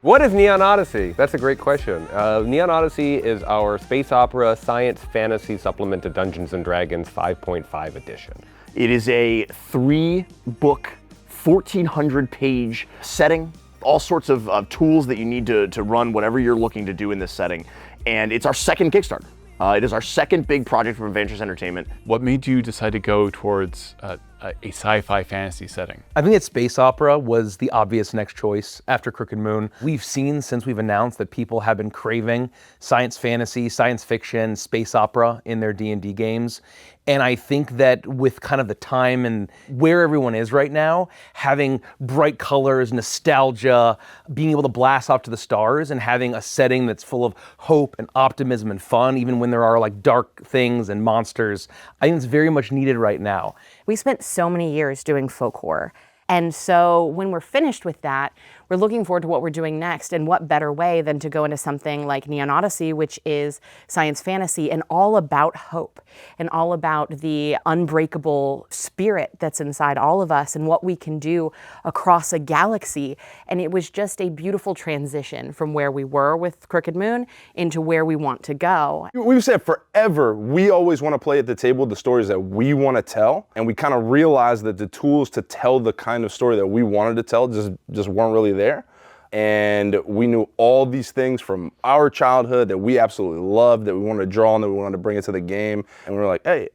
What is Neon Odyssey? That's a great question. Neon Odyssey is our space opera science fantasy supplement to Dungeons & Dragons 5.5 edition. It is a 3-book, 1,400-page setting, all sorts of tools that you need to run whatever you're looking to do in this setting. And it's our second Kickstarter. It is our second big project from Adventures Entertainment. What made you decide to go towards a sci-fi fantasy setting? I think that space opera was the obvious next choice after Crooked Moon. We've seen since we've announced that people have been craving science fantasy, science fiction, space opera in their D&D games. And I think that with kind of the time and where everyone is right now, having bright colors, nostalgia, being able to blast off to the stars and having a setting that's full of hope and optimism and fun, even when there are like dark things and monsters, I think it's very much needed right now. We spent so many years doing folk horror. And so when we're finished with that, we're looking forward to what we're doing next, and what better way than to go into something like Neon Odyssey, which is science fantasy and all about hope and all about the unbreakable spirit that's inside all of us and what we can do across a galaxy. And it was just a beautiful transition from where we were with Crooked Moon into where we want to go. We've said forever, we always want to play at the table the stories that we want to tell, and we kind of realized that the tools to tell the kind of story that we wanted to tell just weren't really there. And we knew all these things from our childhood that we absolutely loved, that we wanted to draw on, that we wanted to bring into the game. And we were like, hey,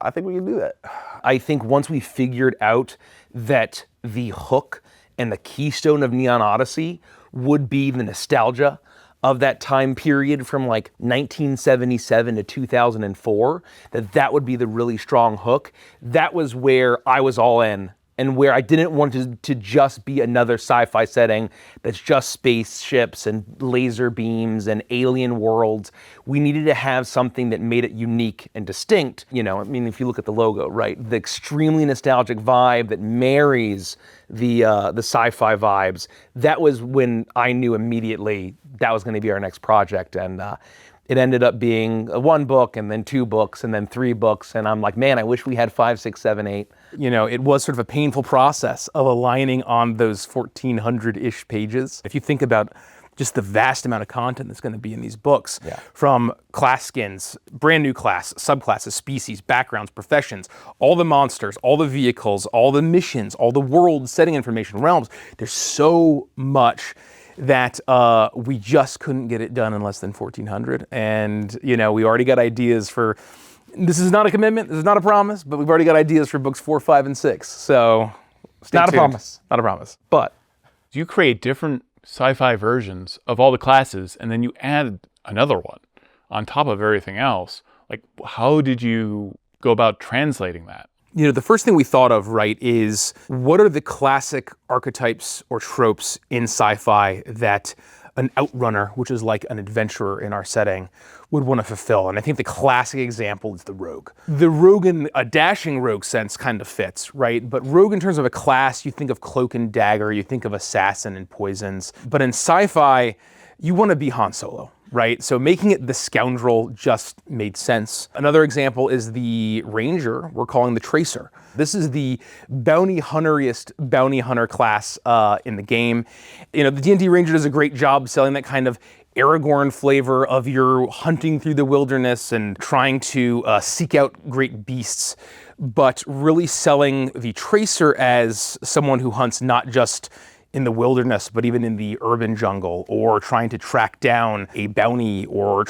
I think we can do that. I think once we figured out that the hook and the keystone of Neon Odyssey would be the nostalgia of that time period from like 1977 to 2004, that would be the really strong hook. That was where I was all in, and where I didn't want to just be another sci-fi setting that's just spaceships and laser beams and alien worlds. We needed to have something that made it unique and distinct. You know, I mean, if you look at the logo, right? The extremely nostalgic vibe that marries the sci-fi vibes. That was when I knew immediately that was gonna be our next project. And it ended up being 1 book and then 2 books and then 3 books. And I'm like, man, I wish we had 5, 6, 7, 8. You know, it was sort of a painful process of aligning on those 1,400-ish pages. If you think about just the vast amount of content that's going to be in these books, from class skins, brand new class, subclasses, species, backgrounds, professions, all the monsters, all the vehicles, all the missions, all the world setting information, realms, there's so much that we just couldn't get it done in less than 1,400. And, you know, we already got ideas for, this is not a commitment, this is not a promise, but we've already got ideas for books 4, 5, and 6. So, stay tuned. Not a promise. But Do you create different sci-fi versions of all the classes, and then you add another one on top of everything else? Like, how did you go about translating that? you know, the first thing we thought of, right, is what are the classic archetypes or tropes in sci-fi that an outrunner, which is like an adventurer in our setting, would want to fulfill? And I think the classic example is the rogue. The rogue in a dashing rogue sense kind of fits, right? But rogue in terms of a class, you think of cloak and dagger, you think of assassin and poisons. But in sci-fi, you want to be Han Solo, right? So making it the scoundrel just made sense. Another example is the ranger we're calling the tracer. This is the bounty hunteriest bounty hunter class in the game. You know, the D&D ranger does a great job selling that kind of Aragorn flavor of you're hunting through the wilderness and trying to seek out great beasts, but really selling the tracer as someone who hunts not just in the wilderness, but even in the urban jungle, or trying to track down a bounty, or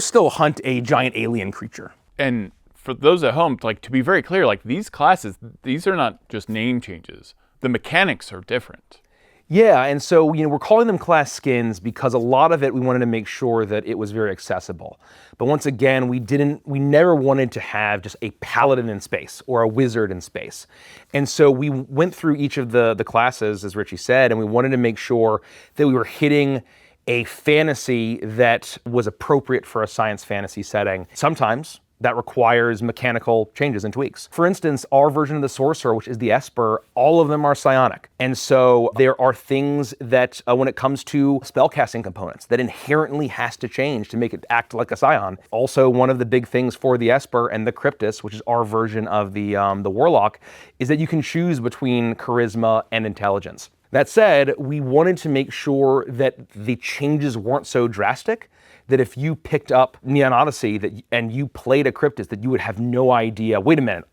still hunt a giant alien creature. And for those at home, like, to be very clear, like, these classes, these are not just name changes. The mechanics are different. Yeah, and so, you know, we're calling them class skins because a lot of it we wanted to make sure that it was very accessible. But once again, we never wanted to have just a paladin in space or a wizard in space. And so we went through each of the classes, as Richie said, and we wanted to make sure that we were hitting a fantasy that was appropriate for a science fantasy setting. Sometimes that requires mechanical changes and tweaks. For instance, our version of the sorcerer, which is the Esper, all of them are psionic. And so there are things that, when it comes to spellcasting components, that inherently has to change to make it act like a scion. Also, one of the big things for the Esper and the Cryptus, which is our version of the Warlock, is that you can choose between charisma and intelligence. That said, we wanted to make sure that the changes weren't so drastic that if you picked up Neon Odyssey and you played a Cryptis, that you would have no idea, wait a minute,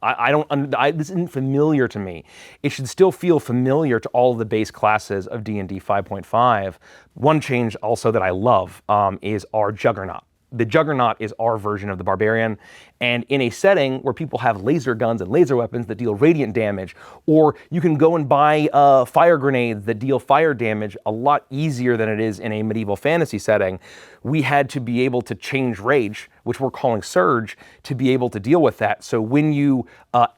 this isn't familiar to me. It should still feel familiar to all of the base classes of D&D 5.5. One change also that I love is our Juggernaut. The Juggernaut is our version of the Barbarian, and in a setting where people have laser guns and laser weapons that deal radiant damage, or you can go and buy fire grenades that deal fire damage a lot easier than it is in a medieval fantasy setting, we had to be able to change rage, which we're calling Surge, to be able to deal with that. So when you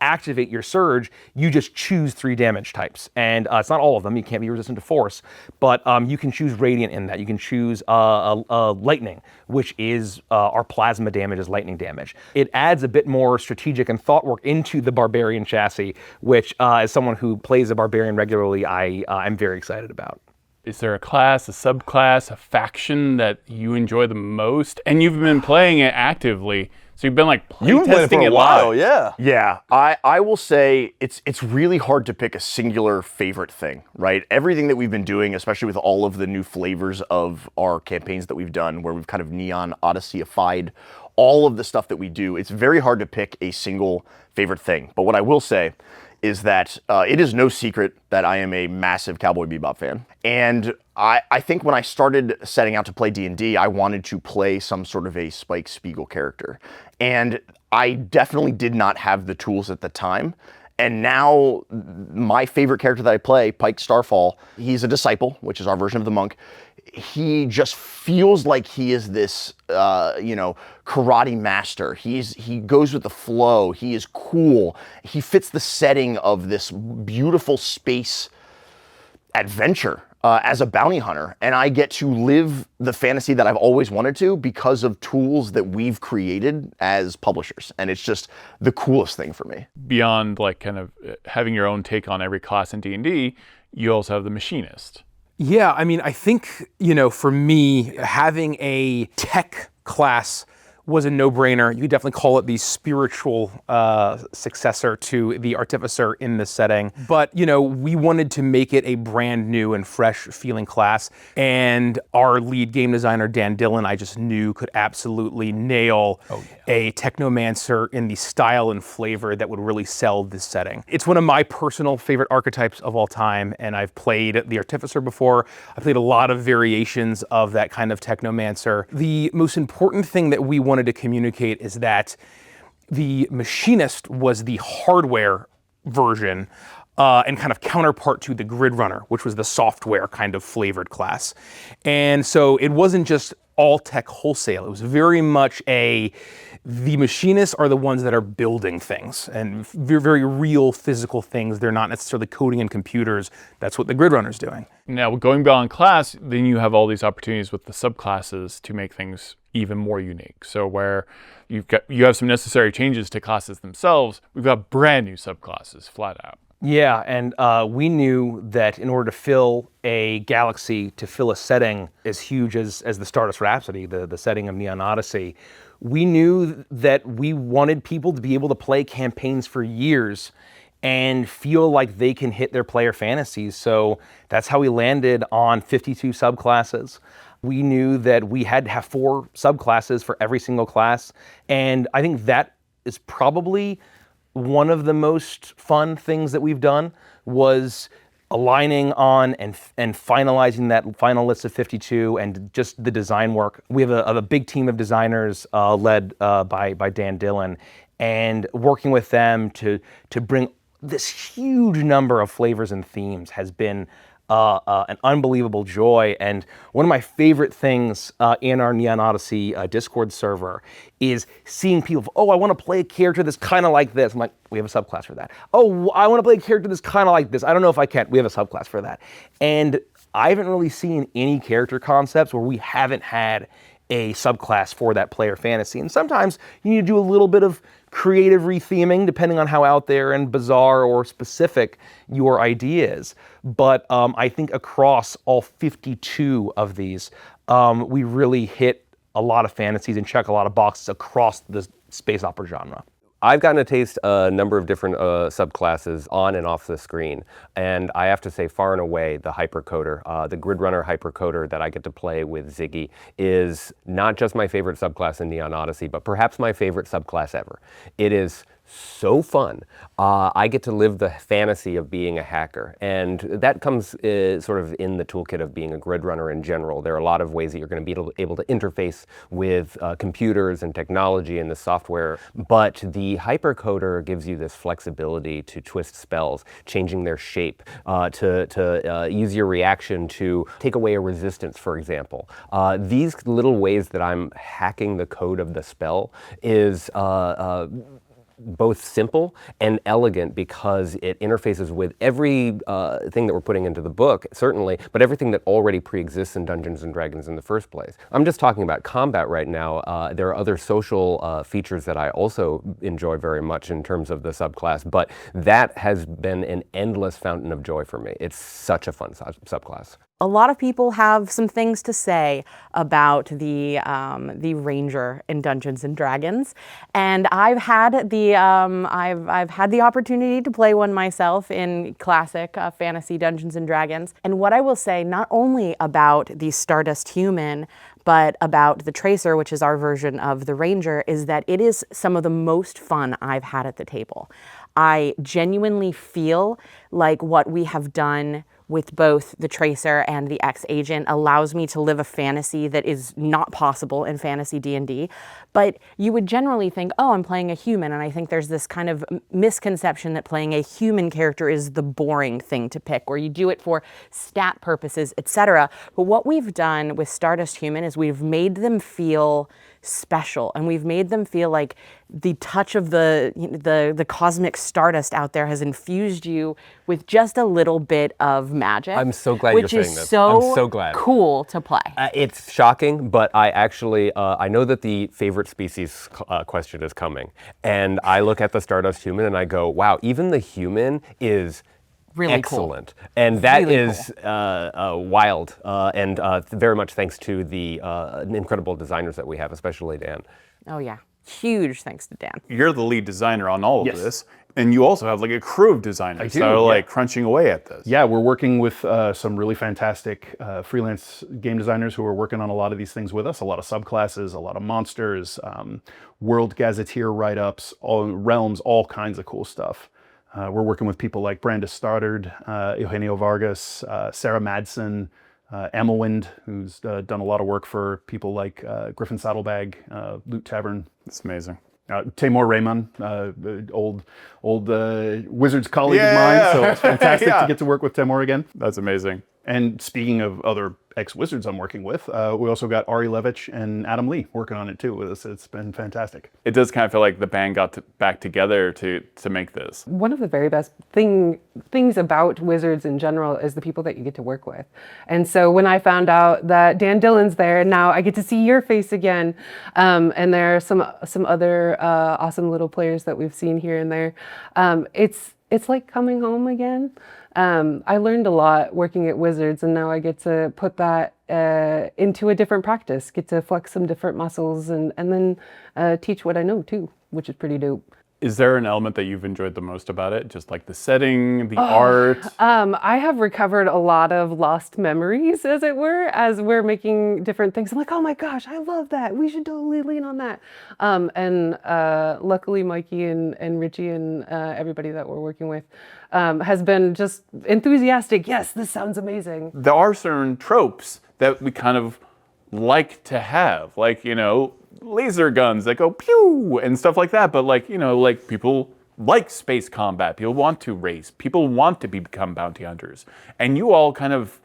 activate your Surge, you just choose 3 damage types. And it's not all of them, you can't be resistant to force, but you can choose Radiant in that. You can choose Lightning, which is our plasma damage is lightning damage. It adds a bit more strategic and thought work into the Barbarian chassis, which as someone who plays a Barbarian regularly, I'm very excited about. Is there a class, a subclass, a faction that you enjoy the most? And you've been playing it actively, so you've been like You've been playing playtesting for a it while, live. yeah. Yeah, I will say it's really hard to pick a singular favorite thing, right? Everything that we've been doing, especially with all of the new flavors of our campaigns that we've done, where we've kind of Neon Odyssey-ified all of the stuff that we do, it's very hard to pick a single favorite thing. But what I will say is that it is no secret that I am a massive Cowboy Bebop fan. And I think when I started setting out to play D&D, I wanted to play some sort of a Spike Spiegel character. And I definitely did not have the tools at the time. And now my favorite character that I play, Pike Starfall, he's a disciple, which is our version of the monk. He just feels like he is this, karate master. He goes with the flow. He is cool. He fits the setting of this beautiful space adventure as a bounty hunter. And I get to live the fantasy that I've always wanted to because of tools that we've created as publishers. And it's just the coolest thing for me. Beyond like kind of having your own take on every class in D&D, you also have the machinist. Yeah, I mean, I think, for me, having a tech class was a no-brainer. You could definitely call it the spiritual successor to the Artificer in this setting. But, we wanted to make it a brand new and fresh feeling class. And our lead game designer, Dan Dillon, I just knew could absolutely nail a Technomancer in the style and flavor that would really sell this setting. It's one of my personal favorite archetypes of all time, and I've played the Artificer before. I played a lot of variations of that kind of Technomancer. The most important thing that we wanted to communicate is that the Machinist was the hardware version and kind of counterpart to the Grid Runner, which was the software kind of flavored class. And so it wasn't just all tech wholesale. It was very much the Machinists are the ones that are building things and very, very real physical things. They're not necessarily coding in computers. That's what the Grid Runner's doing. Now, going beyond class, then you have all these opportunities with the subclasses to make things even more unique. So where you have some necessary changes to classes themselves, we've got brand new subclasses flat out. Yeah, and we knew that in order to fill a galaxy, to fill a setting as huge as the Stardust Rhapsody, the setting of Neon Odyssey, we knew that we wanted people to be able to play campaigns for years and feel like they can hit their player fantasies. So that's how we landed on 52 subclasses. We knew that we had to have 4 subclasses for every single class, and I think that is probably one of the most fun things that we've done, was aligning on and finalizing that final list of 52 and just the design work. We have a big team of designers led by Dan Dillon, and working with them to bring this huge number of flavors and themes has been an unbelievable joy. And one of my favorite things in our Neon Odyssey Discord server is seeing people, I want to play a character that's kind of like this. I'm like, we have a subclass for that. Oh, I want to play a character that's kind of like this. I don't know if I can. We have a subclass for that. And I haven't really seen any character concepts where we haven't had a subclass for that player fantasy. And sometimes you need to do a little bit of creative retheming depending on how out there and bizarre or specific your idea is. But I think across all 52 of these, we really hit a lot of fantasies and check a lot of boxes across the space opera genre. I've gotten to taste a number of different subclasses on and off the screen, and I have to say, far and away, the Hypercoder, the Grid Runner Hypercoder that I get to play with Ziggy is not just my favorite subclass in Neon Odyssey, but perhaps my favorite subclass ever. It is so fun. I get to live the fantasy of being a hacker, and that comes sort of in the toolkit of being a grid runner in general. There are a lot of ways that you're going to be able to interface with computers and technology and the software, but the hypercoder gives you this flexibility to twist spells, changing their shape, to use your reaction to take away a resistance, for example. These little ways that I'm hacking the code of the spell is both simple and elegant because it interfaces with every thing that we're putting into the book, certainly, but everything that already pre-exists in Dungeons & Dragons in the first place. I'm just talking about combat right now. There are other social features that I also enjoy very much in terms of the subclass, but that has been an endless fountain of joy for me. It's such a fun subclass. A lot of people have some things to say about the Ranger in Dungeons and Dragons, and I've had the I've had the opportunity to play one myself in classic fantasy Dungeons and Dragons. And what I will say, not only about the Stardust Human, but about the Tracer, which is our version of the Ranger, is that it is some of the most fun I've had at the table. I genuinely feel like what we have done with both the Tracer and the X-Agent allows me to live a fantasy that is not possible in fantasy D&D. But you would generally think, oh, I'm playing a human, and I think there's this kind of misconception that playing a human character is the boring thing to pick, or you do it for stat purposes, etc. But what we've done with Stardust Human is we've made them feel special, and we've made them feel like the touch of the cosmic stardust out there has infused you with just a little bit of magic. I'm so glad you're saying this. Which is so, I'm so glad. Cool to play. It's shocking, but I actually, I know that the favorite species question is coming. And I look at the Stardust Human and I go, wow, even the human is Really excellent. Cool. And that really is wild. And very much thanks to the incredible designers that we have, especially Dan. Oh yeah, huge thanks to Dan. You're the lead designer on all of Yes. this, and you also have like a crew of designers that are like crunching away at this. Yeah, we're working with some really fantastic freelance game designers who are working on a lot of these things with us, a lot of subclasses, a lot of monsters, world gazetteer write-ups, all realms, all kinds of cool stuff. We're working with people like Brandis Stoddard, Eugenio Vargas, Sarah Madsen, Emmelwind, who's done a lot of work for people like Griffin Saddlebag, Loot Tavern. It's amazing. Tamor Raymond, old Wizards colleague of mine, so it's fantastic to get to work with Tamor again. That's amazing. And speaking of other ex-Wizards I'm working with, we also got Ari Levitch and Adam Lee working on it too with us. It's been fantastic. It does kind of feel like the band got back together to make this. One of the very best things about Wizards in general is the people that you get to work with. And so when I found out that Dan Dillon's there, and now I get to see your face again, and there are some other awesome little players that we've seen here and there, it's like coming home again. I learned a lot working at Wizards, and now I get to put that into a different practice, get to flex some different muscles, and then teach what I know too, which is pretty dope. Is there an element that you've enjoyed the most about it? Just like the setting, the art? I have recovered a lot of lost memories, as it were, as we're making different things. I'm like, oh my gosh, I love that. We should totally lean on that. And luckily, Mikey and Richie and everybody that we're working with has been just enthusiastic. Yes, this sounds amazing. There are certain tropes that we kind of like to have, like, you know, laser guns that go pew and stuff like that. But like, you know, like people like space combat. People want to race. People want to become bounty hunters. And you all kind of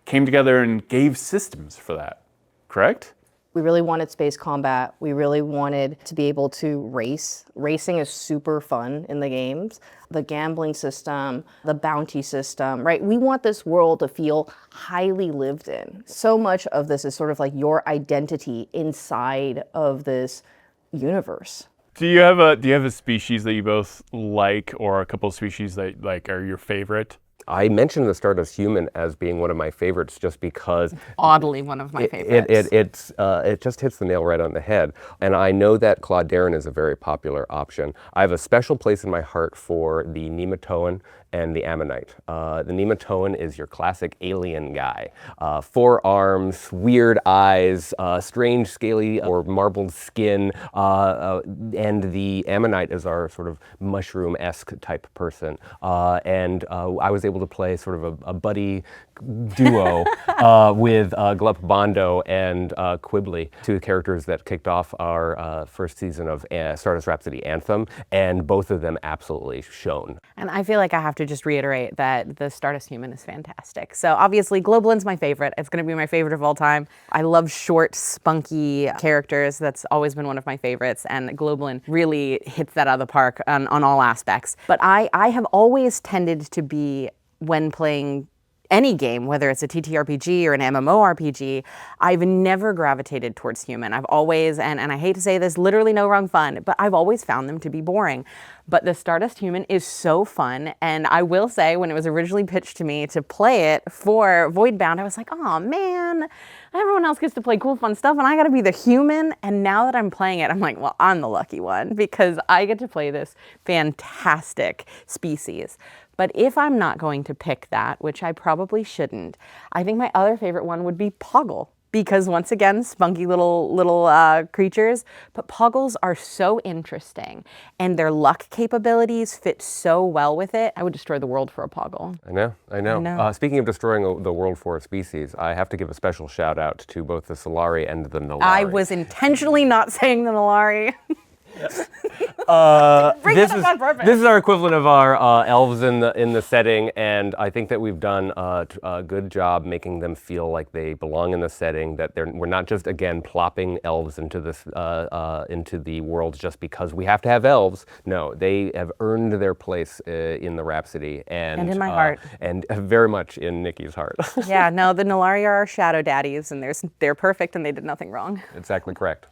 came together and gave systems for that, correct? We really wanted space combat. We really wanted to be able to race. Racing is super fun in the games. The gambling system, the bounty system, right? We want this world to feel highly lived in. So much of this is sort of like your identity inside of this universe. Do you have a species that you both like, or a couple of species that like are your favorite? I mentioned the Stardust Human as being one of my favorites just because Oddly, one of my favorites. it just hits the nail right on the head. And I know that Claude Darren is a very popular option. I have a special place in my heart for the Nematoan and the Ammonite. The Nematoan is your classic alien guy. 4 arms, weird eyes, strange scaly or marbled skin, and the Ammonite is our sort of mushroom-esque type person. And I was able to play sort of a buddy duo with Glup Bondo and Quibbly, 2 characters that kicked off our first season of Stardust Rhapsody Anthem, and both of them absolutely shone. And I feel like I have to just reiterate that the Stardust Human is fantastic. So obviously Globulin's my favorite. It's going to be my favorite of all time. I love short, spunky characters. That's always been one of my favorites, and Globulin really hits that out of the park on all aspects. But I have always tended to be, when playing any game, whether it's a TTRPG or an MMORPG, I've never gravitated towards human. I've always, and I hate to say this, literally no wrong fun, but I've always found them to be boring. But the Stardust Human is so fun, and I will say, when it was originally pitched to me to play it for Voidbound, I was like, oh man, everyone else gets to play cool, fun stuff, and I gotta be the human. And now that I'm playing it, I'm like, well, I'm the lucky one, because I get to play this fantastic species. But if I'm not going to pick that, which I probably shouldn't, I think my other favorite one would be Poggle. Because once again, spunky little creatures, but Poggles are so interesting, and their luck capabilities fit so well with it. I would destroy the world for a Poggle. I know. Speaking of destroying the world for a species, I have to give a special shout out to both the Solari and the Nulari. I was intentionally not saying the Nulari. This is our equivalent of our elves in the setting, and I think that we've done a good job making them feel like they belong in the setting. That we're not just again plopping elves into this into the world just because we have to have elves. No, they have earned their place in the Rhapsody and in my heart, and very much in Nikki's heart. Yeah, no, the Nulari are our shadow daddies, and they're perfect, and they did nothing wrong. Exactly correct.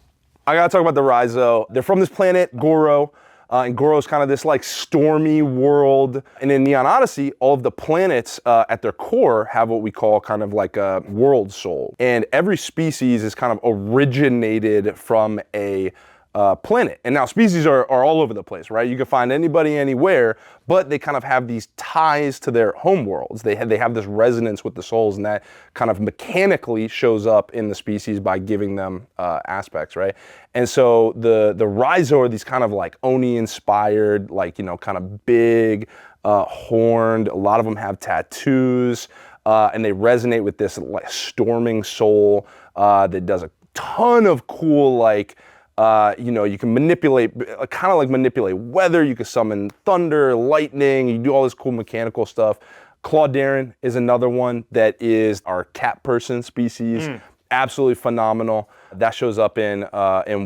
I gotta talk about the Rhizo. They're from this planet, Goro, and Goro's kind of this like stormy world. And in Neon Odyssey, all of the planets at their core have what we call kind of like a world soul. And every species is kind of originated from a planet. And now species are all over the place, right? You can find anybody anywhere, but they kind of have these ties to their home worlds. They have this resonance with the souls, and that kind of mechanically shows up in the species by giving them aspects, right? And so the Rhizo are these kind of like Oni-inspired, like, you know, kind of big, horned. A lot of them have tattoos, and they resonate with this like storming soul that does a ton of cool, like, you know, you can manipulate, kind of like manipulate weather. You can summon thunder, lightning. You do all this cool mechanical stuff. Claude Darren is another one that is our cat person species. Absolutely phenomenal. That shows up in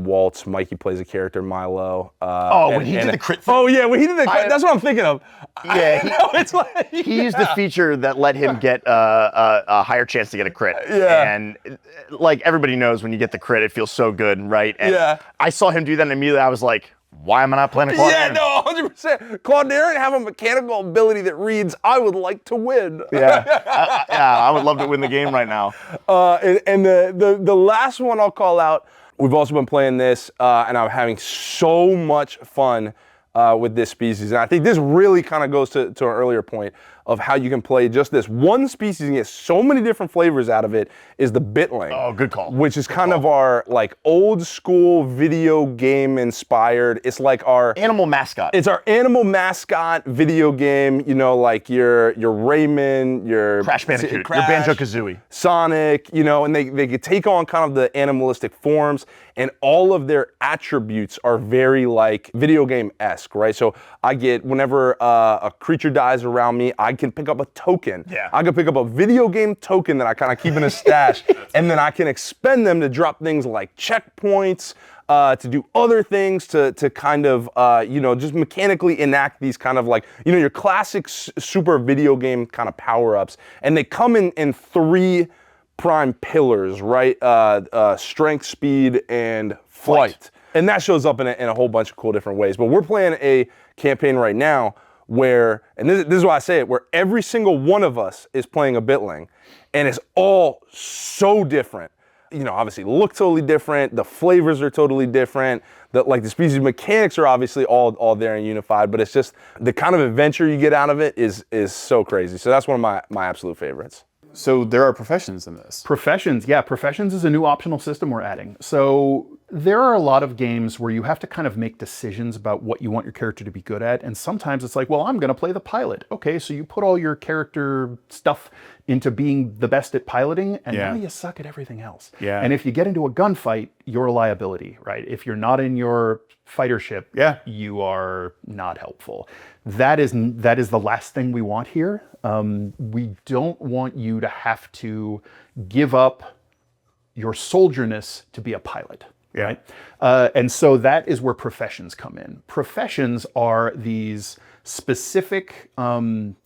Waltz. Mikey plays a character, Milo. When he did the crit thing. Oh yeah, when he did the crit, that's what I'm thinking of. Yeah, It's like, he used the feature that let him get a higher chance to get a crit. Yeah. And like everybody knows, when you get the crit, it feels so good, right? And yeah. I saw him do that, and immediately I was like, why am I not playing a Claude Yeah, Darren? no, 100%. Claude Darren have a mechanical ability that reads, I would like to win. Yeah, I would love to win the game right now. And the last one I'll call out, we've also been playing this, and I'm having so much fun with this species. And I think this really kind of goes to an earlier point of how you can play just this one species and get so many different flavors out of it, is the Bitling. Oh, good call. Which is kind of our like old school video game inspired. It's like our Animal mascot. It's our animal mascot video game, you know, like your Rayman, your Crash Bandicoot, your Banjo-Kazooie. Sonic, you know, and they could take on kind of the animalistic forms, and all of their attributes are very like video game-esque, right? So I get, whenever a creature dies around me, I can pick up a token. Yeah. I can pick up a video game token that I kind of keep in a stash, and then I can expend them to drop things like checkpoints, to do other things, to kind of, you know, just mechanically enact these kind of like, you know, your classic super video game kind of power-ups. And they come in 3 prime pillars, right? Strength, speed, and flight. And that shows up in a whole bunch of cool different ways. But we're playing a campaign right now where, and this is why I say it, where every single one of us is playing a bitling, and it's all so different. You know, obviously look totally different, the flavors are totally different, the species mechanics are obviously all there and unified, but it's just the kind of adventure you get out of it is so crazy. So that's one of my absolute favorites. So there are professions in this. Professions, yeah. Professions is a new optional system we're adding. So there are a lot of games where you have to kind of make decisions about what you want your character to be good at. And sometimes it's like, well, I'm going to play the pilot. Okay, so you put all your character stuff into being the best at piloting, and now you suck at everything else. Yeah. And if you get into a gunfight, you're a liability, right? If you're not in your fighter ship, you are not helpful. That is the last thing we want here. We don't want you to have to give up your soldierness to be a pilot. Right? And so that is where professions come in. Professions are these specific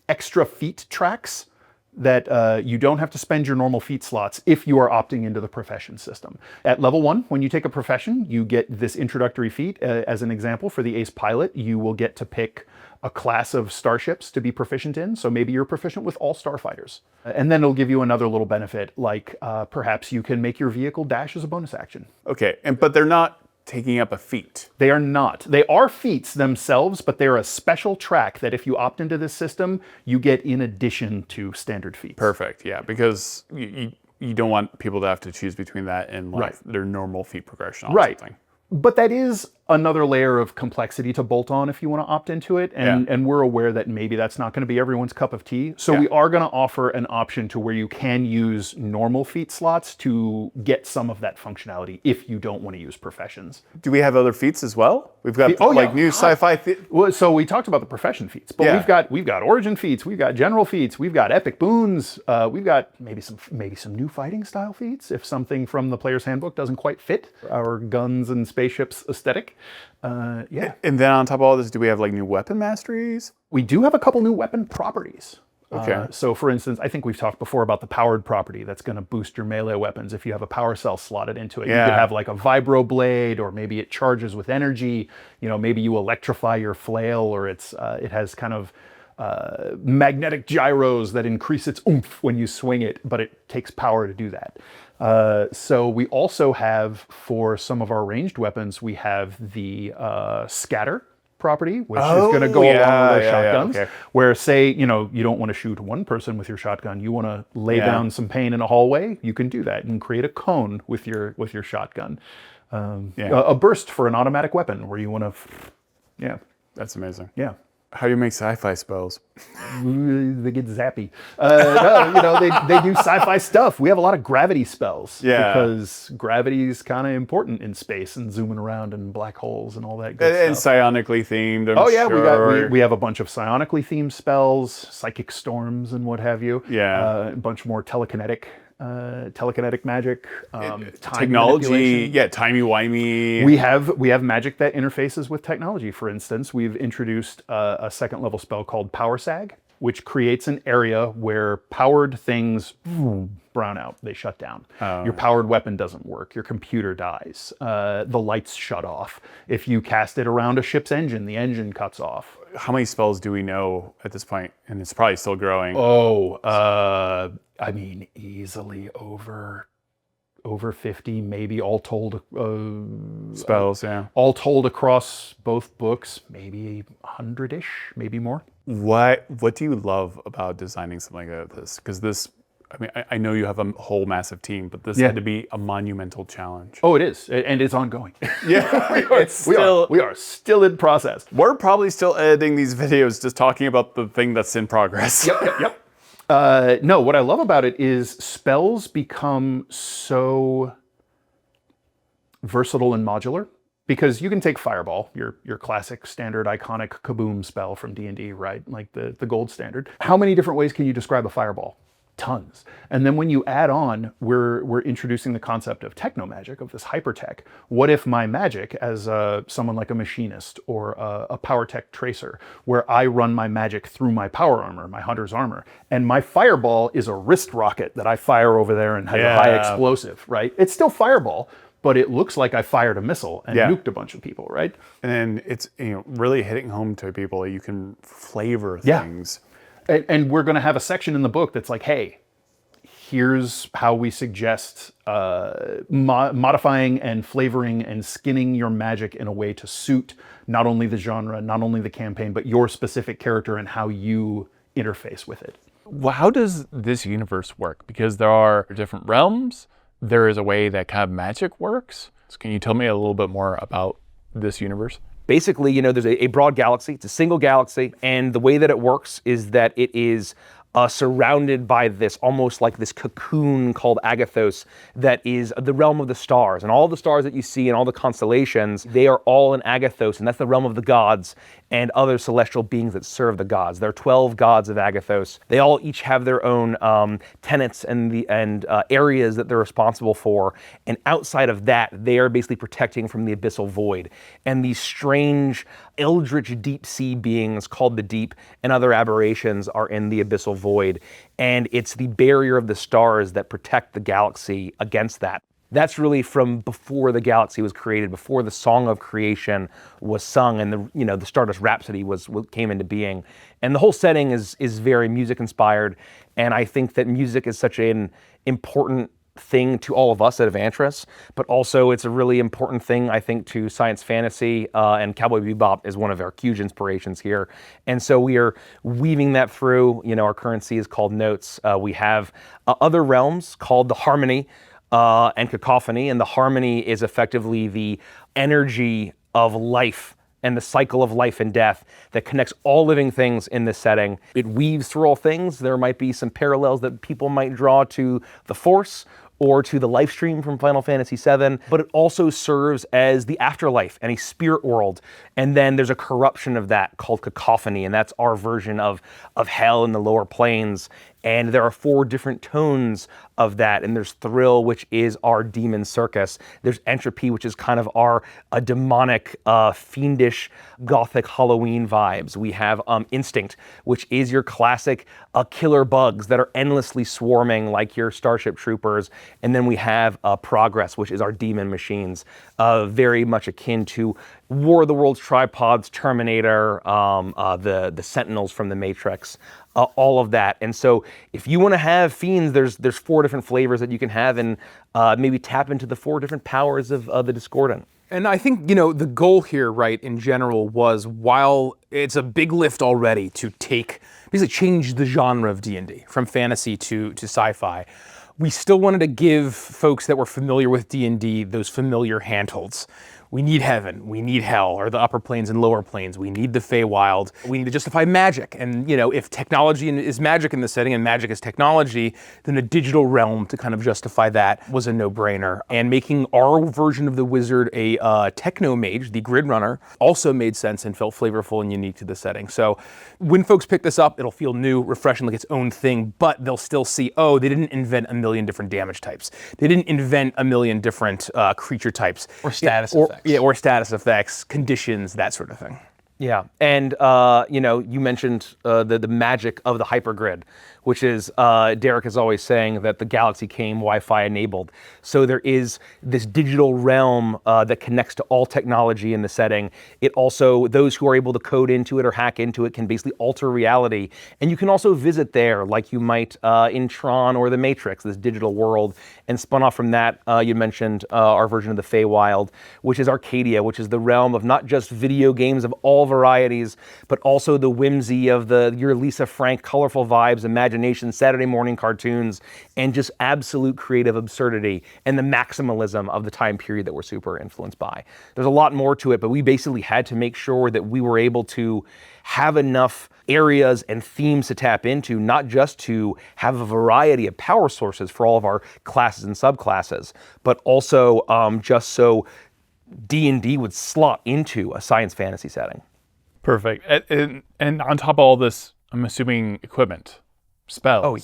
extra feat tracks that you don't have to spend your normal feat slots if you are opting into the profession system. At level 1, when you take a profession, you get this introductory feat. As an example, for the ace pilot, you will get to pick a class of starships to be proficient in. So maybe you're proficient with all starfighters. And then it'll give you another little benefit, like perhaps you can make your vehicle dash as a bonus action. Okay, but they're not taking up a feat. They are not. They are feats themselves, but they're a special track that if you opt into this system, you get in addition to standard feats. Perfect, yeah, because you don't want people to have to choose between that and like their normal feat progression on something. But that is another layer of complexity to bolt on if you want to opt into it. And we're aware that maybe that's not going to be everyone's cup of tea. So we are going to offer an option to where you can use normal feat slots to get some of that functionality if you don't want to use professions. Do we have other feats as well? We've got new sci-fi. Well, so we talked about the profession feats, but we've got origin feats, we've got general feats, we've got epic boons, we've got maybe some new fighting style feats if something from the player's handbook doesn't quite fit our guns and spaceships aesthetic. And then on top of all this, do we have like new weapon masteries? We do have a couple new weapon properties. Okay. So for instance, I think we've talked before about the powered property that's going to boost your melee weapons if you have a power cell slotted into it. You could have like a vibro blade, or maybe it charges with energy. You know, maybe you electrify your flail, or it has kind of magnetic gyros that increase its oomph when you swing it, but it takes power to do that. So we also have, for some of our ranged weapons, we have the scatter property, which is going to go along with our shotguns. Where, say, you don't want to shoot one person with your shotgun, you want to lay down some pain in a hallway, you can do that and create a cone with your shotgun. A burst for an automatic weapon where you want to, That's amazing. Yeah. How do you make sci-fi spells? They get zappy. No, they do sci-fi stuff. We have a lot of gravity spells because gravity is kind of important in space and zooming around and black holes and all that good and stuff. psionically themed. I'm sure. we have a bunch of psionically themed spells, psychic storms and what have you. A bunch more telekinetic magic, technology, timey-wimey. We have magic that interfaces with technology. For instance, we've introduced a second level spell called Power Sag, which creates an area where powered things brown out. They shut down. Your powered weapon doesn't work. Your computer dies. The lights shut off. If you cast it around a ship's engine, the engine cuts off. How many spells do we know at this point? And it's probably still growing. I mean, easily over 50, maybe all told. Spells, all told across both books, maybe 100-ish, maybe more. What do you love about designing something like this? Because this, I mean, I know you have a whole massive team, but this had to be a monumental challenge. Oh, it is, and it's ongoing. We are still in process. We're probably still editing these videos, just talking about the thing that's in progress. Yep. No, what I love about it is spells become so versatile and modular, because you can take Fireball, your classic standard iconic kaboom spell from D&D, right? Like the gold standard. How many different ways can you describe a fireball? Tons. And then when you add on, we're introducing the concept of techno magic, of this hypertech. What if my magic, as someone like a machinist or a power tech tracer, where I run my magic through my power armor, my hunter's armor, and my fireball is a wrist rocket that I fire over there and has a high explosive, right? It's still fireball, but it looks like I fired a missile and Yeah. nuked a bunch of people, right? And it's really hitting home to people that you can flavor Yeah. things. And we're going to have a section in the book that's like, hey, here's how we suggest modifying and flavoring and skinning your magic in a way to suit not only the genre, not only the campaign, but your specific character and how you interface with it. Well, how does this universe work? Because there are different realms. There is a way that kind of magic works. So can you tell me a little bit more about this universe? Basically, there's a broad galaxy. It's a single galaxy, and the way that it works is that it is surrounded by this, almost like this cocoon called Agathos, that is the realm of the stars. And all the stars that you see and all the constellations, they are all in Agathos, and that's the realm of the gods and other celestial beings that serve the gods. There are 12 gods of Agathos. They all each have their own tenets and areas that they're responsible for. And outside of that, they are basically protecting from the abyssal void. And these strange, eldritch deep sea beings called the Deep and other aberrations are in the abyssal void. And it's the barrier of the stars that protect the galaxy against that. That's really from before the galaxy was created, before the song of creation was sung, and the Stardust Rhapsody came into being. And the whole setting is very music inspired, and I think that music is such an important thing to all of us at Evantris, but also it's a really important thing, I think, to science fantasy, and Cowboy Bebop is one of our huge inspirations here. And so we are weaving that through. Our currency is called Notes. We have other realms called the Harmony and Cacophony, and the Harmony is effectively the energy of life and the cycle of life and death that connects all living things in this setting. It weaves through all things. There might be some parallels that people might draw to the Force or to the life stream from Final Fantasy VII, but it also serves as the afterlife and a spirit world. And then there's a corruption of that called Cacophony, and that's our version of hell in the lower planes. And there are 4 different tones of that. And there's Thrill, which is our demon circus. There's Entropy, which is kind of our demonic, fiendish, gothic Halloween vibes. We have Instinct, which is your classic killer bugs that are endlessly swarming like your Starship Troopers. And then we have Progress, which is our demon machines, very much akin to War of the Worlds tripods, Terminator, the Sentinels from the Matrix. All of that. And so if you want to have fiends, there's 4 different flavors that you can have, and maybe tap into the 4 different powers of the Discordant. And I think, the goal here, right, in general was, while it's a big lift already to basically change the genre of D&D from fantasy to sci-fi, we still wanted to give folks that were familiar with D&D those familiar handholds. We need heaven, we need hell, or the upper planes and lower planes. We need the Feywild. We need to justify magic. And if technology is magic in the setting and magic is technology, then a digital realm to kind of justify that was a no-brainer. And making our version of the wizard a techno mage, the grid runner, also made sense and felt flavorful and unique to the setting. So when folks pick this up, it'll feel new, refreshing, like its own thing, but they'll still see, oh, they didn't invent a million different damage types. They didn't invent a million different creature types. Or status effects. Yeah, or status effects, conditions, that sort of thing. Yeah, and you mentioned the magic of the hypergrid, which is, Derek is always saying that the galaxy came Wi-Fi enabled. So there is this digital realm that connects to all technology in the setting. It also, those who are able to code into it or hack into it can basically alter reality. And you can also visit there like you might in Tron or the Matrix, this digital world. And spun off from that, you mentioned our version of the Feywild, which is Arcadia, which is the realm of not just video games of all varieties, but also the whimsy of your Lisa Frank colorful vibes, imagination, Saturday morning cartoons, and just absolute creative absurdity and the maximalism of the time period that we're super influenced by. There's a lot more to it, but we basically had to make sure that we were able to have enough areas and themes to tap into, not just to have a variety of power sources for all of our classes and subclasses, but also just so D&D would slot into a science fantasy setting. Perfect. And on top of all this, I'm assuming equipment, spells. Oh,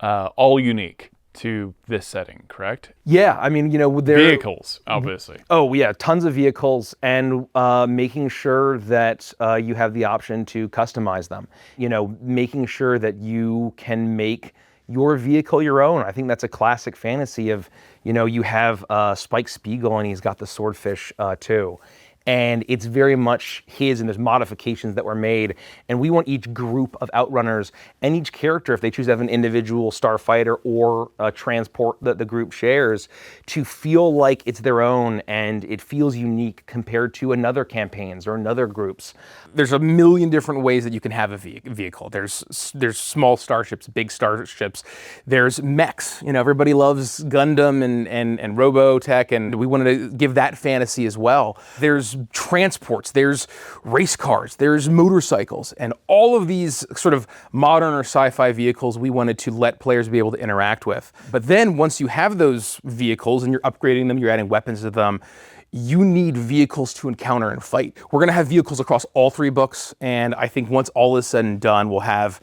yeah. All unique to this setting, correct? Yeah, I mean, Vehicles, obviously. Oh, yeah, tons of vehicles, and making sure that you have the option to customize them. Making sure that you can make your vehicle your own. I think that's a classic fantasy of, you have Spike Spiegel and he's got the swordfish too. And it's very much his, and there's modifications that were made. And we want each group of Outrunners and each character, if they choose to have an individual starfighter or a transport that the group shares, to feel like it's their own and it feels unique compared to another campaigns or another groups. There's a million different ways that you can have a vehicle. There's small starships, big starships. There's mechs. Everybody loves Gundam and Robotech, and we wanted to give that fantasy as well. There's transports, there's race cars, there's motorcycles, and all of these sort of modern or sci-fi vehicles we wanted to let players be able to interact with. But then once you have those vehicles and you're upgrading them, you're adding weapons to them, you need vehicles to encounter and fight. We're going to have vehicles across all 3 books, and I think once all is said and done, we'll have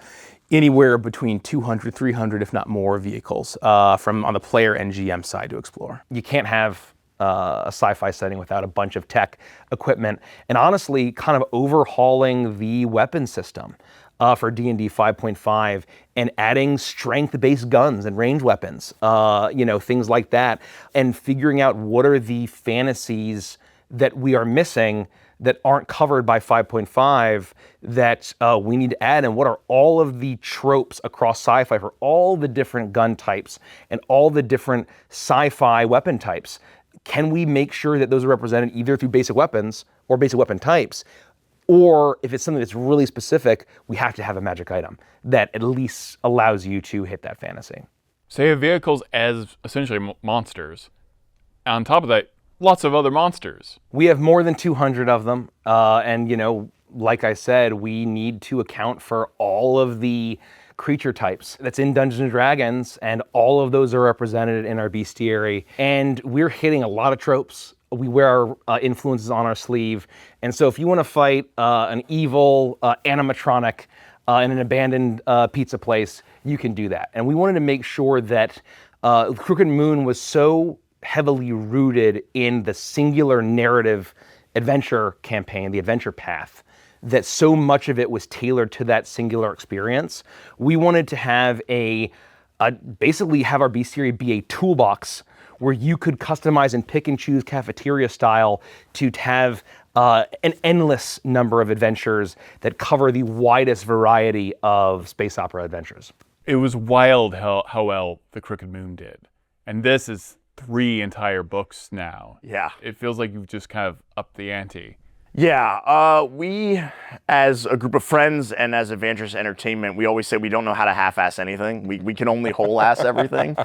anywhere between 200, 300, if not more, vehicles from on the player and GM side to explore. You can't have a sci-fi setting without a bunch of tech equipment, and honestly kind of overhauling the weapon system for D&D 5.5 and adding strength-based guns and range weapons, things like that, and figuring out what are the fantasies that we are missing that aren't covered by 5.5 that we need to add, and what are all of the tropes across sci-fi for all the different gun types and all the different sci-fi weapon types. Can we make sure that those are represented either through basic weapons or basic weapon types? Or if it's something that's really specific, we have to have a magic item that at least allows you to hit that fantasy. So you have vehicles as essentially monsters. On top of that, lots of other monsters. We have more than 200 of them. And, like I said, we need to account for all of the creature types that's in Dungeons & Dragons, and all of those are represented in our bestiary. And we're hitting a lot of tropes. We wear our influences on our sleeve. And so if you want to fight an evil animatronic in an abandoned pizza place, you can do that. And we wanted to make sure that Crooked Moon was so heavily rooted in the singular narrative adventure campaign, the adventure path, that so much of it was tailored to that singular experience. We wanted to have basically have our bestiary be a toolbox where you could customize and pick and choose cafeteria style to have an endless number of adventures that cover the widest variety of space opera adventures. It was wild how well the Crooked Moon did. And this is 3 entire books now. Yeah. It feels like you've just kind of upped the ante. Yeah, we, as a group of friends and as Adventurous Entertainment, we always say we don't know how to half-ass anything. We can only whole-ass everything.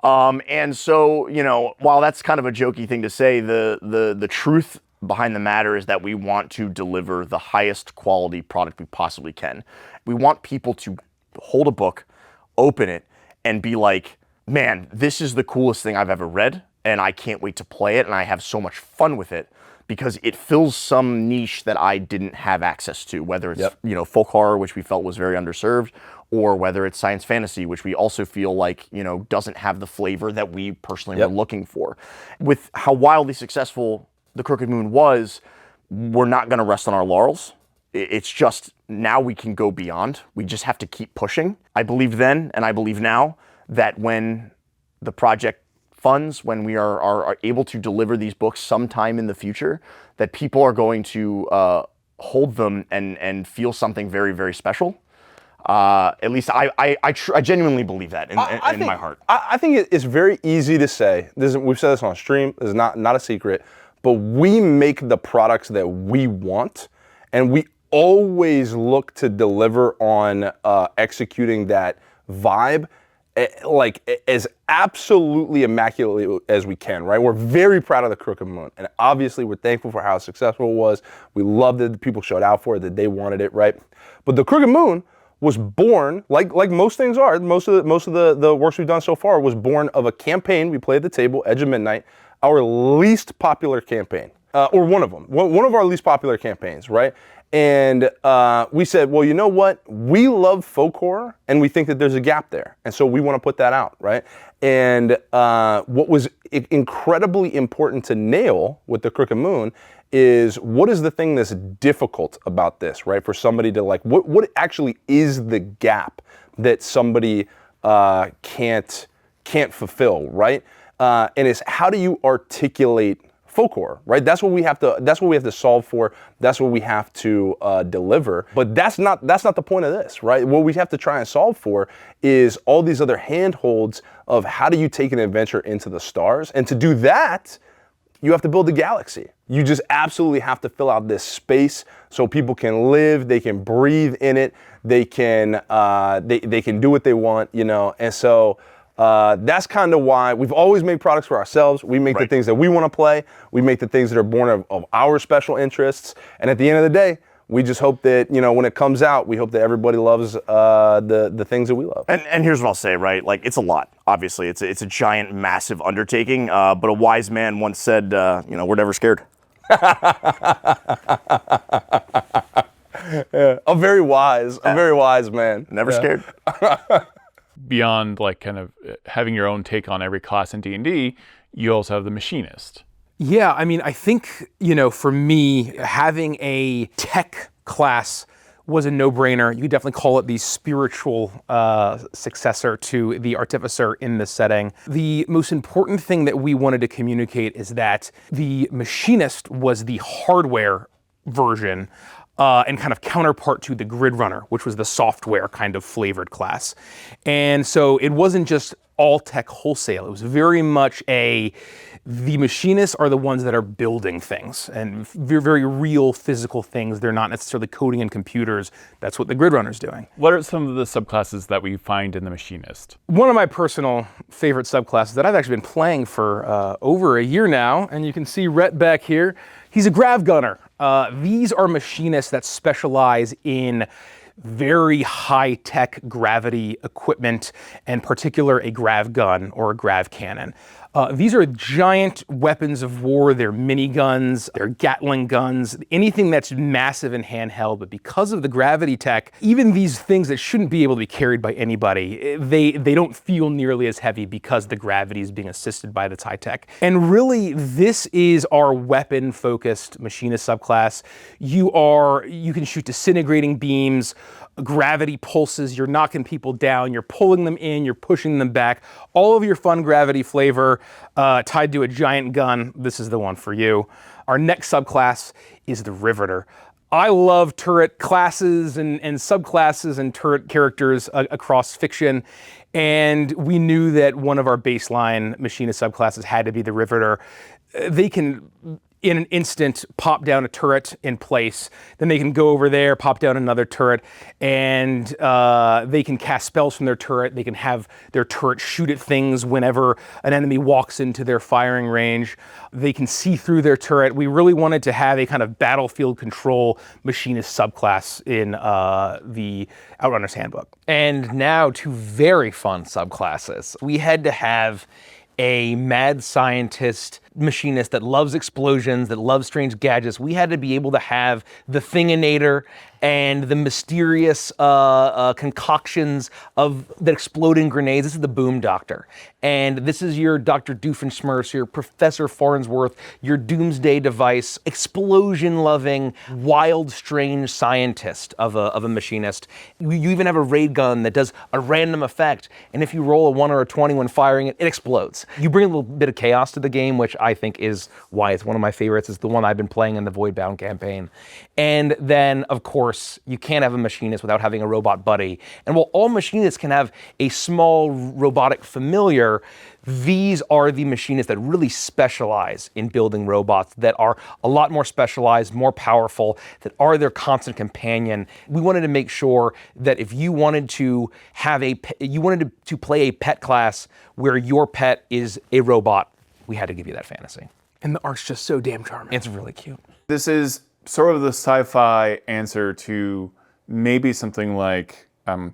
And so, while that's kind of a jokey thing to say, the truth behind the matter is that we want to deliver the highest quality product we possibly can. We want people to hold a book, open it, and be like, man, this is the coolest thing I've ever read, and I can't wait to play it, and I have so much fun with it, because it fills some niche that I didn't have access to, whether it's folk horror, which we felt was very underserved, or whether it's science fantasy, which we also feel like doesn't have the flavor that we personally were looking for. With how wildly successful the Crooked Moon was, we're not going to rest on our laurels. It's just now we can go beyond. We just have to keep pushing. I believed then, and I believe now, that when the project funds, when we are able to deliver these books sometime in the future, that people are going to hold them and feel something very, very special. At least I genuinely believe that in my heart. I think it's very easy to say. We've said this on stream. This is not a secret. But we make the products that we want, and we always look to deliver on executing that vibe as absolutely immaculately as we can, right? We're very proud of the Crooked Moon, and obviously we're thankful for how successful it was. We love that the people showed out for it, that they wanted it, right? But the Crooked Moon was born, like most things are, most of the works we've done so far was born of a campaign we played at the table, Edge of Midnight, our least popular campaign, or one of them, one of our least popular campaigns, right? And we said, well, you know what? We love folk horror, and we think that there's a gap there. And so we want to put that out, right? And what was incredibly important to nail with the Crooked Moon is what is the thing that's difficult about this, right? For somebody to what actually is the gap that somebody can't fulfill, right? And it's how do you articulate folk horror, right? That's what we have to solve for. That's what we have to deliver. But that's not the point of this, right? What we have to try and solve for is all these other handholds of how do you take an adventure into the stars, and to do that, you have to build a galaxy. You just absolutely have to fill out this space so people can live, they can breathe in it, they can do what they want, you know. And so that's kind of why we've always made products for ourselves. We make the things that we want to play. We make the things that are born of our special interests. And at the end of the day, we just hope that, you know, when it comes out, we hope that everybody loves the things that we love. And here's what I'll say, right? Like, it's a lot. Obviously, it's a giant, massive undertaking. But a wise man once said, you know, we're never scared. Yeah, a very wise man. Never scared. Beyond like kind of having your own take on every class in D&D, you also have the machinist. Yeah, I mean, I think, you know, for me, having a tech class was a no-brainer. You could definitely call it the spiritual successor to the artificer in this setting. The most important thing that we wanted to communicate is that the machinist was the hardware version and kind of counterpart to the grid runner, which was the software kind of flavored class. And so it wasn't just all tech wholesale. It was very much the machinists are the ones that are building things, and very, very real physical things. They're not necessarily coding in computers. That's what the grid runner's doing. What are some of the subclasses that we find in the machinist? One of my personal favorite subclasses that I've actually been playing for over a year now, and you can see Rhett back here, he's a grav gunner. These are machinists that specialize in very high-tech gravity equipment, and particular a grav gun or a grav cannon. These are giant weapons of war. They're miniguns, they're Gatling guns, anything that's massive and handheld. But because of the gravity tech, even these things that shouldn't be able to be carried by anybody, they don't feel nearly as heavy because the gravity is being assisted by this high tech. And really, this is our weapon-focused machinist subclass. You can shoot disintegrating beams, gravity pulses, you're knocking people down, you're pulling them in, you're pushing them back. All of your fun gravity flavor tied to a giant gun. This is the one for you. Our next subclass is the Riveter. I love turret classes and subclasses and turret characters across fiction. And we knew that one of our baseline machinist subclasses had to be the Riveter. They can, in an instant, pop down a turret in place. Then they can go over there, pop down another turret, and they can cast spells from their turret. They can have their turret shoot at things whenever an enemy walks into their firing range. They can see through their turret. We really wanted to have a kind of battlefield control machinist subclass in the Outrunner's Handbook. And now to very fun subclasses. We had to have a mad scientist machinist that loves explosions, that loves strange gadgets. We had to be able to have the Thinginator and the mysterious concoctions of the exploding grenades. This is the Boom Doctor. And this is your Dr. Doofenshmirtz, your Professor Farnsworth, your Doomsday Device, explosion-loving, wild, strange scientist of a machinist. You even have a raid gun that does a random effect, and if you roll a 1 or a 20 when firing it, it explodes. You bring a little bit of chaos to the game, which I think is why it's one of my favorites. It's the one I've been playing in the Voidbound campaign. And then, of course, you can't have a machinist without having a robot buddy. And while all machinists can have a small robotic familiar, these are the machinists that really specialize in building robots that are a lot more specialized, more powerful, that are their constant companion. We wanted to make sure that if you wanted to have to play a pet class where your pet is a robot, we had to give you that fantasy. And the art's just so damn charming. It's really cute. This is sort of the sci-fi answer to maybe something like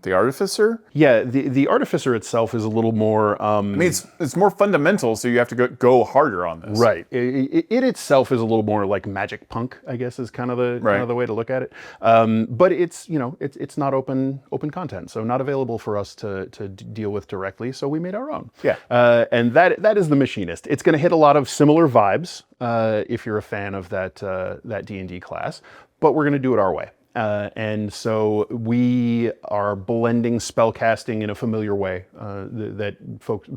the Artificer. Yeah, the Artificer itself is a little more. I mean, it's more fundamental, so you have to go harder on this. Right. It itself is a little more like magic punk, I guess, is kind of the way to look at it. But it's it's not open content, so not available for us to deal with directly. So we made our own. Yeah. And that is the Machinist. It's going to hit a lot of similar vibes if you're a fan of that D&D class, but we're going to do it our way. And so we are blending spellcasting in a familiar way that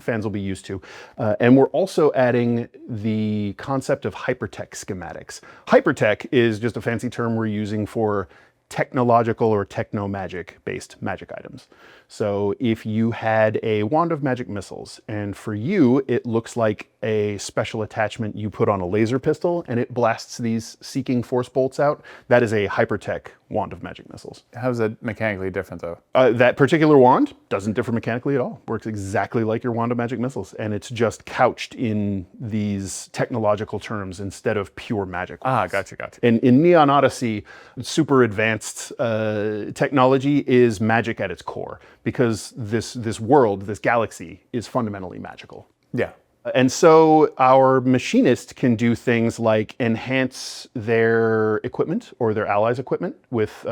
fans will be used to. And we're also adding the concept of hypertech schematics. Hypertech is just a fancy term we're using for technological or techno-magic based magic items. So if you had a wand of magic missiles, and for you it looks like a special attachment you put on a laser pistol and it blasts these seeking force bolts out, that is a hypertech wand of magic missiles. How's that mechanically different though? That particular wand doesn't differ mechanically at all. Works exactly like your wand of magic missiles, and it's just couched in these technological terms instead of pure magic ones. Gotcha. In Neon Odyssey, super advanced technology is magic at its core, because this world, this galaxy, is fundamentally magical. Yeah. And so our machinist can do things like enhance their equipment or their allies' equipment with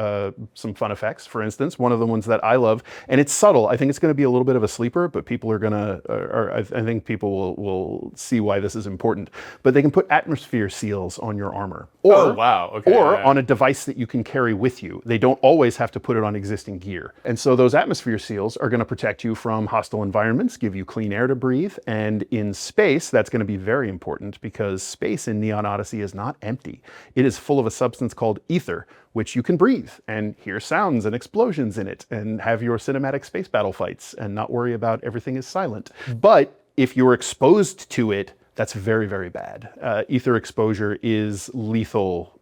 some fun effects. For instance, one of the ones that I love, and it's subtle, I think it's going to be a little bit of a sleeper, but people are going to, I think people will see why this is important. But they can put atmosphere seals on your armor. Oh, wow. Okay. Or on a device that you can carry with you. They don't always have to put it on existing gear. And so those atmosphere seals are going to protect you from hostile environments, give you clean air to breathe, and in space, that's going to be very important, because space in Neon Odyssey is not empty. It is full of a substance called ether, which you can breathe and hear sounds and explosions in it and have your cinematic space battle fights and not worry about everything is silent. But if you're exposed to it, that's very, very bad. Ether exposure is lethal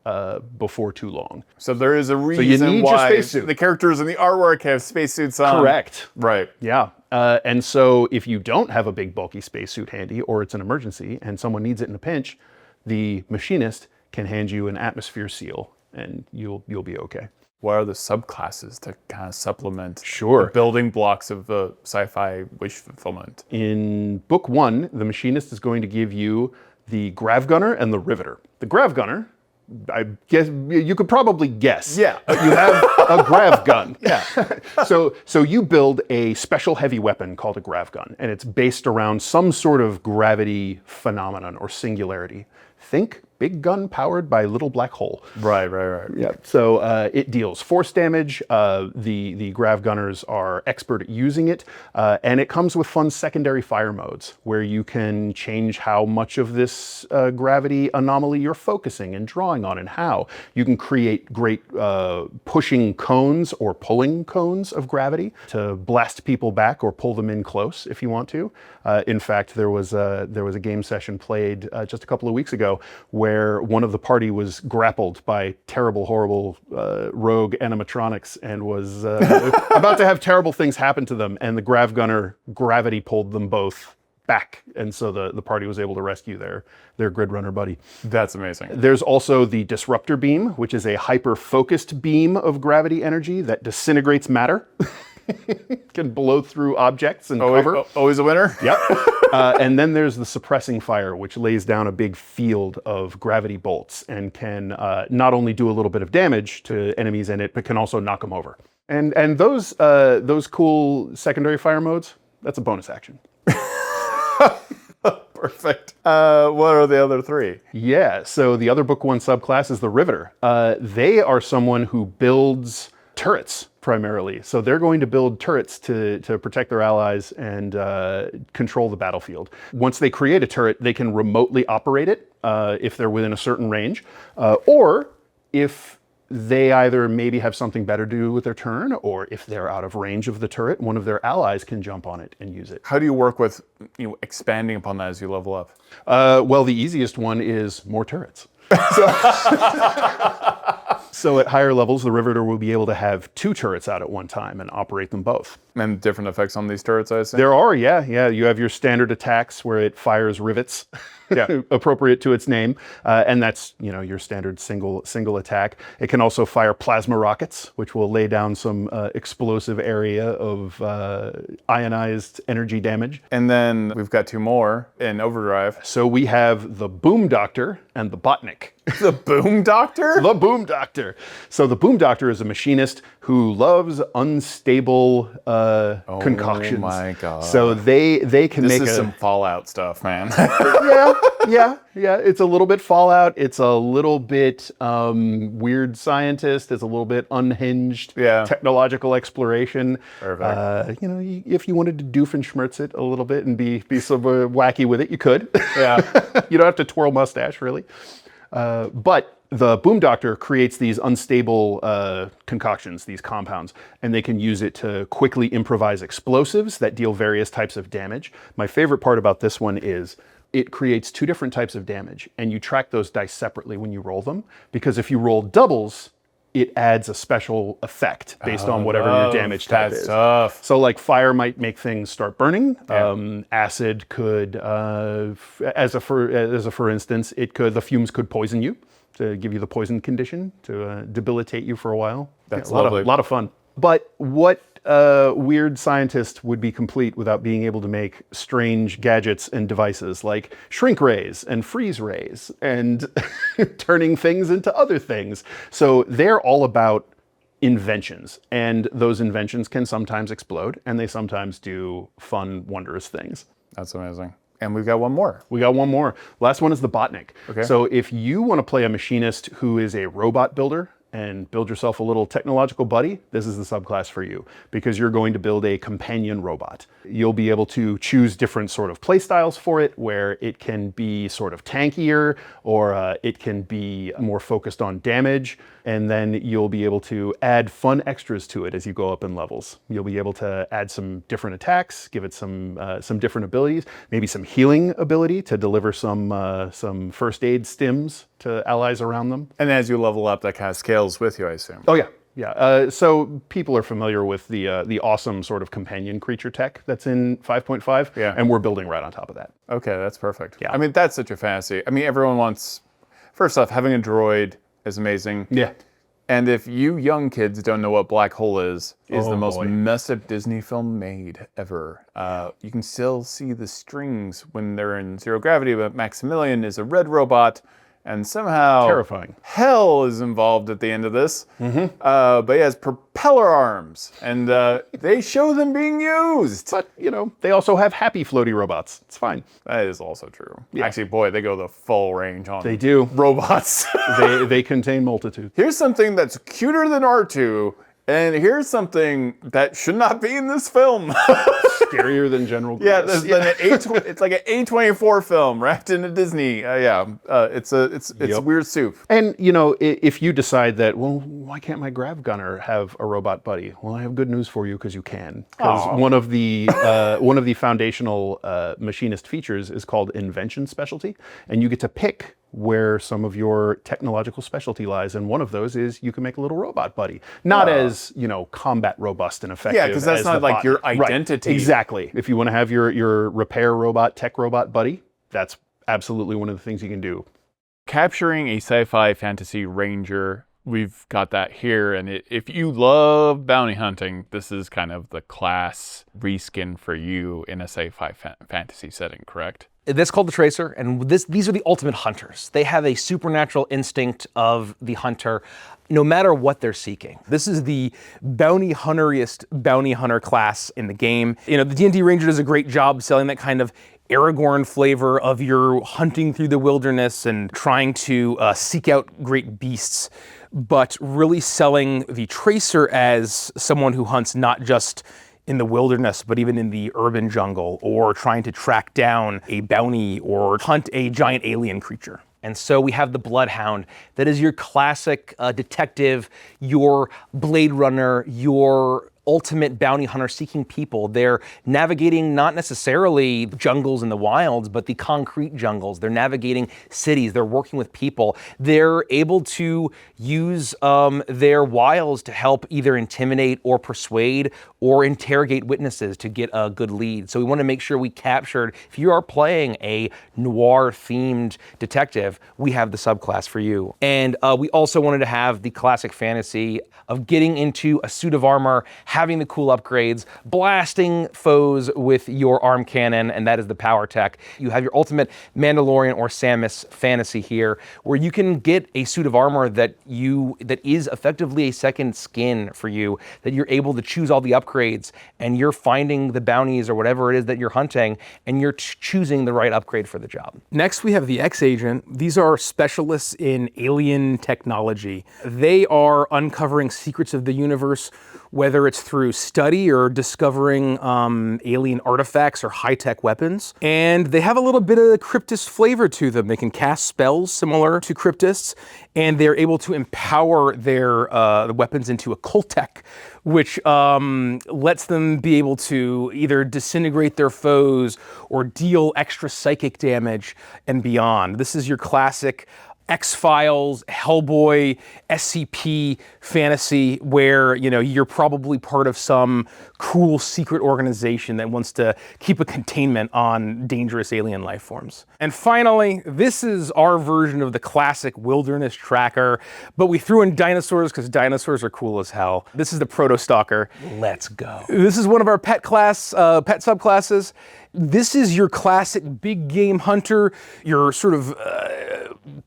before too long. So there is a reason you need your why spacesuit. the characters in the artwork have spacesuits on. Correct. Right. Yeah. And so if you don't have a big bulky spacesuit handy, or it's an emergency and someone needs it in a pinch, the machinist can hand you an atmosphere seal and you'll be okay. What are the subclasses to kind of supplement Sure. the building blocks of the sci-fi wish fulfillment? In book 1, the machinist is going to give you the grav gunner and the riveter. The grav gunner, I guess you could probably guess. Yeah. You have a grav gun. Yeah. So you build a special heavy weapon called a grav gun, and it's based around some sort of gravity phenomenon or singularity. Think big gun powered by little black hole. Right. Yeah. So it deals force damage. The grav gunners are expert at using it, and it comes with fun secondary fire modes where you can change how much of this gravity anomaly you're focusing and drawing on, and how you can create great pushing cones or pulling cones of gravity to blast people back or pull them in close if you want to. In fact, there was a game session played just a couple of weeks ago where one of the party was grappled by terrible, horrible rogue animatronics and was about to have terrible things happen to them, and the grav gunner gravity pulled them both back, and so the party was able to rescue their grid runner buddy. That's amazing. There's also the disruptor beam, which is a hyper-focused beam of gravity energy that disintegrates matter. Can blow through objects and cover. Always a winner? Yep. And then there's the suppressing fire, which lays down a big field of gravity bolts and can not only do a little bit of damage to enemies in it, but can also knock them over. And those cool secondary fire modes, that's a bonus action. Perfect. What are the other three? Yeah, so the other book 1 subclass is the Riveter. They are someone who builds turrets primarily. So they're going to build turrets to protect their allies and control the battlefield. Once they create a turret, they can remotely operate it if they're within a certain range, or if they either maybe have something better to do with their turn, or if they're out of range of the turret, one of their allies can jump on it and use it. How do you work with expanding upon that as you level up? Well, the easiest one is more turrets. So at higher levels, the Riveter will be able to have 2 turrets out at one time and operate them both. And different effects on these turrets, I assume? There are, yeah. You have your standard attacks where it fires rivets, appropriate to its name, and that's your standard single attack. It can also fire plasma rockets, which will lay down some explosive area of ionized energy damage. And then we've got 2 more in Overdrive. So we have the Boom Doctor and the Botnik. The Boom Doctor? The Boom Doctor. answer. So the Boom Doctor is a machinist who loves unstable concoctions. Oh my god! So they can This make is some Fallout stuff, man. yeah. It's a little bit Fallout. It's a little bit weird scientist. It's a little bit unhinged technological exploration. Perfect. If you wanted to Doofenshmirtz it a little bit and be so wacky with it, you could. Yeah. You don't have to twirl mustache, really. But the Boom Doctor creates these unstable concoctions, these compounds, and they can use it to quickly improvise explosives that deal various types of damage. My favorite part about this one is it creates 2 different types of damage, and you track those dice separately when you roll them, because if you roll doubles, it adds a special effect based on whatever your damage type is. Tough. So like fire might make things start burning. Acid could, as a for instance, the fumes could poison you, to give you the poison condition, to debilitate you for a while. That's a lovely. lot of fun. But what weird scientist would be complete without being able to make strange gadgets and devices like shrink rays and freeze rays and turning things into other things? So they're all about inventions, and those inventions can sometimes explode, and they sometimes do fun, wondrous things. That's amazing. And we've got one more. We got one more. Last one is the Botnik. Okay. So if you want to play a machinist who is a robot builder and build yourself a little technological buddy, this is the subclass for you, because you're going to build a companion robot. You'll be able to choose different sort of play styles for it, where it can be sort of tankier, or it can be more focused on damage, and then you'll be able to add fun extras to it as you go up in levels. You'll be able to add some different attacks, give it some different abilities, maybe some healing ability to deliver some first aid stims to allies around them. And as you level up, that kind of scales with you, I assume. Oh yeah. So people are familiar with the awesome sort of companion creature tech that's in 5.5, and we're building right on top of that. Okay, that's perfect. Yeah. I mean, that's such a fantasy. I mean, everyone wants, first off, having a droid is amazing. Yeah. And if you young kids don't know what Black Hole is the most boy. messed up Disney film made ever. You can still see the strings when they're in zero gravity, but Maximilian is a red robot, and somehow Terrifying. hell is involved at the end of this. But he has propeller arms, and they show them being used. But, they also have happy floaty robots. It's fine. That is also true. Actually, boy, they go the full range on They do. robots. They contain multitudes. Here's something that's cuter than R2, and here's something that should not be in this film. Scarier than General Yeah, Grievous. it's like an A24 film wrapped in a Disney. It's weird soup. And, if you decide that, well, why can't my grav gunner have a robot buddy? Well, I have good news for you, because you can. Because one of the foundational machinist features is called invention specialty, and you get to pick where some of your technological specialty lies, and one of those is you can make a little robot buddy. Not as, combat robust and effective. Yeah, because that's as not the like bot. your Right, identity. Exactly. If you want to have your repair robot, tech robot buddy, that's absolutely one of the things you can do. Capturing a sci-fi fantasy ranger, we've got that here, and if you love bounty hunting, this is kind of the class reskin for you in a sci-fi fantasy setting, correct? That's called the Tracer, and these are the ultimate hunters. They have a supernatural instinct of the hunter, no matter what they're seeking. This is the bounty hunteriest bounty hunter class in the game. The D&D Ranger does a great job selling that kind of Aragorn flavor of your hunting through the wilderness and trying to seek out great beasts, but really selling the Tracer as someone who hunts not just in the wilderness, but even in the urban jungle, or trying to track down a bounty or hunt a giant alien creature. And so we have the Bloodhound, that is your classic detective, your Blade Runner, your ultimate bounty hunter seeking people. They're navigating not necessarily jungles in the wilds, but the concrete jungles. They're navigating cities. They're working with people. They're able to use their wiles to help either intimidate or persuade or interrogate witnesses to get a good lead. So we want to make sure we captured, if you are playing a noir-themed detective, we have the subclass for you. And we also wanted to have the classic fantasy of getting into a suit of armor, having the cool upgrades, blasting foes with your arm cannon, and that is the power tech. You have your ultimate Mandalorian or Samus fantasy here, where you can get a suit of armor that is effectively a second skin for you, that you're able to choose all the upgrades, and you're finding the bounties or whatever it is that you're hunting, and you're choosing the right upgrade for the job. Next, we have the X-Agent. These are specialists in alien technology. They are uncovering secrets of the universe, whether it's through study or discovering alien artifacts or high-tech weapons. And they have a little bit of a cryptist flavor to them. They can cast spells similar to cryptists, and they're able to empower their weapons into occult tech, which lets them be able to either disintegrate their foes or deal extra psychic damage and beyond. This is your classic X-Files, Hellboy, SCP fantasy where, you know, you're probably part of some cool secret organization that wants to keep a containment on dangerous alien life forms. And finally, this is our version of the classic wilderness tracker, but we threw in dinosaurs because dinosaurs are cool as hell. This is the Proto-Stalker. Let's go. This is one of our pet subclasses. This is your classic big game hunter, your sort of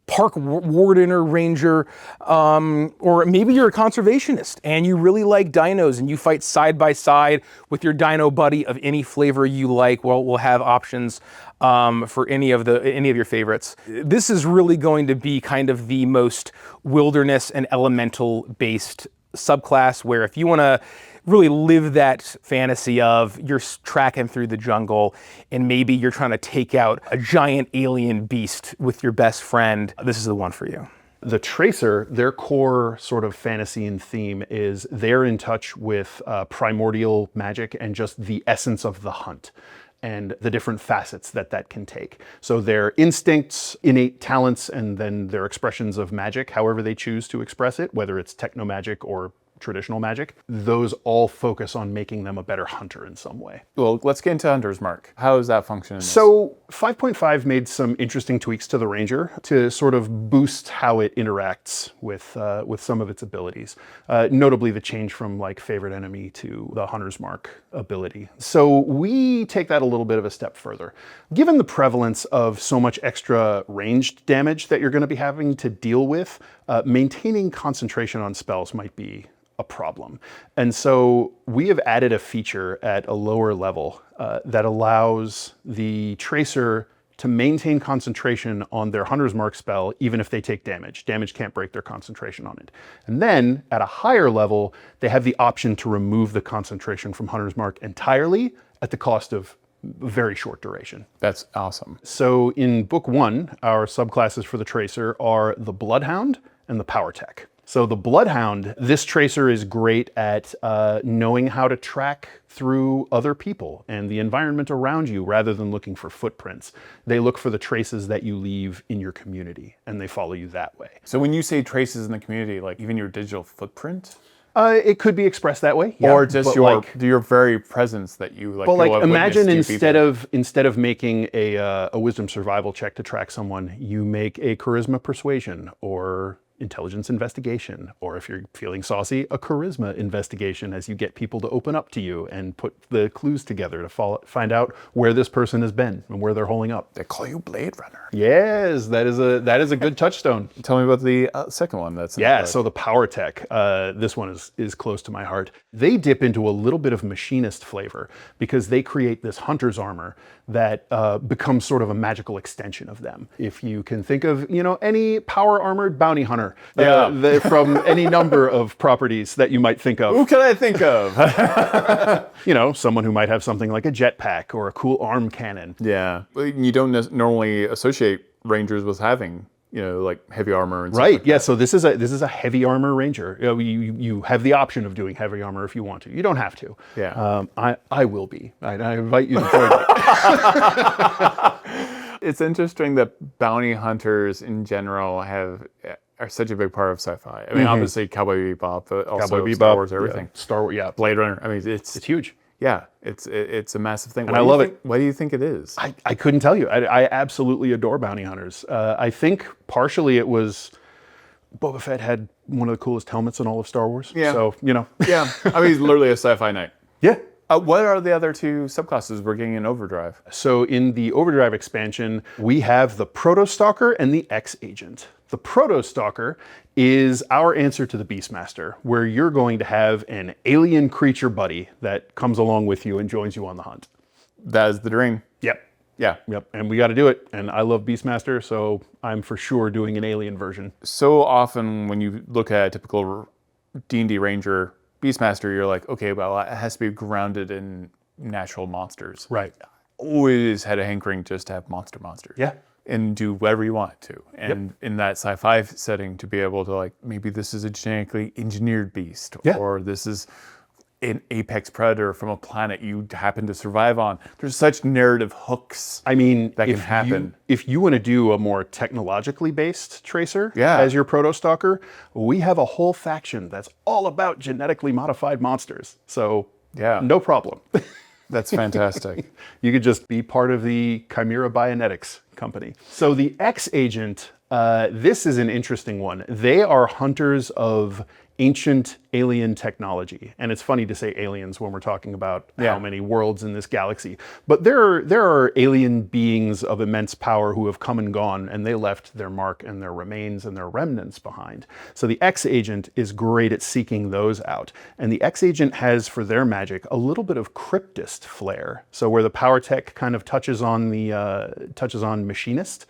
park warden or ranger, or maybe you're a conservationist and you really like dinos and you fight side by side with your dino buddy of any flavor you like. Well, we'll have options for any of your favorites. This is really going to be kind of the most wilderness and elemental based subclass, where if you want to really live that fantasy of you're tracking through the jungle and maybe you're trying to take out a giant alien beast with your best friend, this is the one for you. The Tracer, their core sort of fantasy and theme is they're in touch with primordial magic and just the essence of the hunt and the different facets that can take. So their instincts, innate talents, and then their expressions of magic, however they choose to express it, whether it's techno magic or traditional magic, those all focus on making them a better hunter in some way. Well, let's get into Hunter's Mark. How does that function in this? So 5.5 made some interesting tweaks to the Ranger to sort of boost how it interacts with some of its abilities. Notably the change from like favorite enemy to the Hunter's Mark ability. So we take that a little bit of a step further. Given the prevalence of so much extra ranged damage that you're going to be having to deal with, maintaining concentration on spells might be a problem. And so we have added a feature at a lower level that allows the Tracer to maintain concentration on their Hunter's Mark spell even if they take damage. Damage can't break their concentration on it. And then at a higher level, they have the option to remove the concentration from Hunter's Mark entirely at the cost of very short duration. That's awesome. So in book 1, our subclasses for the Tracer are the Bloodhound and the Power Tech. So the Bloodhound, this Tracer is great at knowing how to track through other people and the environment around you rather than looking for footprints. They look for the traces that you leave in your community and they follow you that way. So when you say traces in the community, like even your digital footprint? It could be expressed that way, yeah, or just your very presence that you like. But like, imagine instead of making a wisdom survival check to track someone, you make a charisma persuasion or intelligence investigation, or if you're feeling saucy, a charisma investigation as you get people to open up to you and put the clues together to find out where this person has been and where they're holding up. They call you Blade Runner. Yes, that is a good touchstone. Tell me about the second one. So the Power Tech. This one is close to my heart. They dip into a little bit of machinist flavor because they create this hunter's armor that becomes sort of a magical extension of them. If you can think of, any power armored bounty hunter from any number of properties that you might think of. Who can I think of? Someone who might have something like a jetpack or a cool arm cannon. Yeah, you don't normally associate Rangers with having like heavy armor and stuff. Right. Like yeah. that. So this is a heavy armor Ranger. You have the option of doing heavy armor if you want to. You don't have to. Yeah. I will be. I invite you to join me. It's interesting that bounty hunters in general are such a big part of sci-fi. I mean, obviously Cowboy Bebop, but also Star Wars, everything. Yeah. Star Wars, yeah. Blade Runner. I mean, it's huge. Yeah, it's a massive thing. And I love it. Why do you think it is? I couldn't tell you. I absolutely adore bounty hunters. I think partially it was Boba Fett had one of the coolest helmets in all of Star Wars. Yeah. So, you know. Yeah, I mean, he's literally a sci-fi knight. Yeah. What are the other two subclasses we're getting in Overdrive? So in the Overdrive expansion, we have the Proto-Stalker and the X-Agent. The Proto-Stalker is our answer to the Beastmaster, where you're going to have an alien creature buddy that comes along with you and joins you on the hunt. That is the dream. Yep. Yeah. Yep. And we got to do it. And I love Beastmaster, so I'm for sure doing an alien version. So often when you look at a typical D&D Ranger Beastmaster, you're like, okay, well, it has to be grounded in natural monsters. Right. Always had a hankering just to have monsters. Yeah. And do whatever you want to. And in that sci-fi setting, to be able to like, maybe this is a genetically engineered beast, Yeah. or this is an apex predator from a planet you happen to survive on. There's such narrative hooks. I mean, that can happen. If you want to do a more technologically based tracer Yeah. as your Proto-Stalker, we have a whole faction that's all about genetically modified monsters. So Yeah. no problem. That's fantastic. You could just be part of the Chimera Bionetics company. So the X-Agent, this is an interesting one. They are hunters of ancient alien technology. And it's funny to say aliens when we're talking about how many worlds in this galaxy. But there are alien beings of immense power who have come and gone, and they left their mark and their remains and their remnants behind. So the X-Agent is great at seeking those out. And the X-Agent has, for their magic, a little bit of cryptist flair. So where the power tech kind of touches on machinist,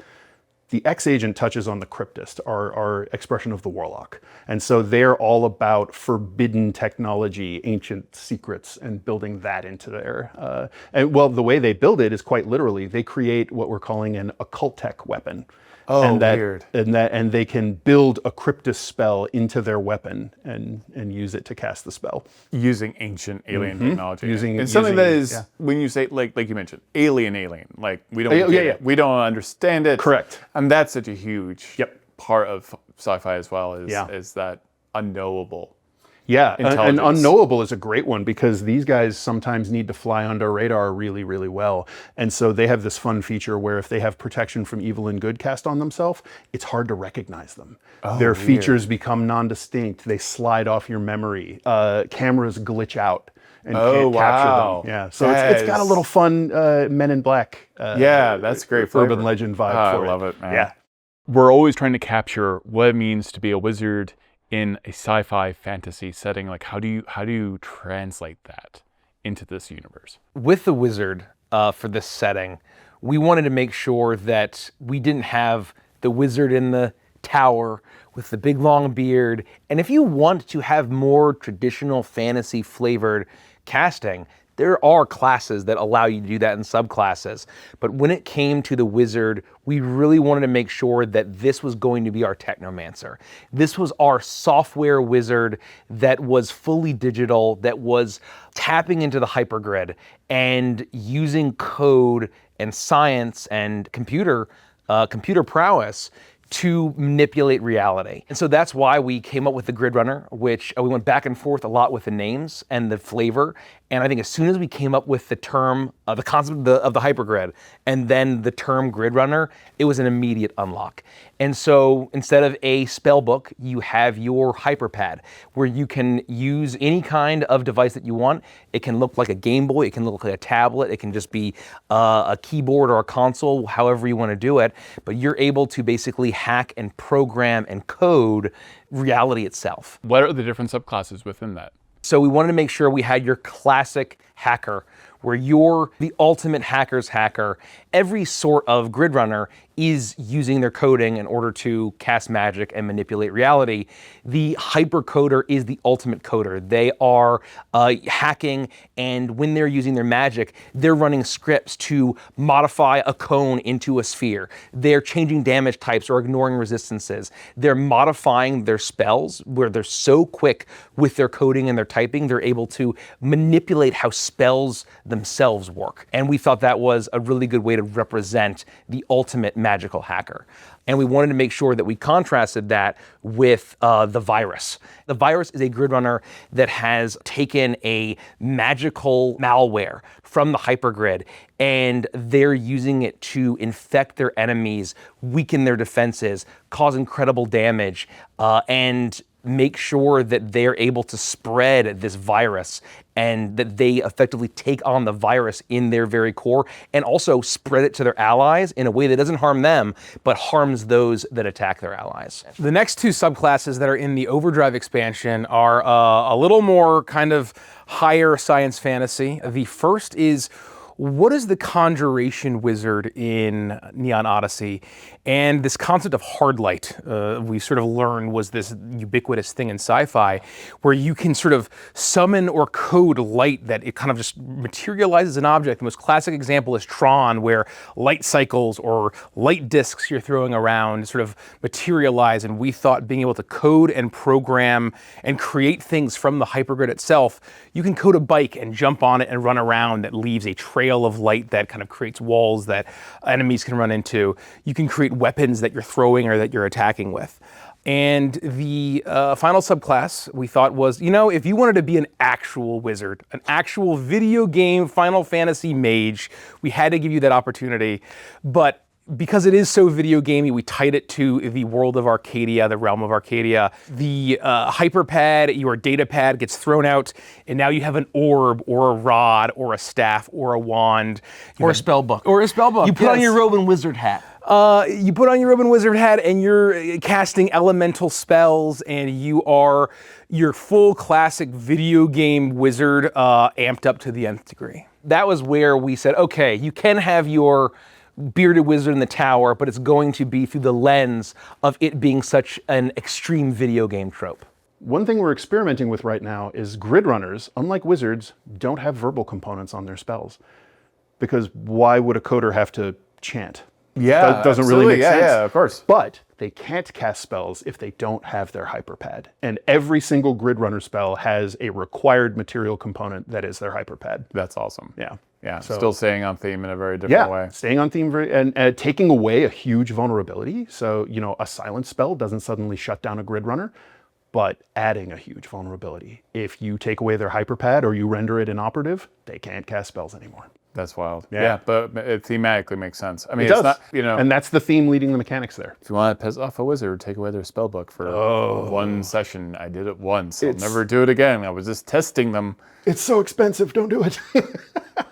the X-Agent touches on the cryptist, our expression of the warlock. And so they're all about forbidden technology, ancient secrets, and building that into their... and well, the way they build it is quite literally, they create what we're calling an occult tech weapon. Oh, and weird. And they can build a cryptist spell into their weapon and use it to cast the spell. Using ancient alien technology. Using- and something that is, yeah. when you say, like you mentioned, alien, like we don't Yeah, get yeah. it. We don't understand it. Correct. And that's such a huge Yep. part of sci-fi as well, is, Yeah. is that unknowable. Yeah, and Intelligence. unknowable is a great one because these guys sometimes need to fly under radar really, really well. And so they have this fun feature where if they have protection from evil and good cast on themselves, it's hard to recognize them. Their features become non-distinct. They slide off your memory. Cameras glitch out and can't wow. capture them. Yeah, so it's got a little fun Men in Black Yeah, that's great urban flavor. legend vibe Ah, for I love it, man. Yeah. We're always trying to capture what it means to be a wizard in a sci-fi fantasy setting. Like, how do you translate that into this universe? With the wizard for this setting, we wanted to make sure that we didn't have the wizard in the tower with the big long beard. And if you want to have more traditional fantasy flavored casting, there are classes that allow you to do that in subclasses. But when it came to the wizard, we really wanted to make sure that this was going to be our technomancer. This was our software wizard that was fully digital, that was tapping into the hypergrid and using code and science and computer prowess to manipulate reality. And so that's why we came up with the Grid Runner, which we went back and forth a lot with the names and the flavor. And I think as soon as we came up with the term, the concept of the hypergrid, and then the term Grid Runner, it was an immediate unlock. And so instead of a spell book, you have your hyperpad, where you can use any kind of device that you want. It can look like a Game Boy, it can look like a tablet, it can just be a keyboard or a console, however you want to do it. But you're able to basically hack and program and code reality itself. What are the different subclasses within that? So we wanted to make sure we had your classic hacker, where you're the ultimate hacker's hacker. Every sort of grid runner is using their coding in order to cast magic and manipulate reality. The hypercoder is the ultimate coder. They are hacking, and when they're using their magic, they're running scripts to modify a cone into a sphere. They're changing damage types or ignoring resistances. They're modifying their spells, where they're so quick with their coding and their typing, they're able to manipulate how spells themselves work. And we thought that was a really good way to represent the ultimate magical hacker. And we wanted to make sure that we contrasted that with the virus. The virus is a grid runner that has taken a magical malware from the hypergrid, and they're using it to infect their enemies, weaken their defenses, cause incredible damage, and make sure that they're able to spread this virus and that they effectively take on the virus in their very core and also spread it to their allies in a way that doesn't harm them, but harms those that attack their allies. The next two subclasses that are in the Overdrive expansion are a little more kind of higher science fantasy. The first is, what is the conjuration wizard in Neon Odyssey? And this concept of hard light, we sort of learned was this ubiquitous thing in sci-fi, where you can sort of summon or code light that it kind of just materializes an object. The most classic example is Tron, where light cycles or light discs you're throwing around sort of materialize. And we thought being able to code and program and create things from the hypergrid itself, you can code a bike and jump on it and run around that leaves a trail of light that kind of creates walls that enemies can run into. You can create weapons that you're throwing or that you're attacking with. And the final subclass we thought was, you know, if you wanted to be an actual wizard, an actual video game Final Fantasy mage, we had to give you that opportunity. But because it is so video gamey, we tied it to the world of Arcadia, the realm of Arcadia. The hyperpad, your data pad, gets thrown out, and now you have an orb or a rod or a staff or a wand. Or a spell book. Or a spell book. You put on your robe and wizard hat. You put on your robe and wizard hat, and you're casting elemental spells, and you are your full classic video game wizard amped up to the nth degree. That was where we said, okay, you can have your bearded wizard in the tower, but it's going to be through the lens of it being such an extreme video game trope. One thing we're experimenting with right now is grid runners, unlike wizards, don't have verbal components on their spells. Because why would a coder have to chant? Yeah, That doesn't really make sense. Yeah, of course. But they can't cast spells if they don't have their hyperpad. And every single grid runner spell has a required material component that is their hyperpad. That's awesome. Yeah. Yeah, So- still staying on theme in a very different way. Staying on theme and taking away a huge vulnerability. So, you know, a silence spell doesn't suddenly shut down a grid runner, but adding a huge vulnerability. If you take away their hyperpad or you render it inoperative, they can't cast spells anymore. That's wild. Yeah. Yeah, but it thematically makes sense. I mean, It does. it's not, you know, And that's the theme leading the mechanics there. if you want to piss off a wizard, take away their spell book for one session. I did it once. I'll never do it again. I was just testing them. It's so expensive, don't do it.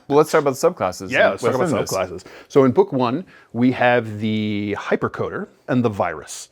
Well, let's talk about the subclasses. Yeah, let's talk about within this. subclasses. So in book one, we have the hypercoder and the virus.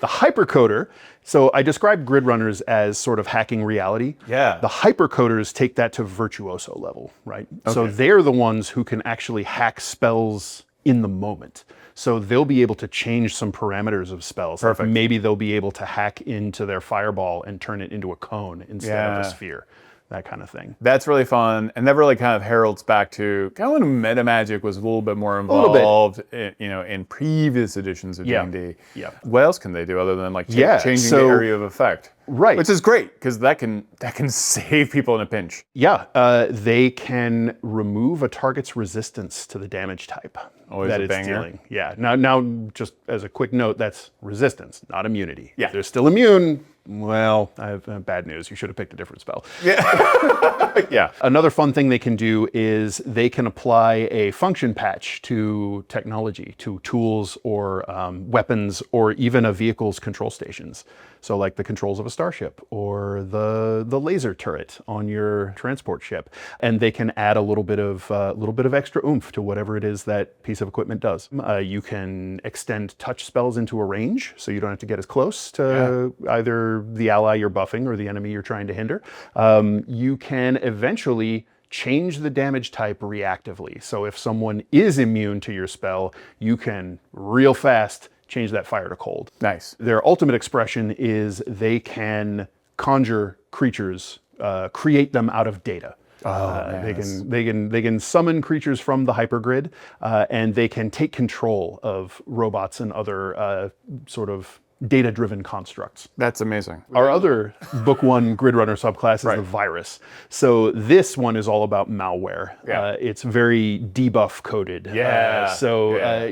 The hypercoder, so I described grid runners as sort of hacking reality. Yeah. The hypercoders take that to virtuoso level, right? So they're the ones who can actually hack spells in the moment. So they'll be able to change some parameters of spells. Perfect. Like maybe they'll be able to hack into their fireball and turn it into a cone instead of a sphere. That kind of thing. That's really fun, and that really kind of heralds back to kind of when meta magic was a little bit more involved, in previous editions of D&D. Yeah. What else can they do other than like changing the area of effect? Right. Which is great because that can save people in a pinch. Yeah, they can remove a target's resistance to the damage type Always that a it's banger. dealing. Yeah. Now, just as a quick note, that's resistance, not immunity. Yeah. If they're still immune, well, I have bad news. You should have picked a different spell. Yeah. Another fun thing they can do is they can apply a function patch to technology, to tools or weapons, or even a vehicle's control stations. So like the controls of a starship or the laser turret on your transport ship. And they can add a little bit of extra oomph to whatever it is that piece of equipment does. You can extend touch spells into a range, so you don't have to get as close to either the ally you're buffing or the enemy you're trying to hinder. You can eventually change the damage type reactively. So if someone is immune to your spell, you can real fast change that fire to cold. Nice. Their ultimate expression is they can conjure creatures, create them out of data. They can summon creatures from the hypergrid, and they can take control of robots and other sort of data-driven constructs. That's amazing. Our other book one grid runner subclass is the virus. So this one is all about malware. Yeah. It's very debuff coded.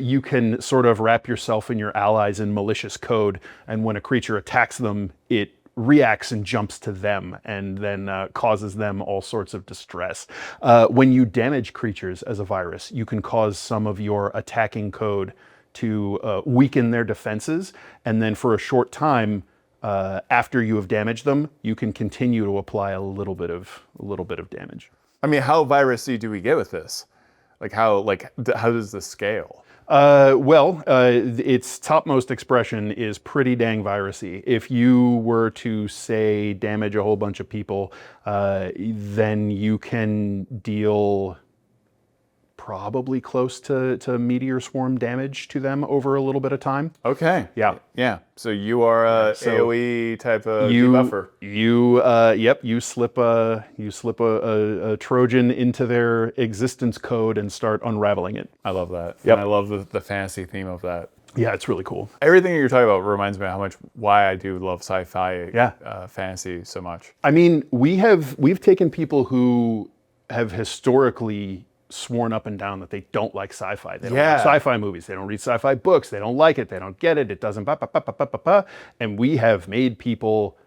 You can sort of wrap yourself and your allies in malicious code, and when a creature attacks them, it reacts and jumps to them and then causes them all sorts of distress. When you damage creatures as a virus, you can cause some of your attacking code to weaken their defenses, and then for a short time after you have damaged them, you can continue to apply a little bit of damage. I mean, how virusy do we get with this? How does this scale? Its topmost expression is pretty dang virusy. If you were to, say, damage a whole bunch of people, then you can deal probably close to meteor swarm damage to them over a little bit of time. Okay. Yeah. Yeah. So you are a AOE type of debuffer. You slip a Trojan into their existence code and start unraveling it. I love that. Yep. And I love the fantasy theme of that. Yeah, it's really cool. Everything you're talking about reminds me of how much why I do love sci-fi fantasy so much. I mean, we've taken people who have historically sworn up and down that they don't like sci-fi. They don't like sci-fi movies. They don't read sci-fi books. They don't like it. They don't get it. It doesn't And we have made people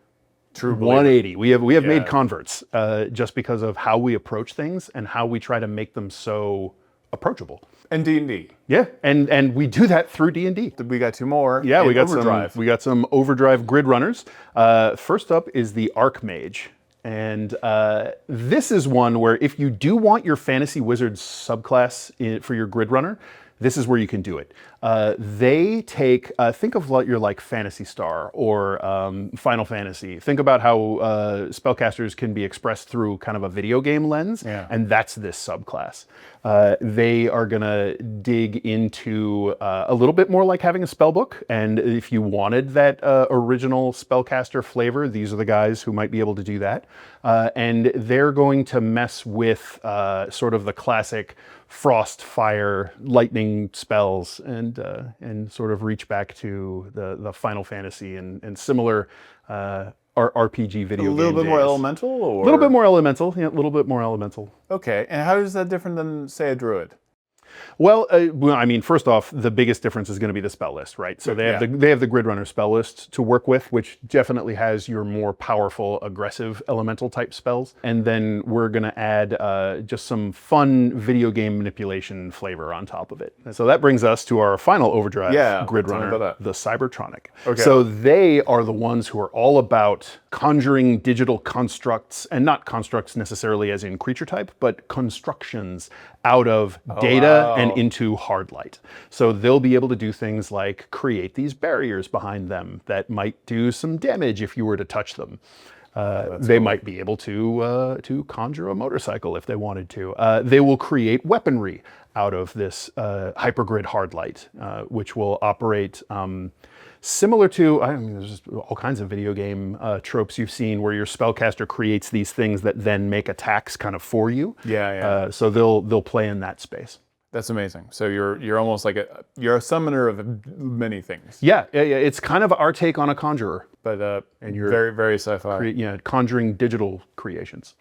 True 180. We have made converts just because of how we approach things and how we try to make them so approachable. And D&D. Yeah, and we do that through D&D. We got two more. Yeah, we got Overdrive. some Overdrive grid runners. First up is the Archmage. And this is one where if you do want your Fantasy Wizards subclass for your grid runner, this is where you can do it. They take, think of your Phantasy Star or Final Fantasy. Think about how spellcasters can be expressed through kind of a video game lens, and that's this subclass. They are gonna dig into a little bit more like having a spell book, and if you wanted that original spellcaster flavor, these are the guys who might be able to do that. And they're going to mess with sort of the classic frost, fire, lightning spells, and sort of reach back to the Final Fantasy and similar RPG video game A little bit more days. elemental, or A little bit more elemental. Yeah, a little bit more elemental. Okay, and how is that different than, say, a druid? Well, I mean, first off, the biggest difference is going to be the spell list, right? So they have the grid runner spell list to work with, which definitely has your more powerful, aggressive elemental type spells. And then we're going to add just some fun video game manipulation flavor on top of it. So that brings us to our final Overdrive grid runner, the Cybertronic. Okay. So they are the ones who are all about conjuring digital constructs, and not constructs necessarily as in creature type, but constructions out of data and into hard light. So they'll be able to do things like create these barriers behind them that might do some damage if you were to touch them. They might be able to conjure a motorcycle if they wanted to. They will create weaponry out of this hypergrid hard light, which will operate similar to, I mean, there's just all kinds of video game tropes you've seen where your spellcaster creates these things that then make attacks kind of for you. So they'll play in that space. That's amazing. So you're almost like you're a summoner of many things. Yeah. It's kind of our take on a conjurer. But and you're very, very sci-fi. Conjuring digital creations.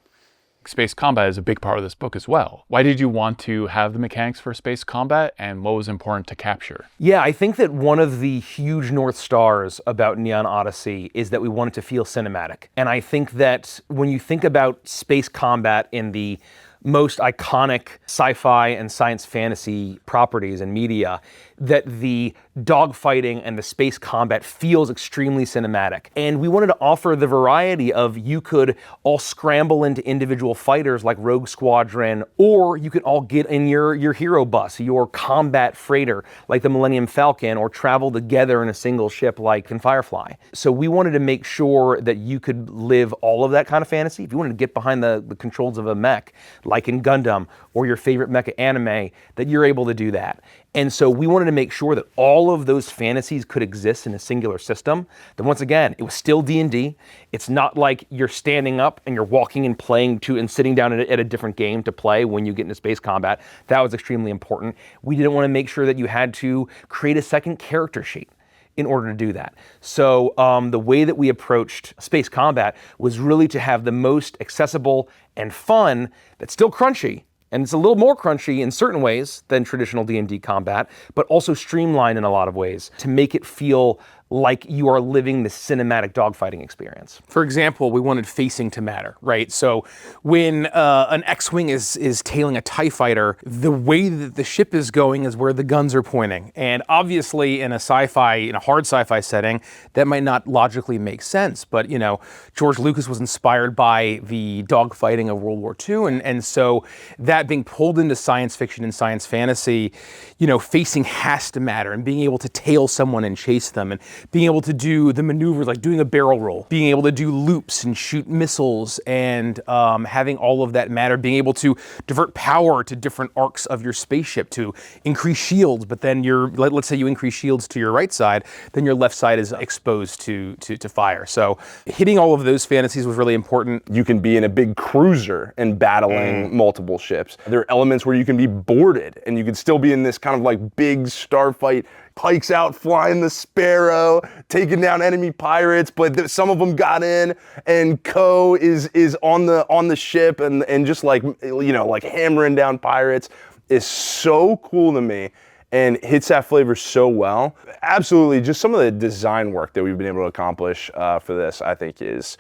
Space combat is a big part of this book as well. Why did you want to have the mechanics for space combat, and what was important to capture? Yeah, I think that one of the huge North Stars about Neon Odyssey is that we want it to feel cinematic. And I think that when you think about space combat in the most iconic sci-fi and science fantasy properties and media, that the dogfighting and the space combat feels extremely cinematic. And we wanted to offer the variety of, you could all scramble into individual fighters like Rogue Squadron, or you could all get in your hero bus, your combat freighter like the Millennium Falcon, or travel together in a single ship like in Firefly. So we wanted to make sure that you could live all of that kind of fantasy. If you wanted to get behind the controls of a mech, like in Gundam, or your favorite mecha anime, that you're able to do that. And so we wanted to make sure that all of those fantasies could exist in a singular system. Then once again, it was still D&D. It's not like you're standing up and you're walking and playing and sitting down at a different game to play when you get into space combat. That was extremely important. We didn't want to make sure that you had to create a second character sheet. in order to do that. So the way that we approached space combat was really to have the most accessible and fun, that's still crunchy, and it's a little more crunchy in certain ways than traditional D&D combat, but also streamlined in a lot of ways to make it feel like you are living the cinematic dogfighting experience. For example, we wanted facing to matter, right? So when an X-Wing is tailing a TIE fighter, the way that the ship is going is where the guns are pointing. And obviously in a hard sci-fi setting, that might not logically make sense. But, you know, George Lucas was inspired by the dogfighting of World War II. And so that being pulled into science fiction and science fantasy, you know, facing has to matter, and being able to tail someone and chase them, and being able to do the maneuvers like doing a barrel roll, being able to do loops and shoot missiles, and having all of that matter, being able to divert power to different arcs of your spaceship to increase shields, but then let's say you increase shields to your right side, then your left side is exposed to fire. So hitting all of those fantasies was really important. You can be in a big cruiser and battling multiple ships. There are elements where you can be boarded and you can still be in this kind of like big starfight. Pike's out flying the Sparrow, taking down enemy pirates, but some of them got in, and Ko is on the ship and just like, you know, like hammering down pirates is so cool to me and hits that flavor so well. Absolutely, just some of the design work that we've been able to accomplish for this, I think is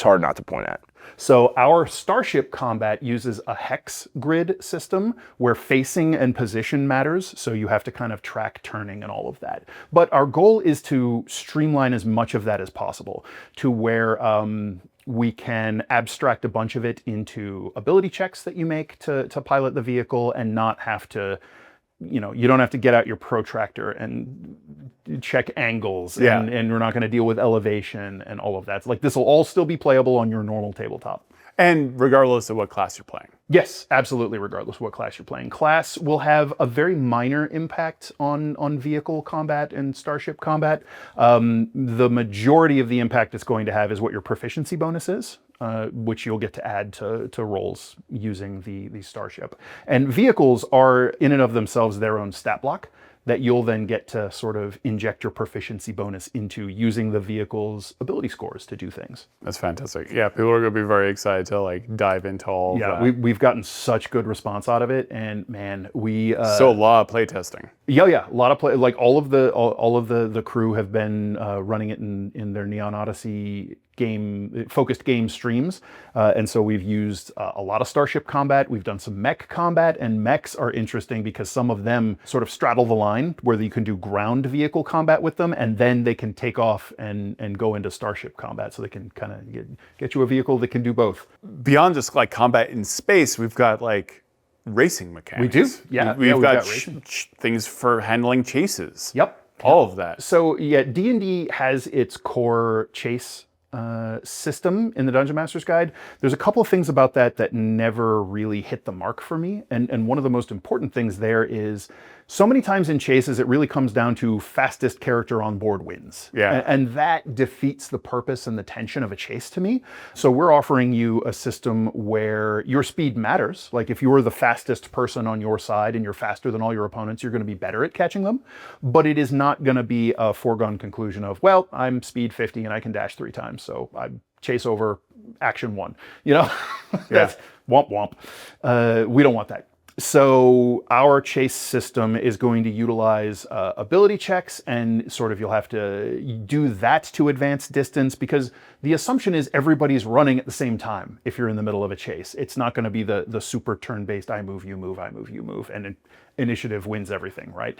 hard not to point at. So our starship combat uses a hex grid system where facing and position matters. So you have to kind of track turning and all of that. But our goal is to streamline as much of that as possible to where we can abstract a bunch of it into ability checks that you make to pilot the vehicle, and not have to, you know, you don't have to get out your protractor and check angles, and we're not going to deal with elevation and all of that. It's like, this will all still be playable on your normal tabletop. And regardless of what class you're playing. Yes, absolutely, regardless of what class you're playing. Class will have a very minor impact on vehicle combat and starship combat. The majority of the impact it's going to have is what your proficiency bonus is, which you'll get to add to rolls using the starship. And vehicles are, in and of themselves, their own stat block that you'll then get to sort of inject your proficiency bonus into, using the vehicle's ability scores to do things. That's fantastic. Yeah, people are going to be very excited to like dive into all of that. We've gotten such good response out of it, and man, so a lot of play testing. Yeah, a lot of play. Like all of the crew have been running it in their Neon Odyssey focused game streams, and so we've used a lot of starship combat. We've done some mech combat, and mechs are interesting because some of them sort of straddle the line where you can do ground vehicle combat with them, and then they can take off and go into starship combat. So they can kind of get you a vehicle that can do both. Beyond just like combat in space, we've got like racing mechanics. We do, yeah. We've got things for handling chases. Yep. All of that. So yeah, D&D has its core chase system in the Dungeon Master's Guide. There's a couple of things about that never really hit the mark for me. And one of the most important things there is, so many times in chases, it really comes down to fastest character on board wins. Yeah. And that defeats the purpose and the tension of a chase to me. So we're offering you a system where your speed matters. Like if you're the fastest person on your side and you're faster than all your opponents, you're going to be better at catching them. But it is not going to be a foregone conclusion of, well, I'm speed 50 and I can dash 3 times, so I chase over action 1. You know, that's womp womp. We don't want that. So our chase system is going to utilize ability checks, and sort of you'll have to do that to advance distance, because the assumption is everybody's running at the same time if you're in the middle of a chase. It's not going to be the super turn-based I move, you move, I move, you move, and initiative wins everything, right?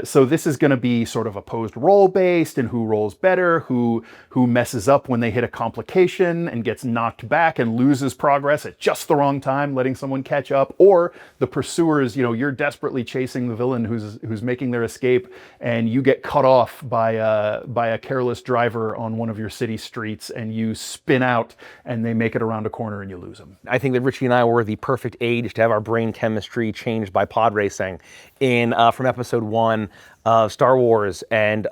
So this is going to be sort of opposed roll based, and who rolls better, who messes up when they hit a complication and gets knocked back and loses progress at just the wrong time, letting someone catch up, or the pursuers, you know, you're desperately chasing the villain who's making their escape, and you get cut off by a careless driver on one of your city streets, and you spin out and they make it around a corner and you lose them. I think that Richie and I were the perfect age to have our brain chemistry changed by pod racing from episode 1 of Star Wars, and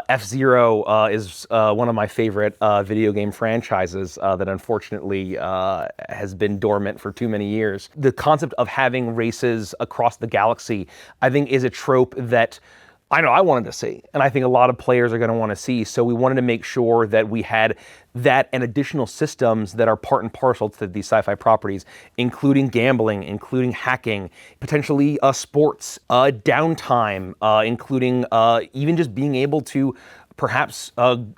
F-Zero is one of my favorite video game franchises that unfortunately has been dormant for too many years. The concept of having races across the galaxy, I think, is a trope that I know I wanted to see, and I think a lot of players are going to want to see. So we wanted to make sure that we had that and additional systems that are part and parcel to these sci-fi properties, including gambling, including hacking, potentially sports, downtime, including even just being able to perhaps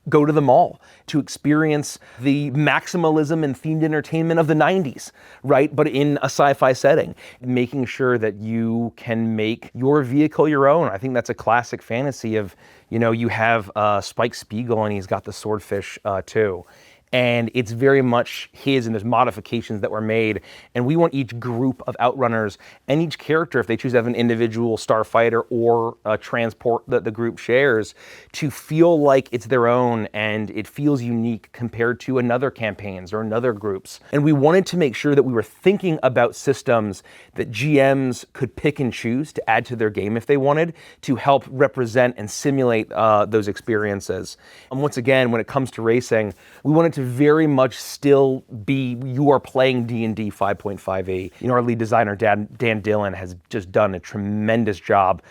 go to the mall to experience the maximalism and themed entertainment of the 90s, right? But in a sci-fi setting, making sure that you can make your vehicle your own. I think that's a classic fantasy of, you have Spike Spiegel and he's got the swordfish too. And it's very much his, and there's modifications that were made. And we want each group of Outrunners and each character, if they choose to have an individual starfighter or a transport that the group shares, to feel like it's their own and it feels unique compared to another campaigns or another groups. And we wanted to make sure that we were thinking about systems that GMs could pick and choose to add to their game if they wanted, to help represent and simulate those experiences. And once again, when it comes to racing, we wanted to very much still be, you are playing D&D 5.5e. Our lead designer, Dan Dillon, has just done a tremendous job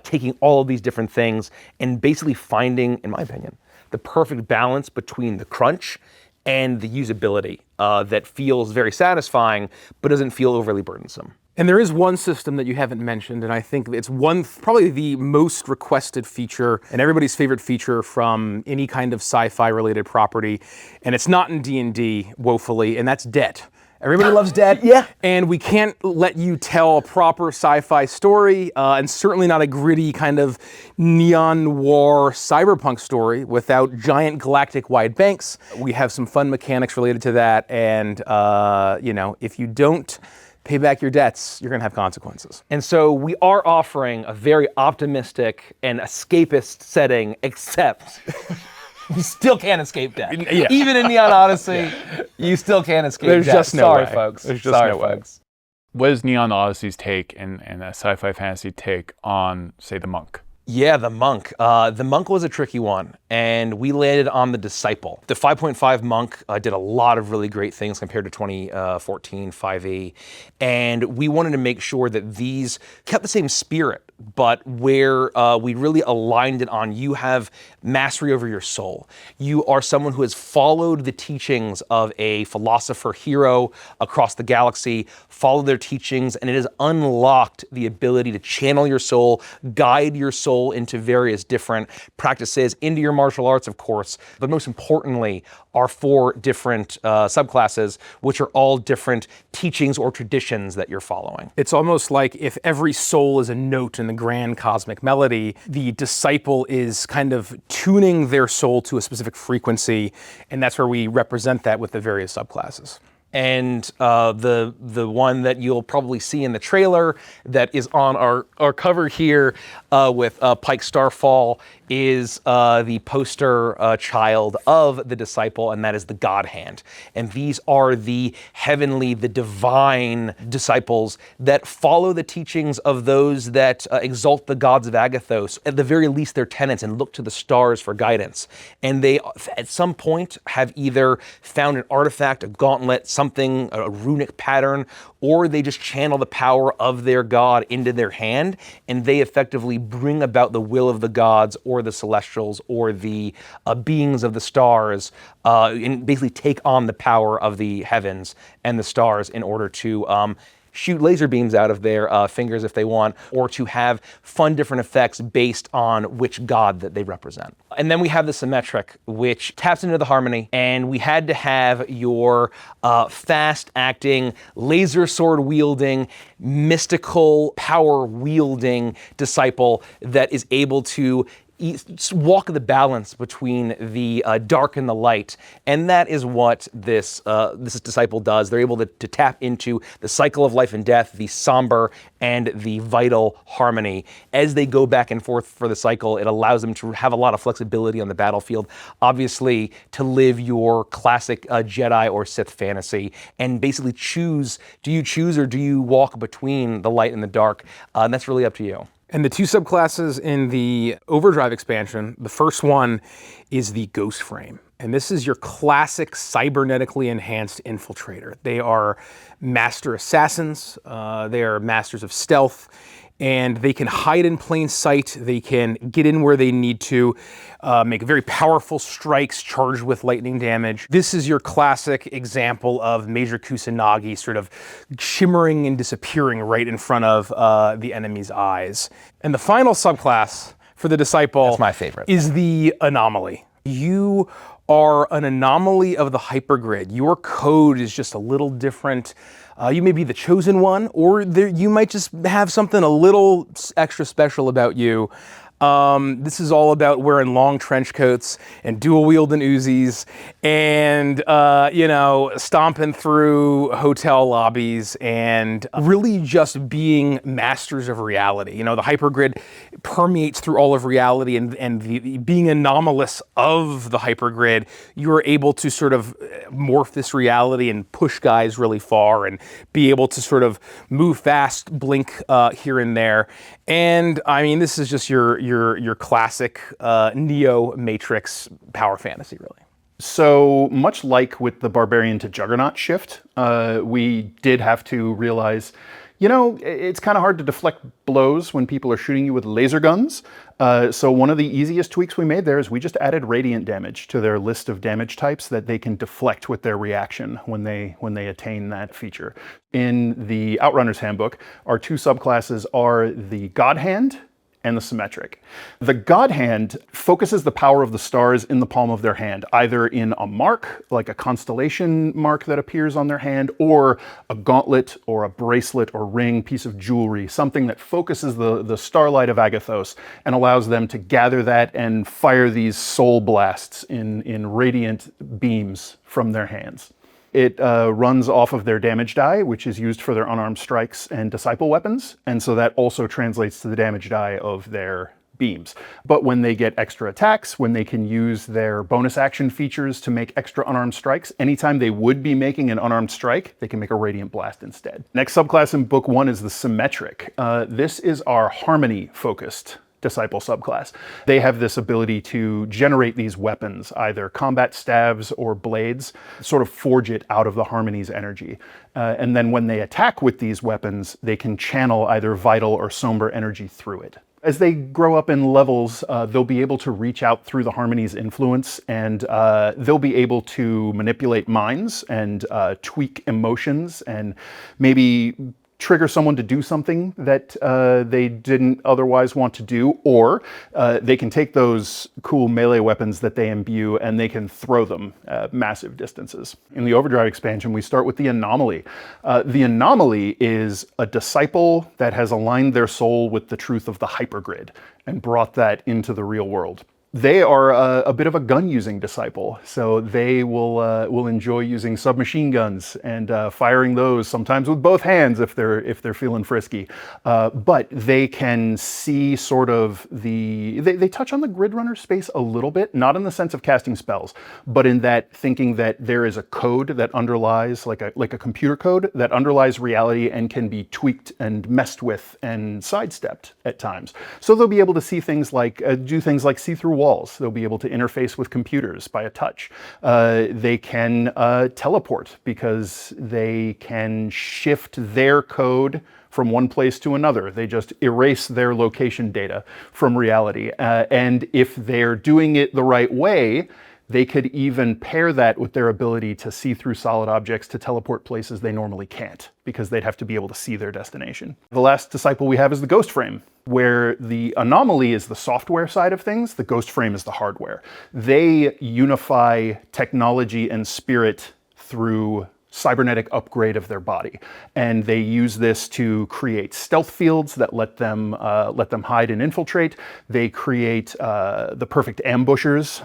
taking all of these different things and basically finding, in my opinion, the perfect balance between the crunch and the usability that feels very satisfying, but doesn't feel overly burdensome. And there is one system that you haven't mentioned, and I think it's probably the most requested feature and everybody's favorite feature from any kind of sci-fi related property, and it's not in D&D, woefully, and that's debt. Everybody loves debt. Yeah. And we can't let you tell a proper sci-fi story, and certainly not a gritty kind of neon noir cyberpunk story without giant galactic-wide banks. We have some fun mechanics related to that, and if you don't pay back your debts, you're going to have consequences. And so we are offering a very optimistic and escapist setting, except you still can't escape debt. Yeah. Even in Neon Odyssey, you still can't escape There's debt. just no Sorry, way. folks. There's just Sorry, no way. folks. What is Neon Odyssey's take and a sci-fi fantasy take on, say, the monk? Yeah, the monk. The monk was a tricky one, and we landed on the disciple. The 5.5 monk did a lot of really great things compared to 2014 5e, and we wanted to make sure that these kept the same spirit, but where we really aligned it on, you have mastery over your soul. You are someone who has followed the teachings of a philosopher hero across the galaxy, followed their teachings, and it has unlocked the ability to channel your soul, guide your soul into various different practices, into your martial arts, of course, but most importantly, are 4 different subclasses, which are all different teachings or traditions that you're following. It's almost like if every soul is a note in the grand cosmic melody, the disciple is kind of tuning their soul to a specific frequency, and that's where we represent that with the various subclasses. And the one that you'll probably see in the trailer that is on our cover here with Pike Starfall is the poster child of the disciple, and that is the God Hand. And these are the heavenly, the divine disciples that follow the teachings of those that exalt the gods of Agathos, at the very least their tenets, and look to the stars for guidance. And they, at some point, have either found an artifact, a gauntlet, something, a runic pattern, or they just channel the power of their god into their hand, and they effectively bring about the will of the gods or the celestials or the beings of the stars, and basically take on the power of the heavens and the stars in order to shoot laser beams out of their fingers if they want, or to have fun different effects based on which god that they represent. And then we have the symmetric, which taps into the harmony, and we had to have your fast-acting, laser sword-wielding, mystical, power-wielding disciple that is able to walk the balance between the dark and the light, and that is what this disciple does. They're able to tap into the cycle of life and death, the somber and the vital harmony. As they go back and forth for the cycle, it allows them to have a lot of flexibility on the battlefield, obviously to live your classic Jedi or Sith fantasy, and basically choose, do you choose or do you walk between the light and the dark? And that's really up to you. And the 2 subclasses in the Overdrive expansion, the first one is the Ghost Frame. And this is your classic cybernetically enhanced infiltrator. They are master assassins, they are masters of stealth, and they can hide in plain sight. They can get in where they need to, make very powerful strikes charged with lightning damage. This is your classic example of Major Kusanagi sort of shimmering and disappearing right in front of the enemy's eyes. And the final subclass for the Disciple That's my favorite. is the Anomaly. You are an anomaly of the hypergrid. Your code is just a little different. You may be the chosen one, or you might just have something a little extra special about you. This is all about wearing long trench coats and dual wielding Uzis and, stomping through hotel lobbies and really just being masters of reality. The hypergrid permeates through all of reality, and being anomalous of the hypergrid, you're able to sort of morph this reality and push guys really far and be able to sort of move fast, blink here and there. And I mean, this is just your classic Neo Matrix power fantasy, really. So much like with the Barbarian to Juggernaut shift, we did have to realize, it's kind of hard to deflect blows when people are shooting you with laser guns. So one of the easiest tweaks we made there is we just added radiant damage to their list of damage types that they can deflect with their reaction when they attain that feature. In the Outrunner's Handbook, our two subclasses are the God Hand and the Symmetric. The God Hand focuses the power of the stars in the palm of their hand, either in a mark, like a constellation mark that appears on their hand, or a gauntlet or a bracelet or ring, piece of jewelry, something that focuses the starlight of Agathos and allows them to gather that and fire these soul blasts in radiant beams from their hands. It runs off of their damage die, which is used for their unarmed strikes and disciple weapons, and so that also translates to the damage die of their beams. But when they get extra attacks, when they can use their bonus action features to make extra unarmed strikes, anytime they would be making an unarmed strike, they can make a radiant blast instead. Next subclass in book 1 is the Symmetric. This is our harmony-focused Disciple subclass. They have this ability to generate these weapons, either combat staves or blades, sort of forge it out of the Harmony's energy. And then when they attack with these weapons, they can channel either vital or somber energy through it. As they grow up in levels, they'll be able to reach out through the Harmony's influence, and they'll be able to manipulate minds and tweak emotions and maybe trigger someone to do something that they didn't otherwise want to do, or they can take those cool melee weapons that they imbue and they can throw them massive distances. In the Overdrive expansion, we start with the Anomaly. The Anomaly is a disciple that has aligned their soul with the truth of the hypergrid and brought that into the real world. They are a bit of a gun-using disciple, so they will enjoy using submachine guns and firing those sometimes with both hands if they're feeling frisky. But they can see sort of they touch on the grid runner space a little bit, not in the sense of casting spells, but in that thinking that there is a code that underlies, like a computer code that underlies reality and can be tweaked and messed with and sidestepped at times. So they'll be able to see things like do things like see through walls. They'll be able to interface with computers by a touch. They can teleport because they can shift their code from one place to another. They just erase their location data from reality. And if they're doing it the right way, they could even pair that with their ability to see through solid objects to teleport places they normally can't, because they'd have to be able to see their destination. The last disciple we have is the Ghost Frame, where the Anomaly is the software side of things, the Ghost Frame is the hardware. They unify technology and spirit through cybernetic upgrade of their body. And they use this to create stealth fields that let them hide and infiltrate. They create the perfect ambushers.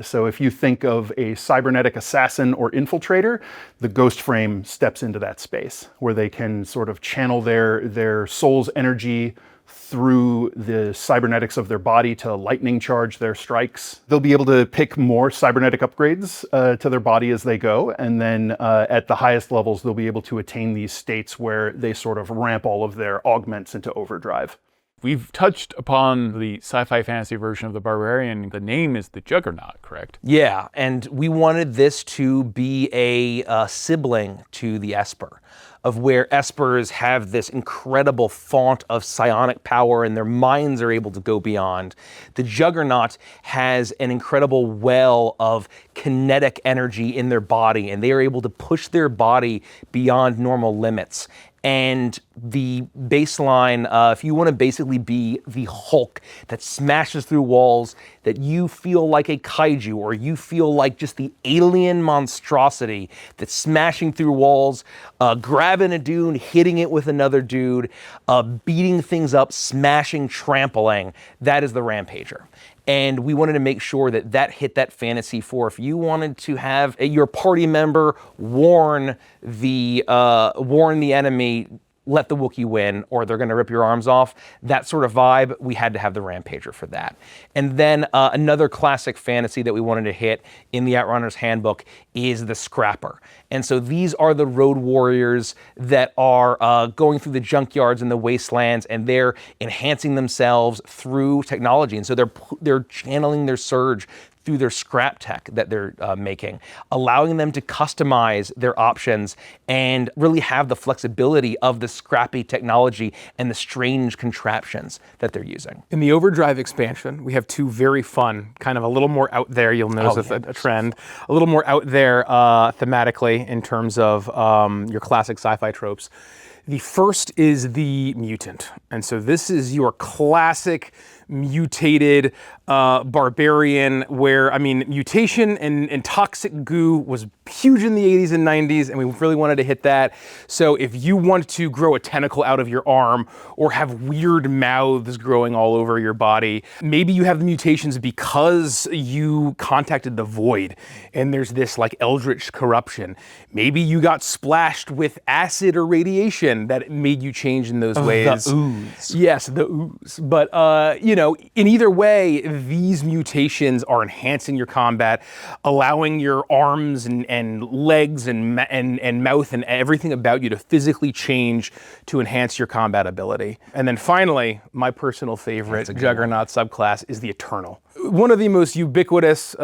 So if you think of a cybernetic assassin or infiltrator, the Ghost Frame steps into that space where they can sort of channel their soul's energy through the cybernetics of their body to lightning charge their strikes. They'll be able to pick more cybernetic upgrades to their body as they go, and then at the highest levels, they'll be able to attain these states where they sort of ramp all of their augments into overdrive. We've touched upon the sci-fi fantasy version of the Barbarian. The name is the Juggernaut, correct? Yeah, and we wanted this to be a sibling to the Esper, of where Espers have this incredible font of psionic power and their minds are able to go beyond. The Juggernaut has an incredible well of kinetic energy in their body, and they are able to push their body beyond normal limits. And the baseline, if you want to basically be the Hulk that smashes through walls, that you feel like a kaiju, or you feel like just the alien monstrosity that's smashing through walls, grabbing a dude, hitting it with another dude, beating things up, smashing, trampling, that is the Rampager. And we wanted to make sure that that hit that fantasy for if you wanted to have your party member warn the enemy, let the Wookiee win, or they're going to rip your arms off, that sort of vibe, we had to have the Rampager for that. And then another classic fantasy that we wanted to hit in the Outrunner's Handbook is the Scrapper. And so these are the road warriors that are going through the junkyards and the wastelands, and they're enhancing themselves through technology. And so they're channeling their surge through their scrap tech that they're making, allowing them to customize their options and really have the flexibility of the scrappy technology and the strange contraptions that they're using. In the Overdrive expansion, we have two very fun, kind of a little more out there, you'll notice a trend, a little more out there thematically in terms of your classic sci-fi tropes. The first is the mutant. And so this is your classic mutated barbarian where, I mean, mutation and toxic goo was huge in the 80s and 90s, and we really wanted to hit that. So if you want to grow a tentacle out of your arm or have weird mouths growing all over your body, maybe you have the mutations because you contacted the void and there's this like eldritch corruption. Maybe you got splashed with acid or radiation that made you change in those ways. The ooze. Yes, the ooze. But, you know, in either way, these mutations are enhancing your combat, allowing your arms and legs and mouth and everything about you to physically change to enhance your combat ability. And then finally, my personal favorite Juggernaut subclass is the Eternal. One of the most ubiquitous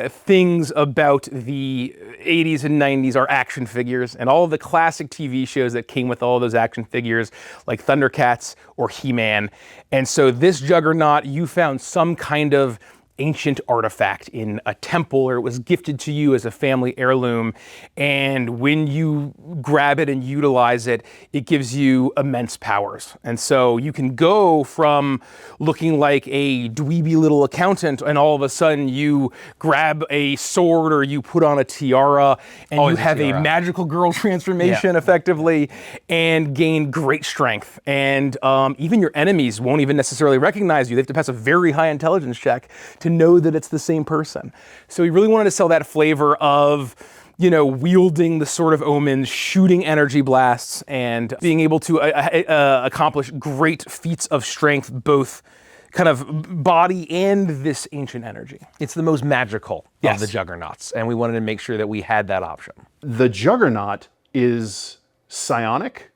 things about the 80s and 90s are action figures, and all of the classic TV shows that came with all those action figures, like Thundercats or He-Man. And so this Juggernaut, you found some kind of ancient artifact in a temple, or it was gifted to you as a family heirloom, and when you grab it and utilize it, it gives you immense powers. And so you can go from looking like a dweeby little accountant, and all of a sudden you grab a sword or you put on a tiara, and you have a magical girl transformation effectively, and gain great strength. And even your enemies won't even necessarily recognize you. They have to pass a very high intelligence check to know that it's the same person. So we really wanted to sell that flavor of, you know, wielding the Sword of Omens, shooting energy blasts, and being able to accomplish great feats of strength, both kind of body and this ancient energy. It's the most magical of the Juggernauts, and we wanted to make sure that we had that option. The Juggernaut is psionic,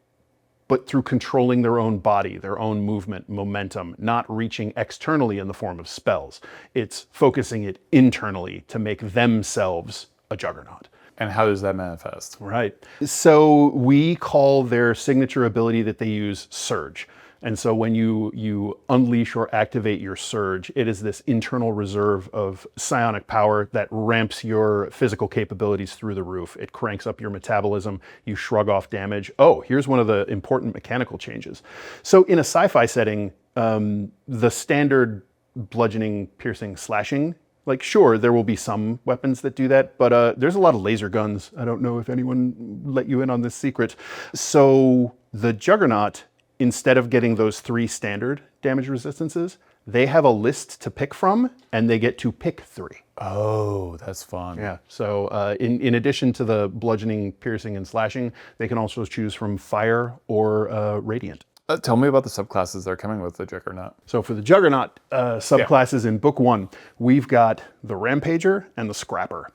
but through controlling their own body, their own movement, momentum, not reaching externally in the form of spells. It's focusing it internally to make themselves a Juggernaut. And how does that manifest? Right. So we call their signature ability that they use Surge. And so when you unleash or activate your Surge, it is this internal reserve of psionic power that ramps your physical capabilities through the roof. It cranks up your metabolism, you shrug off damage. Oh, here's one of the important mechanical changes. So in a sci-fi setting, the standard bludgeoning, piercing, slashing, like sure, there will be some weapons that do that, but there's a lot of laser guns. I don't know if anyone let you in on this secret. So the Juggernaut, instead of getting those 3 standard damage resistances, they have a list to pick from, and they get to pick 3. Oh, that's fun. Yeah, so in addition to the bludgeoning, piercing, and slashing, they can also choose from fire or radiant. Tell me about the subclasses that are coming with the Juggernaut. So for the Juggernaut subclasses in book 1, we've got the Rampager and the Scrapper.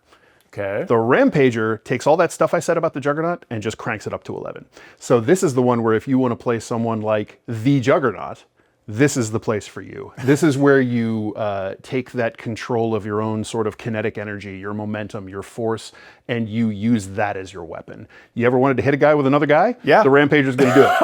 Okay. The Rampager takes all that stuff I said about the Juggernaut and just cranks it up to 11. So this is the one where if you want to play someone like the Juggernaut, this is the place for you. This is where you take that control of your own sort of kinetic energy, your momentum, your force, and you use that as your weapon. You ever wanted to hit a guy with another guy? Yeah. The Rampager's going to do it.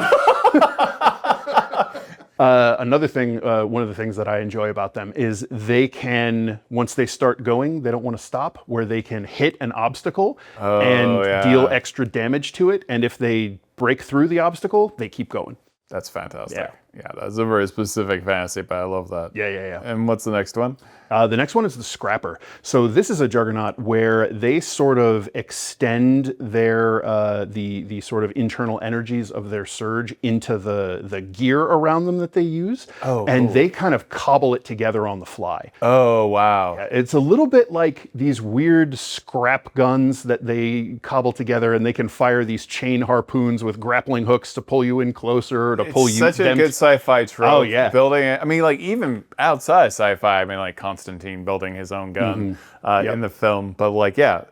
Another thing, one of the things that I enjoy about them is they can, once they start going, they don't want to stop, where they can hit an obstacle and deal extra damage to it. And if they break through the obstacle, they keep going. That's fantastic. Yeah, that's a very specific fantasy, but I love that. Yeah. And what's the next one? The next one is the Scrapper. So this is a Juggernaut where they sort of extend their the sort of internal energies of their surge into the gear around them that they use, and they kind of cobble it together on the fly. Oh, wow. It's a little bit like these weird scrap guns that they cobble together, and they can fire these chain harpoons with grappling hooks to pull you in closer, to pull It's you. such a good sci-fi trope. Oh, yeah. Building it. I mean, like even outside sci-fi, I mean, like Constantine building his own gun in the film. But like, yeah,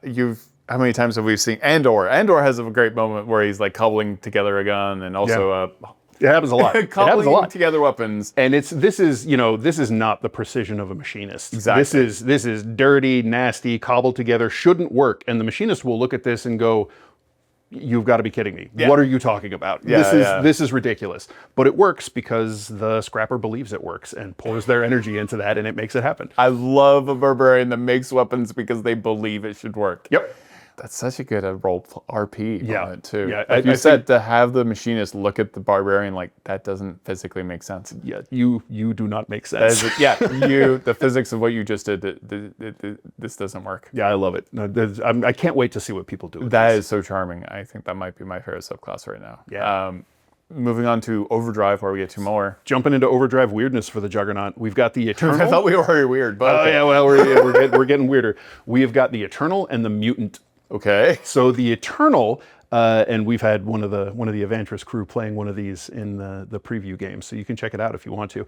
how many times have we seen Andor? Andor has a great moment where he's like cobbling together a gun and also it happens a lot. It happens a lot. together weapons. And this is not the precision of a machinist. Exactly. This is dirty, nasty, cobbled together, shouldn't work. And the machinist will look at this and go, "You've got to be kidding me. What are you talking about? This is ridiculous." But it works because the Scrapper believes it works and pours their energy into that, and it makes it happen. I love a barbarian that makes weapons because they believe it should work. Yep. That's such a good role RP on it too. Yeah, Like you said, to have the machinist look at the barbarian like that doesn't physically make sense. Yeah, you do not make sense. The physics of what you just did, this doesn't work. Yeah, I love it. No, I can't wait to see what people do with That this. is so charming. I think that might be my favorite subclass right now. Yeah. Moving on to Overdrive, where we get two more. Jumping into Overdrive weirdness for the Juggernaut, we've got the Eternal. I thought we were already weird, but okay. yeah, well, we're getting weirder. We have got the Eternal and the Mutant. Okay. So the Eternal, and we've had one of the Evantris crew playing one of these in the preview game, so you can check it out if you want to.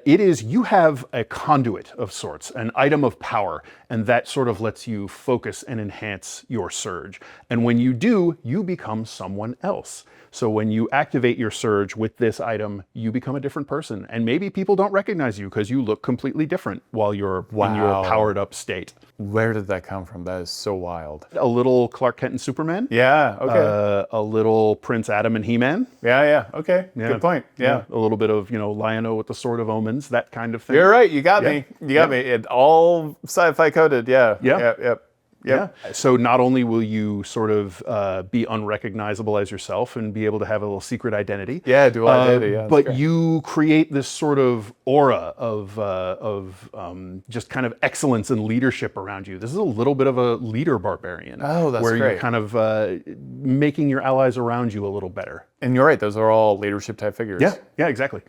You have a conduit of sorts, an item of power, and that sort of lets you focus and enhance your surge. And when you do, you become someone else. So when you activate your surge with this item, you become a different person. And maybe people don't recognize you because you look completely different while you're in your powered up state. Where did that come from? That is so wild. A little Clark Kent and Superman. Yeah, okay. A little Prince Adam and He-Man. Yeah, okay. Yeah. Good point. Yeah. A little bit of, Lion-O with the Sword of Omens, that kind of thing. You're right. You got me. You got me. It all sci-fi coded. Yeah. Yeah. So not only will you sort of be unrecognizable as yourself and be able to have a little secret identity. Yeah, dual identity. Yeah, but you create this sort of aura of just kind of excellence and leadership around you. This is a little bit of a leader barbarian. Oh, that's where great. you're kind of making your allies around you a little better. And you're right. Those are all leadership type figures. Yeah, exactly.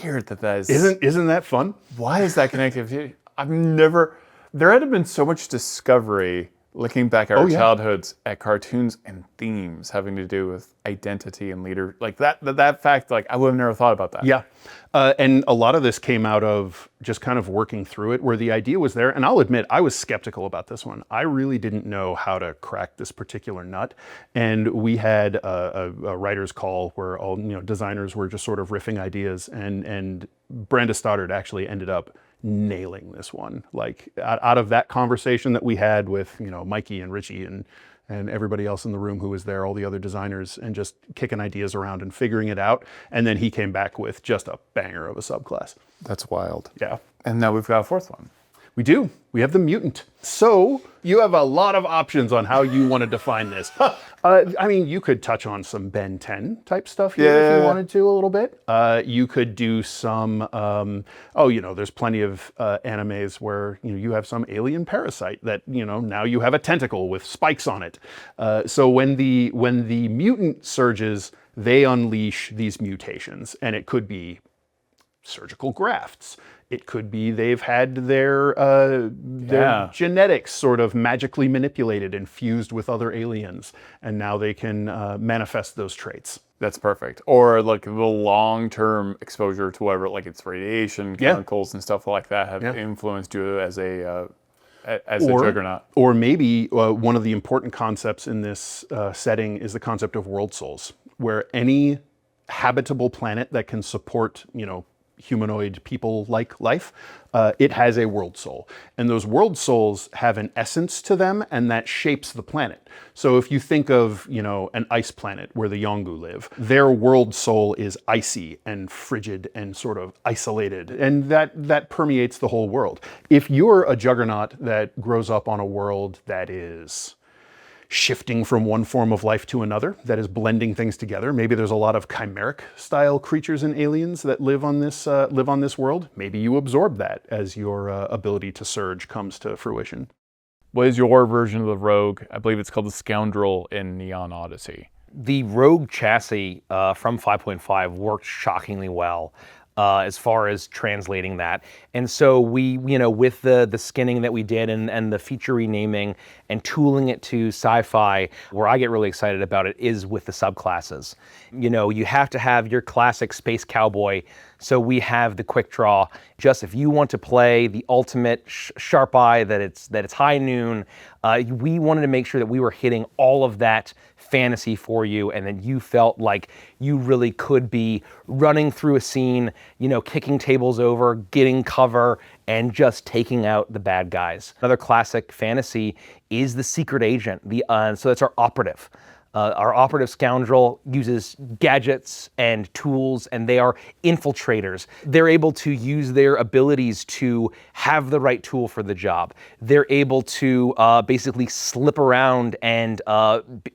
Weird that is. Isn't that fun? Why is that connected? There had been so much discovery looking back at our childhoods at cartoons and themes having to do with identity and leader, like that fact, like I would have never thought about that. Yeah. And a lot of this came out of just kind of working through it, where the idea was there. And I'll admit, I was skeptical about this one. I really didn't know how to crack this particular nut. And we had a writer's call where all designers were just sort of riffing ideas, and Brenda Stoddard actually ended up nailing this one. Like out of that conversation that we had with Mikey and Richie and everybody else in the room who was there, all the other designers, and just kicking ideas around and figuring it out, and then he came back with just a banger of a subclass. That's wild. Yeah. And now we've got a fourth one. We do. We have the Mutant. So you have a lot of options on how you want to define this. You could touch on some Ben 10 type stuff here if you wanted to a little bit. You could do some, there's plenty of animes where you have some alien parasite that now you have a tentacle with spikes on it. So when the mutant surges, they unleash these mutations, and it could be surgical grafts. It could be they've had their genetics sort of magically manipulated and fused with other aliens, and now they can manifest those traits. That's perfect. Or like the long-term exposure to whatever, like it's radiation, chemicals, and stuff like that have influenced you as a juggernaut. Or maybe one of the important concepts in this setting is the concept of world souls, where any habitable planet that can support, humanoid people-like life, it has a world soul. And those world souls have an essence to them, and that shapes the planet. So if you think of, an ice planet where the Yongu live, their world soul is icy and frigid and sort of isolated, and that permeates the whole world. If you're a juggernaut that grows up on a world that is shifting from one form of life to another, that is blending things together. Maybe there's a lot of Kenreck style creatures and aliens that live on this world. Maybe you absorb that as your ability to surge comes to fruition. What is your version of the rogue? I believe it's called the Scoundrel in Neon Odyssey. The rogue chassis from 5.5 worked shockingly well. As far as translating that. And so we, with the skinning that we did and the feature renaming and tooling it to sci-fi, where I get really excited about it is with the subclasses. You have to have your classic space cowboy. So we have the quick draw. Just if you want to play the ultimate sharp eye, that it's high noon, we wanted to make sure that we were hitting all of that fantasy for you, and then you felt like you really could be running through a scene, kicking tables over, getting cover, and just taking out the bad guys. Another classic fantasy is the secret agent. So that's our operative. Our operative scoundrel uses gadgets and tools, and they are infiltrators. They're able to use their abilities to have the right tool for the job. They're able to basically slip around and,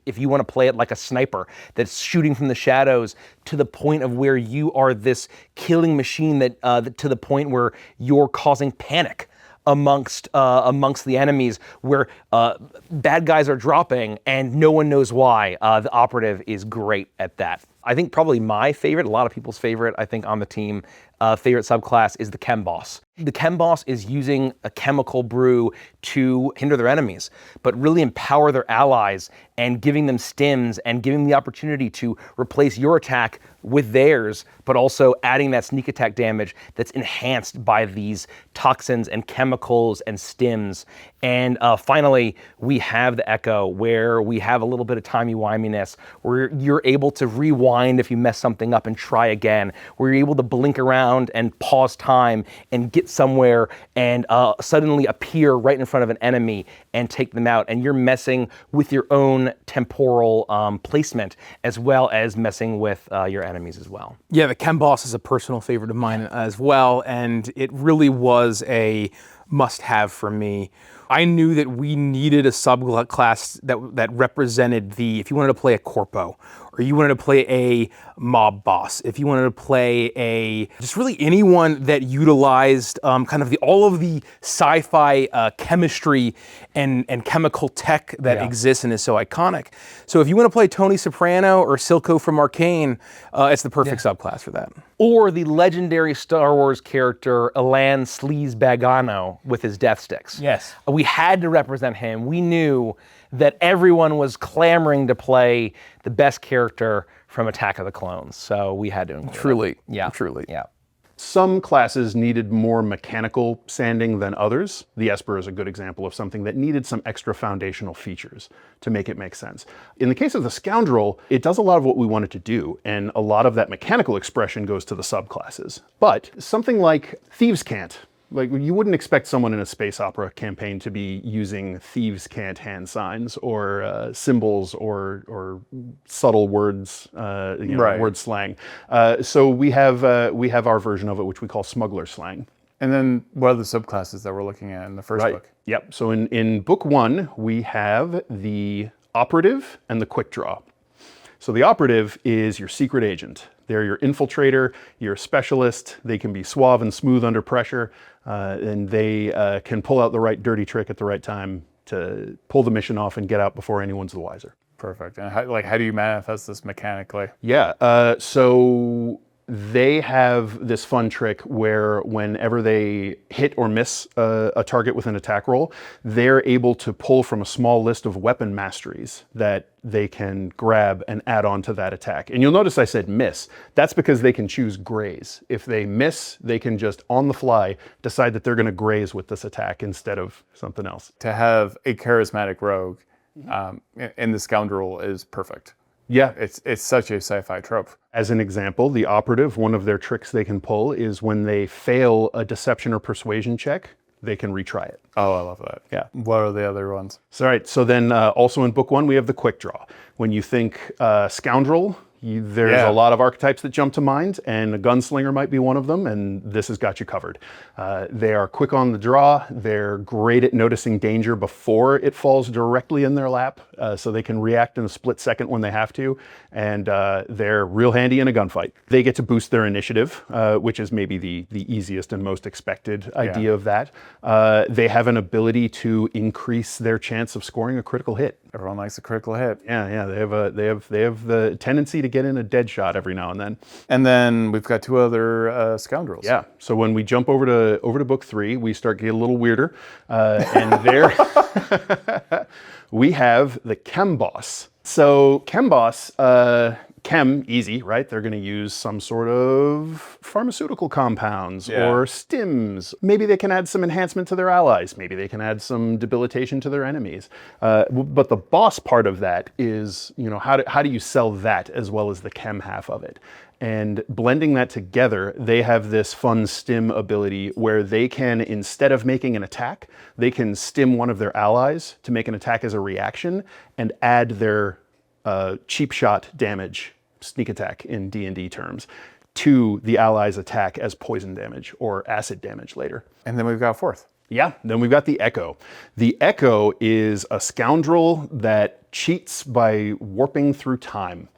if you want to play it like a sniper that's shooting from the shadows, to the point of where you are this killing machine that to the point where you're causing panic amongst the enemies, where bad guys are dropping and no one knows why. The operative is great at that. I think probably my favorite, a lot of people's favorite, I think on the team, favorite subclass is the Chem Boss. The Chem Boss is using a chemical brew to hinder their enemies, but really empower their allies and giving them stims and giving them the opportunity to replace your attack with theirs, but also adding that sneak attack damage that's enhanced by these toxins and chemicals and stims. And finally, we have the Echo, where we have a little bit of timey-wiminess, where you're able to rewind if you mess something up and try again, where you're able to blink around and pause time and get somewhere and suddenly appear right in front of an enemy and take them out. And you're messing with your own temporal placement, as well as messing with your enemies as well. Yeah, the Chem Boss is a personal favorite of mine as well, and it really was a must-have for me. I knew that we needed a subclass that represented if you wanted to play a corpo, or you wanted to play a mob boss, if you wanted to play just really anyone that utilized kind of all of the sci-fi chemistry and chemical tech that exists and is so iconic. So if you want to play Tony Soprano or Silco from Arcane, it's the perfect subclass for that. Or the legendary Star Wars character Elan Sleaze Bagano with his death sticks. Yes. We had to represent him. We knew that everyone was clamoring to play the best character from Attack of the Clones, so we had to include Truly. it. Yeah. Truly. Yeah. Some classes needed more mechanical sanding than others. The Esper is a good example of something that needed some extra foundational features to make it make sense. In the case of the Scoundrel, it does a lot of what we want it to do, and a lot of that mechanical expression goes to the subclasses. But something like Thieves' Cant, like, you wouldn't expect someone in a space opera campaign to be using Thieves' Cant hand signs or symbols or subtle words, word slang. So we have our version of it, which we call smuggler slang. And then what are the subclasses that we're looking at in the first book? Yep. So in book one, we have the operative and the quick draw. So the operative is your secret agent. They're your infiltrator, your specialist. They can be suave and smooth under pressure, and they can pull out the right dirty trick at the right time to pull the mission off and get out before anyone's the wiser. Perfect. And how do you manifest this mechanically? Yeah, so they have this fun trick where whenever they hit or miss a target with an attack roll, they're able to pull from a small list of weapon masteries that they can grab and add on to that attack. And you'll notice I said miss. That's because they can choose graze. If they miss, they can just on the fly decide that they're going to graze with this attack instead of something else. To have a charismatic rogue in the Scoundrel is perfect. Yeah. It's such a sci-fi trope. As an example, the operative, one of their tricks they can pull is when they fail a deception or persuasion check, they can retry it. Oh, I love that. Yeah. What are the other ones? So, all right. So then also in book one, we have the quick draw. When you think scoundrel, there's a lot of archetypes that jump to mind, and a gunslinger might be one of them, and this has got you covered. They are quick on the draw. They're great at noticing danger before it falls directly in their lap, so they can react in a split second when they have to, and they're real handy in a gunfight. They get to boost their initiative, which is maybe the easiest and most expected idea of that. They have an ability to increase their chance of scoring a critical hit. Everyone likes a critical hit. Yeah. They have the tendency to get in a dead shot every now and then. And then we've got two other scoundrels. Yeah. So when we jump over to book 3, we start getting a little weirder, and there we have the Chem Boss. So Chem Boss. Chem, easy, right? They're going to use some sort of pharmaceutical compounds or stims. Maybe they can add some enhancement to their allies. Maybe they can add some debilitation to their enemies. But the boss part of that is, how do you sell that as well as the chem half of it? And blending that together, they have this fun stim ability where they can, instead of making an attack, they can stim one of their allies to make an attack as a reaction and add their cheap shot damage, sneak attack in D&D terms, to the ally's attack as poison damage or acid damage later. And then we've got a fourth. Yeah, then we've got the Echo. The Echo is a scoundrel that cheats by warping through time.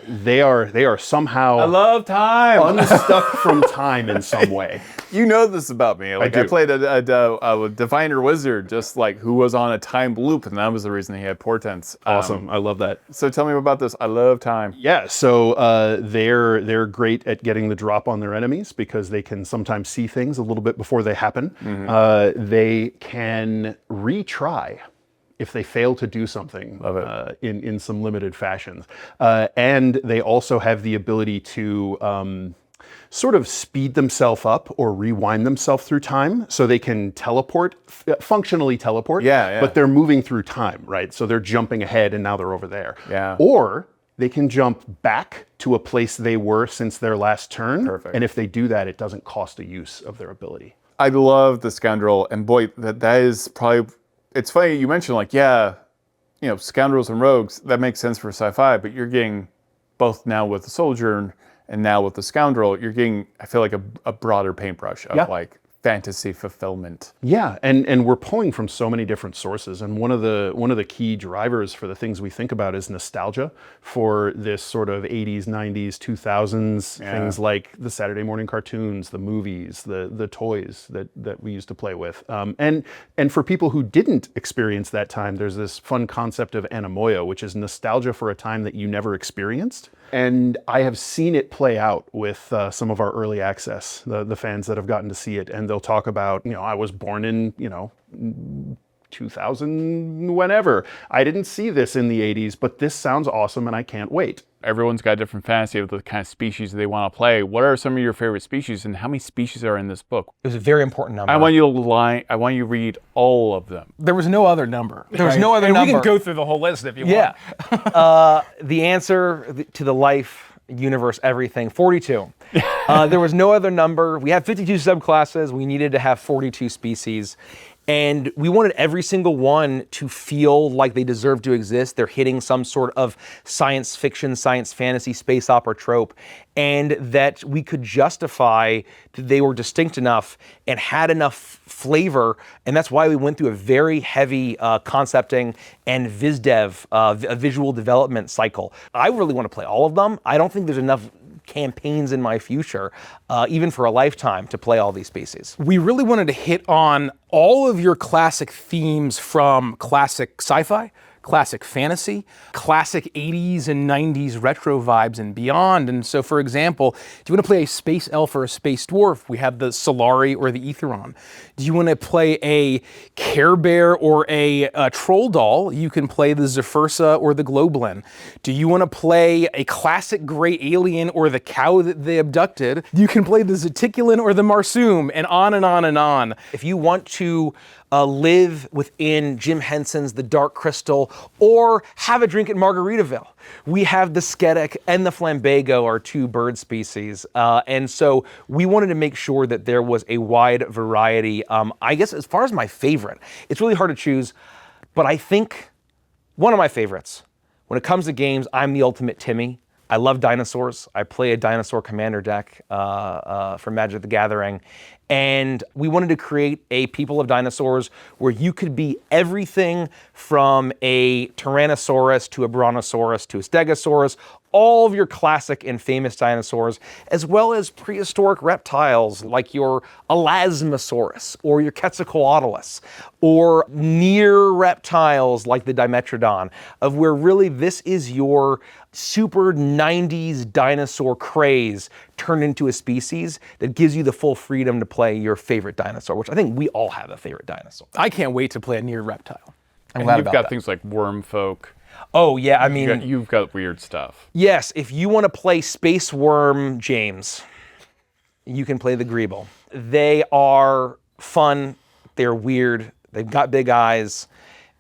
They are somehow I love time. unstuck from time in some way. You know this about me. Like I do. played a diviner wizard, just like who was on a time loop, and that was the reason he had portents. Awesome, I love that. So tell me about this. I love time. Yeah, so they're great at getting the drop on their enemies because they can sometimes see things a little bit before they happen. They can retry if they fail to do something in some limited fashions. And they also have the ability to sort of speed themselves up or rewind themselves through time so they can teleport, functionally teleport, but they're moving through time, right? So they're jumping ahead and now they're over there. Yeah. Or they can jump back to a place they were since their last turn. Perfect. And if they do that, it doesn't cost a use of their ability. I love the scoundrel, and boy, that is probably. It's funny you mentioned scoundrels and rogues. That makes sense for sci-fi, but you're getting both now with the soldier and now with the scoundrel. You're getting, I feel like, a broader paintbrush of like fantasy fulfillment. Yeah, and we're pulling from so many different sources, and one of the key drivers for the things we think about is nostalgia for this sort of 80s, 90s, 2000s things like the Saturday morning cartoons, the movies, the toys that we used to play with, and for people who didn't experience that time, there's this fun concept of anemoia, which is nostalgia for a time that you never experienced. And I have seen it play out with some of our early access, the fans that have gotten to see it. And they'll talk about, I was born in, 2000, whenever. I didn't see this in the 80s, but this sounds awesome and I can't wait. Everyone's got a different fantasy of the kind of species they want to play. What are some of your favorite species, and how many species are in this book? It was a very important number. I want you to read all of them. There was no other number. There was no other number. We can go through the whole list if you want. The answer to the life, universe, everything, 42. There was no other number. We have 52 subclasses. We needed to have 42 species. And we wanted every single one to feel like they deserve to exist. They're hitting some sort of science fiction, science fantasy, space opera trope, and that we could justify that they were distinct enough and had enough flavor. And that's why we went through a very heavy concepting and viz dev, a visual development cycle. I really want to play all of them. I don't think there's enough campaigns in my future, even for a lifetime, to play all these species. We really wanted to hit on all of your classic themes from classic sci-fi, classic fantasy, classic 80s and 90s retro vibes and beyond. And so, for example, do you want to play a space elf or a space dwarf? We have the Solari or the Etheron. Do you want to play a Care Bear or a Troll Doll? You can play the Zephyrsa or the Globlin. Do you want to play a classic gray alien or the cow that they abducted? You can play the Zeticulin or the Marsum, and on and on and on. If you want to live within Jim Henson's The Dark Crystal, or have a drink at Margaritaville. We have the Skedek and the Flambago are 2 bird species. And so we wanted to make sure that there was a wide variety. I guess as far as my favorite, it's really hard to choose, but I think one of my favorites, when it comes to games, I'm the ultimate Timmy. I love dinosaurs. I play a dinosaur commander deck for Magic the Gathering. And we wanted to create a People of Dinosaurs where you could be everything from a Tyrannosaurus to a Brontosaurus to a Stegosaurus, all of your classic and famous dinosaurs, as well as prehistoric reptiles like your Elasmosaurus or your Quetzalcoatlus, or near reptiles like the Dimetrodon, of where really this is your super 90s dinosaur craze turned into a species that gives you the full freedom to play your favorite dinosaur, which I think we all have a favorite dinosaur. I can't wait to play a near reptile. I'm And glad you've about got that. things like worm folk. Oh yeah, I mean, You've got weird stuff. yes, if you want to play Space Worm James, you can play the Greeble. They are fun, they're weird, they've got big eyes,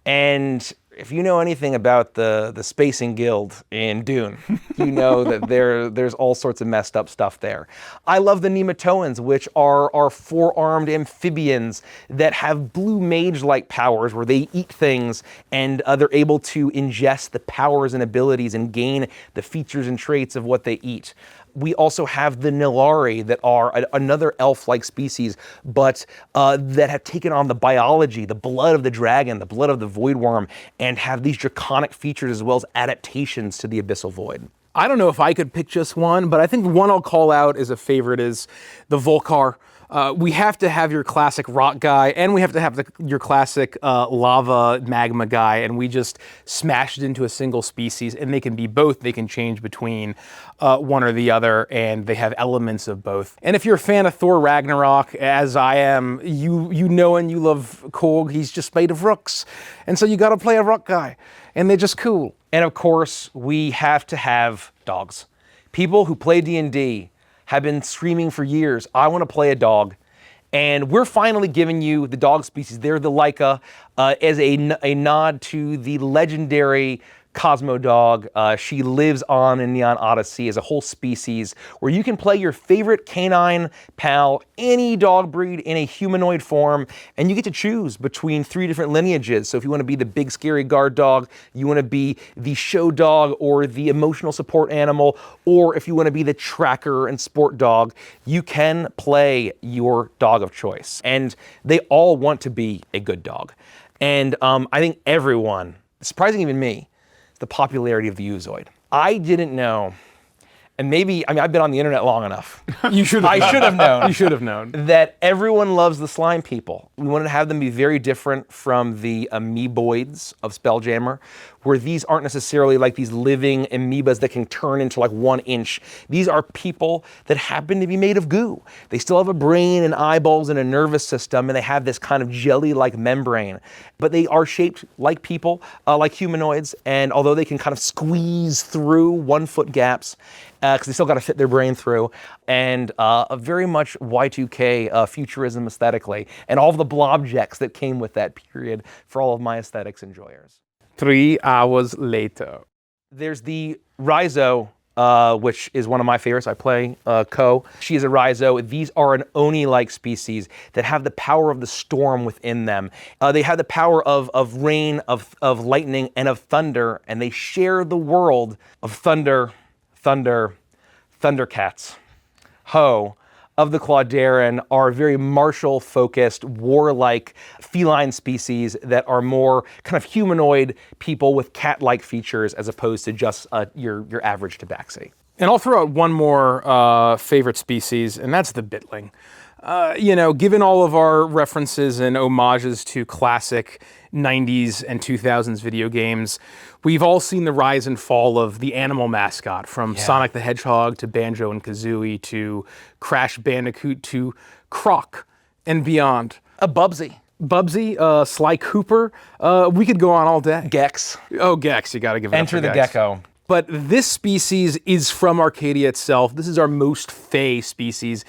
and if you know anything about the Spacing Guild in Dune, you know that there's all sorts of messed up stuff there. I love the Nematoans, which are 4-armed amphibians that have blue mage-like powers where they eat things and they're able to ingest the powers and abilities and gain the features and traits of what they eat. We also have the Nilari that are another elf-like species, but that have taken on the biology, the blood of the dragon, the blood of the void worm, and have these draconic features as well as adaptations to the abyssal void. I don't know if I could pick just one, but I think one I'll call out as a favorite is the Volcar. We have to have your classic rock guy, and we have to have your classic lava magma guy, and we just smashed it into a single species, and they can be both. They can change between one or the other, and they have elements of both. And if you're a fan of Thor Ragnarok, as I am, you know and you love Korg, he's just made of rooks. And so you gotta play a rock guy, and they're just cool. And of course, we have to have dogs. People who play D&D have been screaming for years, I want to play a dog. And we're finally giving you the dog species. They're the Laika as a nod to the legendary Cosmo dog. She lives on in Neon Odyssey as a whole species where you can play your favorite canine pal, any dog breed in a humanoid form, and you get to choose between 3 different lineages. So if you want to be the big scary guard dog, you want to be the show dog or the emotional support animal, or if you want to be the tracker and sport dog, you can play your dog of choice. And they all want to be a good dog. And I think everyone, surprising even me, the popularity of the Oozoid. I didn't know, and maybe, I mean, I've been on the internet long enough. You should have I should have known. You should have known. That everyone loves the slime people. We wanted to have them be very different from the amoeboids of Spelljammer, where these aren't necessarily like these living amoebas that can turn into like 1 inch. These are people that happen to be made of goo. They still have a brain and eyeballs and a nervous system, and they have this kind of jelly-like membrane. But they are shaped like people, like humanoids, and although they can kind of squeeze through 1-foot gaps, because they still got to fit their brain through, and a very much Y2K futurism aesthetically, and all of the blobjects that came with that period for all of my aesthetics enjoyers. 3 hours later. There's the Rhizo, which is one of my favorites. I play Ko. She is a Rhizo. These are an Oni-like species that have the power of the storm within them. They have the power of rain, of lightning, and of thunder, and they share the world of Thundercats. Ho of the Claudaren are very martial-focused, warlike feline species that are more kind of humanoid people with cat-like features as opposed to just your average tabaxi. And I'll throw out one more favorite species, and that's the Bitling. You know, given all of our references and homages to classic 90s and 2000s video games, we've all seen the rise and fall of the animal mascot, from Sonic the Hedgehog to Banjo and Kazooie to Crash Bandicoot to Croc and beyond. A Bubsy. Bubsy, Sly Cooper, we could go on all day. Gex. Oh, Gex, you gotta give it up Enter for the Gex. Gecko. But this species is from Arcadia itself. This is our most fey species.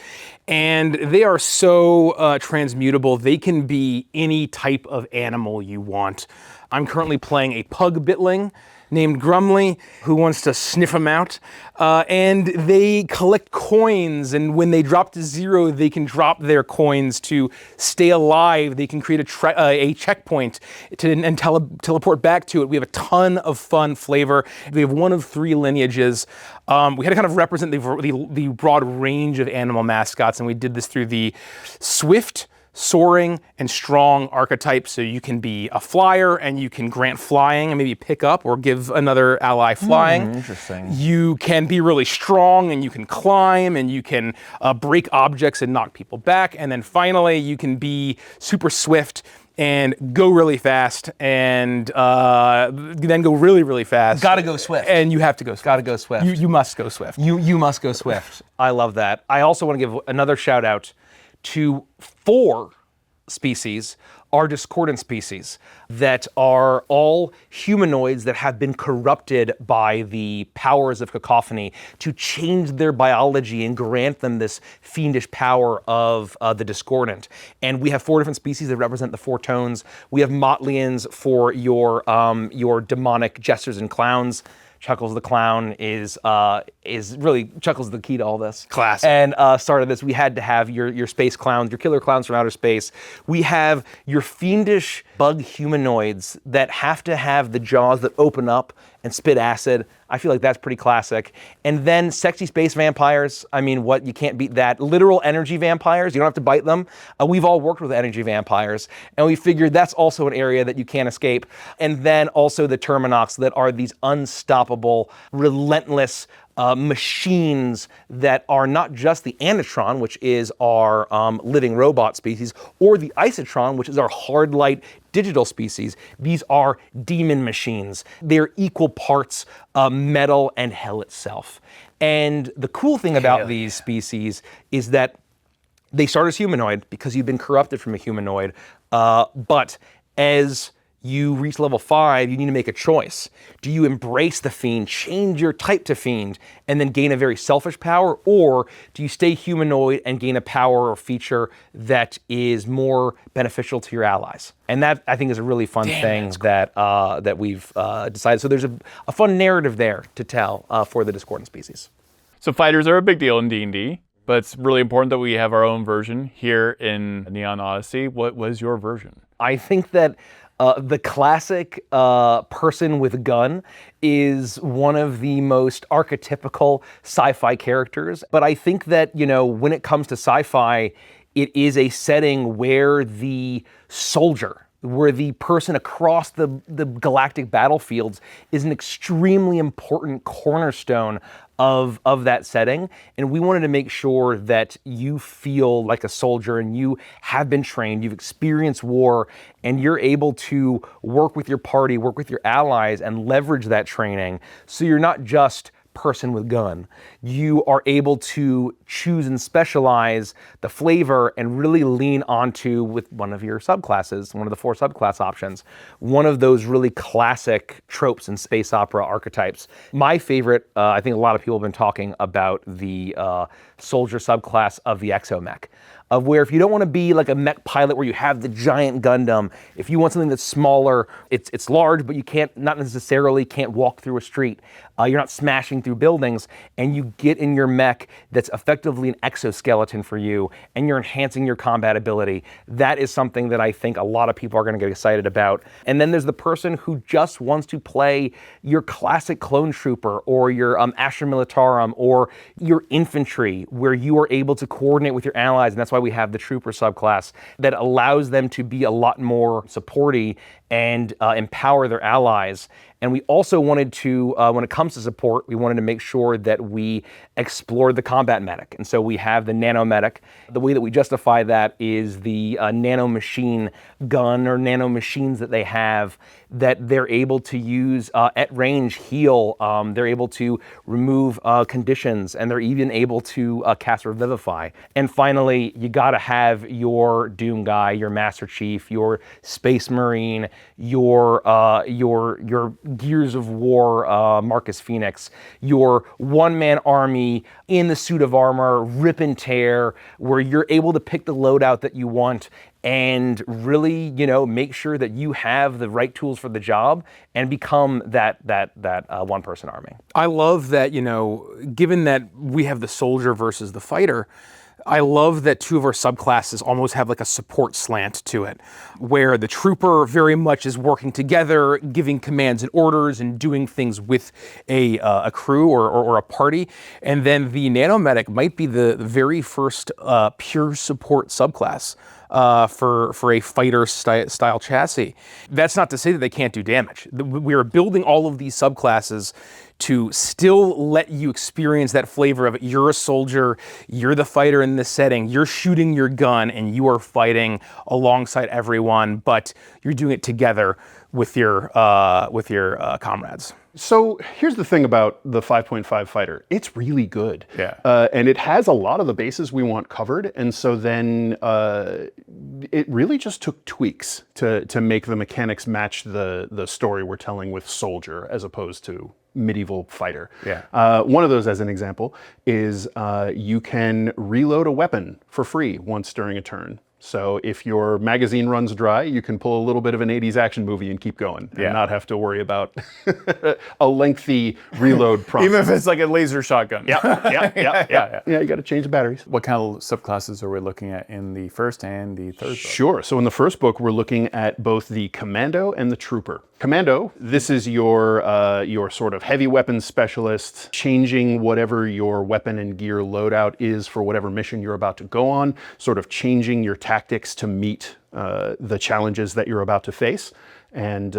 And they are so transmutable. They can be any type of animal you want. I'm currently playing a pug bitling named Grumly, who wants to sniff them out. And they collect coins, and when they drop to 0, they can drop their coins to stay alive. They can create a checkpoint and teleport back to it. We have a ton of fun flavor. We have one of 3 lineages. We had to kind of represent the broad range of animal mascots, and we did this through the swift, soaring, and strong archetypes. So you can be a flyer and you can grant flying and maybe pick up or give another ally flying. Interesting. You can be really strong and you can climb and you can break objects and knock people back. And then finally, you can be super swift and go really fast and then go really, really fast. Gotta go swift. And you have to go swift. Gotta go swift. You must go swift. You must go swift. I love that. I also want to give another shout out to 4 species, our discordant species, that are all humanoids that have been corrupted by the powers of cacophony to change their biology and grant them this fiendish power of the discordant. And we have 4 different species that represent the 4 tones. We have Motlians for your demonic jesters and clowns. Chuckles the Clown is really, Chuckles the key to all this. Classic. And started this, we had to have your space clowns, your killer clowns from outer space. We have your fiendish bug humanoids that have to have the jaws that open up and spit acid. I feel like that's pretty classic. And then sexy space vampires. I mean, what, you can't beat that. Literal energy vampires, you don't have to bite them. We've all worked with energy vampires, and we figured that's also an area that you can't escape. And then also the Terminox that are these unstoppable, relentless machines that are not just the Anatron, which is our living robot species, or the Isotron, which is our hard light digital species. These are demon machines. They're equal parts metal and hell itself. And the cool thing about these species is that they start as humanoid because you've been corrupted from a humanoid, but as you reach level 5, you need to make a choice. Do you embrace the fiend, change your type to fiend, and then gain a very selfish power? Or do you stay humanoid and gain a power or feature that is more beneficial to your allies? And that, I think, is a really fun thing that we've decided. So there's a fun narrative there to tell for the discordant species. So fighters are a big deal in D&D, but it's really important that we have our own version here in Neon Odyssey. What was your version? I think that the classic person with a gun is one of the most archetypical sci-fi characters. But I think that, when it comes to sci-fi, it is a setting where the soldier, where the person across the galactic battlefields is an extremely important cornerstone of that setting. And we wanted to make sure that you feel like a soldier and you have been trained, you've experienced war, and you're able to work with your party, work with your allies, and leverage that training. So you're not just person with gun. You are able to choose and specialize the flavor and really lean onto, with one of your subclasses, one of the 4 subclass options, one of those really classic tropes and space opera archetypes. My favorite, I think a lot of people have been talking about the soldier subclass of the exomech, of where if you don't want to be like a mech pilot where you have the giant Gundam, if you want something that's smaller, it's large, but you not necessarily can't walk through a street. You're not smashing through buildings, and you get in your mech that's effectively an exoskeleton for you, and you're enhancing your combat ability. That is something that I think a lot of people are going to get excited about. And then there's the person who just wants to play your classic clone trooper, or your Astra Militarum, or your infantry, where you are able to coordinate with your allies, and that's why we have the trooper subclass that allows them to be a lot more supporty and empower their allies. And we also wanted to, when it comes to support, we wanted to make sure that we explored the combat medic. And so we have the nanomedic. The way that we justify that is the nano machine gun or nano machines that they have that they're able to use at range, heal. They're able to remove conditions, and they're even able to cast Revivify. And finally, you gotta have your Doom guy, your Master Chief, your Space Marine, your Gears of War Marcus Phoenix, your one-man army in the suit of armor, rip and tear, where you're able to pick the loadout that you want and really, make sure that you have the right tools for the job and become that one-person army. I love that, given that we have the soldier versus the fighter, I love that two of our subclasses almost have like a support slant to it, where the trooper very much is working together, giving commands and orders and doing things with a crew or a party. And then the nanomedic might be the very first pure support subclass for a fighter style chassis. That's not to say that they can't do damage. We are building all of these subclasses to still let you experience that flavor of it. You're a soldier, you're the fighter in this setting, you're shooting your gun and you are fighting alongside everyone, but you're doing it together with your comrades. So here's the thing about the 5.5 fighter. It's really good. Yeah. And it has a lot of the bases we want covered. And so then it really just took tweaks to make the mechanics match the story we're telling with soldier as opposed to medieval fighter. Yeah. One of those, as an example, is you can reload a weapon for free once during a turn. So if your magazine runs dry, you can pull a little bit of an 80s action movie and keep going and not have to worry about a lengthy reload process. Even if it's like a laser shotgun. Yeah, you got to change the batteries. What kind of subclasses are we looking at in the first and the third book? Sure. So in the first book, we're looking at both the commando and the trooper. Commando, this is your sort of heavy weapons specialist, changing whatever your weapon and gear loadout is for whatever mission you're about to go on, sort of changing your tactics to meet the challenges that you're about to face, and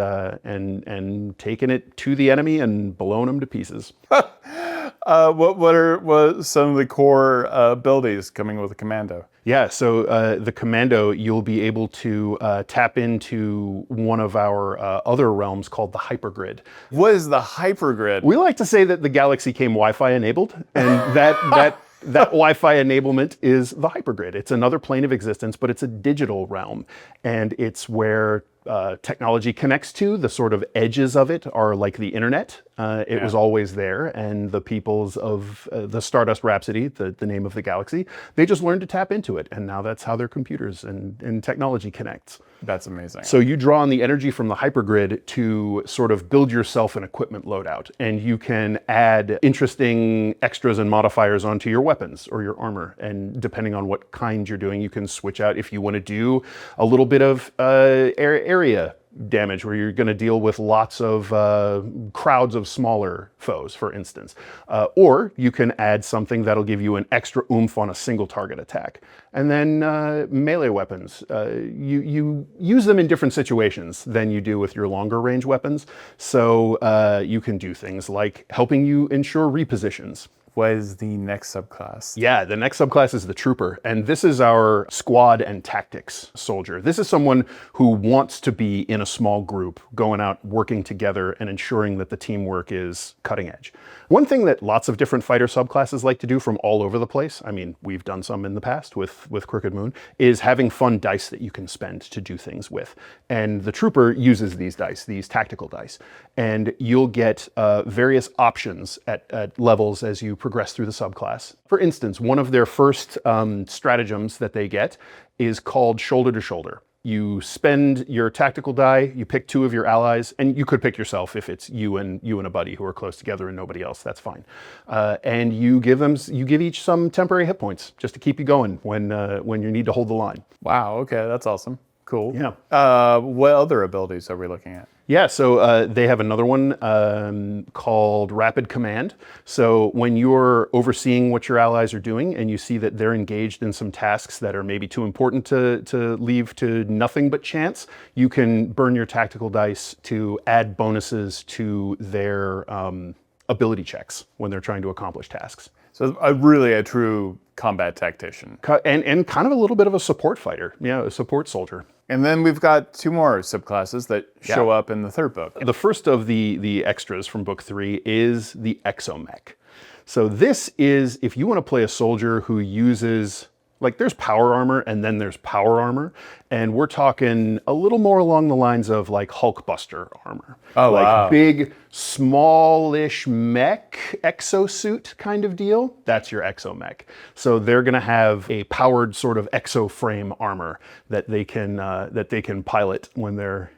taking it to the enemy and blowing them to pieces. What are some of the core abilities coming with a commando? Yeah, so the commando, you'll be able to tap into one of our other realms called the hypergrid. What is the hypergrid? We like to say that the galaxy came Wi-Fi enabled, and that Wi-Fi enablement is the hypergrid. It's another plane of existence, but it's a digital realm, and it's where technology connects to. The sort of edges of it are like the internet. It was always there, and the peoples of the Stardust Rhapsody, the name of the galaxy, they just learned to tap into it, and now that's how their computers and technology connects. That's amazing. So you draw on the energy from the hypergrid to sort of build yourself an equipment loadout, and you can add interesting extras and modifiers onto your weapons or your armor, and depending on what kind you're doing, you can switch out if you want to do a little bit of area damage where you're going to deal with lots of crowds of smaller foes, for instance. Or you can add something that'll give you an extra oomph on a single target attack. And then melee weapons, you use them in different situations than you do with your longer range weapons. So you can do things like helping you ensure repositions. What is the next subclass? Yeah, the next subclass is the trooper, and this is our squad and tactics soldier. This is someone who wants to be in a small group, going out, working together, and ensuring that the teamwork is cutting edge. One thing that lots of different fighter subclasses like to do from all over the place, I mean, we've done some in the past with Crooked Moon, is having fun dice that you can spend to do things with. And the trooper uses these dice, these tactical dice, and you'll get various options at levels as you progress through the subclass. For instance, one of their first stratagems that they get is called shoulder to shoulder. You spend your tactical die, you pick two of your allies, and you could pick yourself if it's you and a buddy who are close together and nobody else, that's fine. And you give each some temporary hit points just to keep you going when you need to hold the line. Wow, okay, that's awesome. Cool. Yeah. What other abilities are we looking at? Yeah, so they have another one called Rapid Command. So when you're overseeing what your allies are doing and you see that they're engaged in some tasks that are maybe too important to leave to nothing but chance, you can burn your tactical dice to add bonuses to their ability checks when they're trying to accomplish tasks. So really a true combat tactician. And kind of a little bit of a support fighter, a support soldier. And then we've got two more subclasses that show up in the third book. The first of the extras from book 3 is the exomech. So this is if you want to play a soldier who uses Like there's power armor and then there's power armor. And we're talking a little more along the lines of like Hulkbuster armor. Oh, like wow. big, smallish mech exosuit kind of deal. That's your exomech. So they're going to have a powered sort of exoframe armor that they can pilot when they're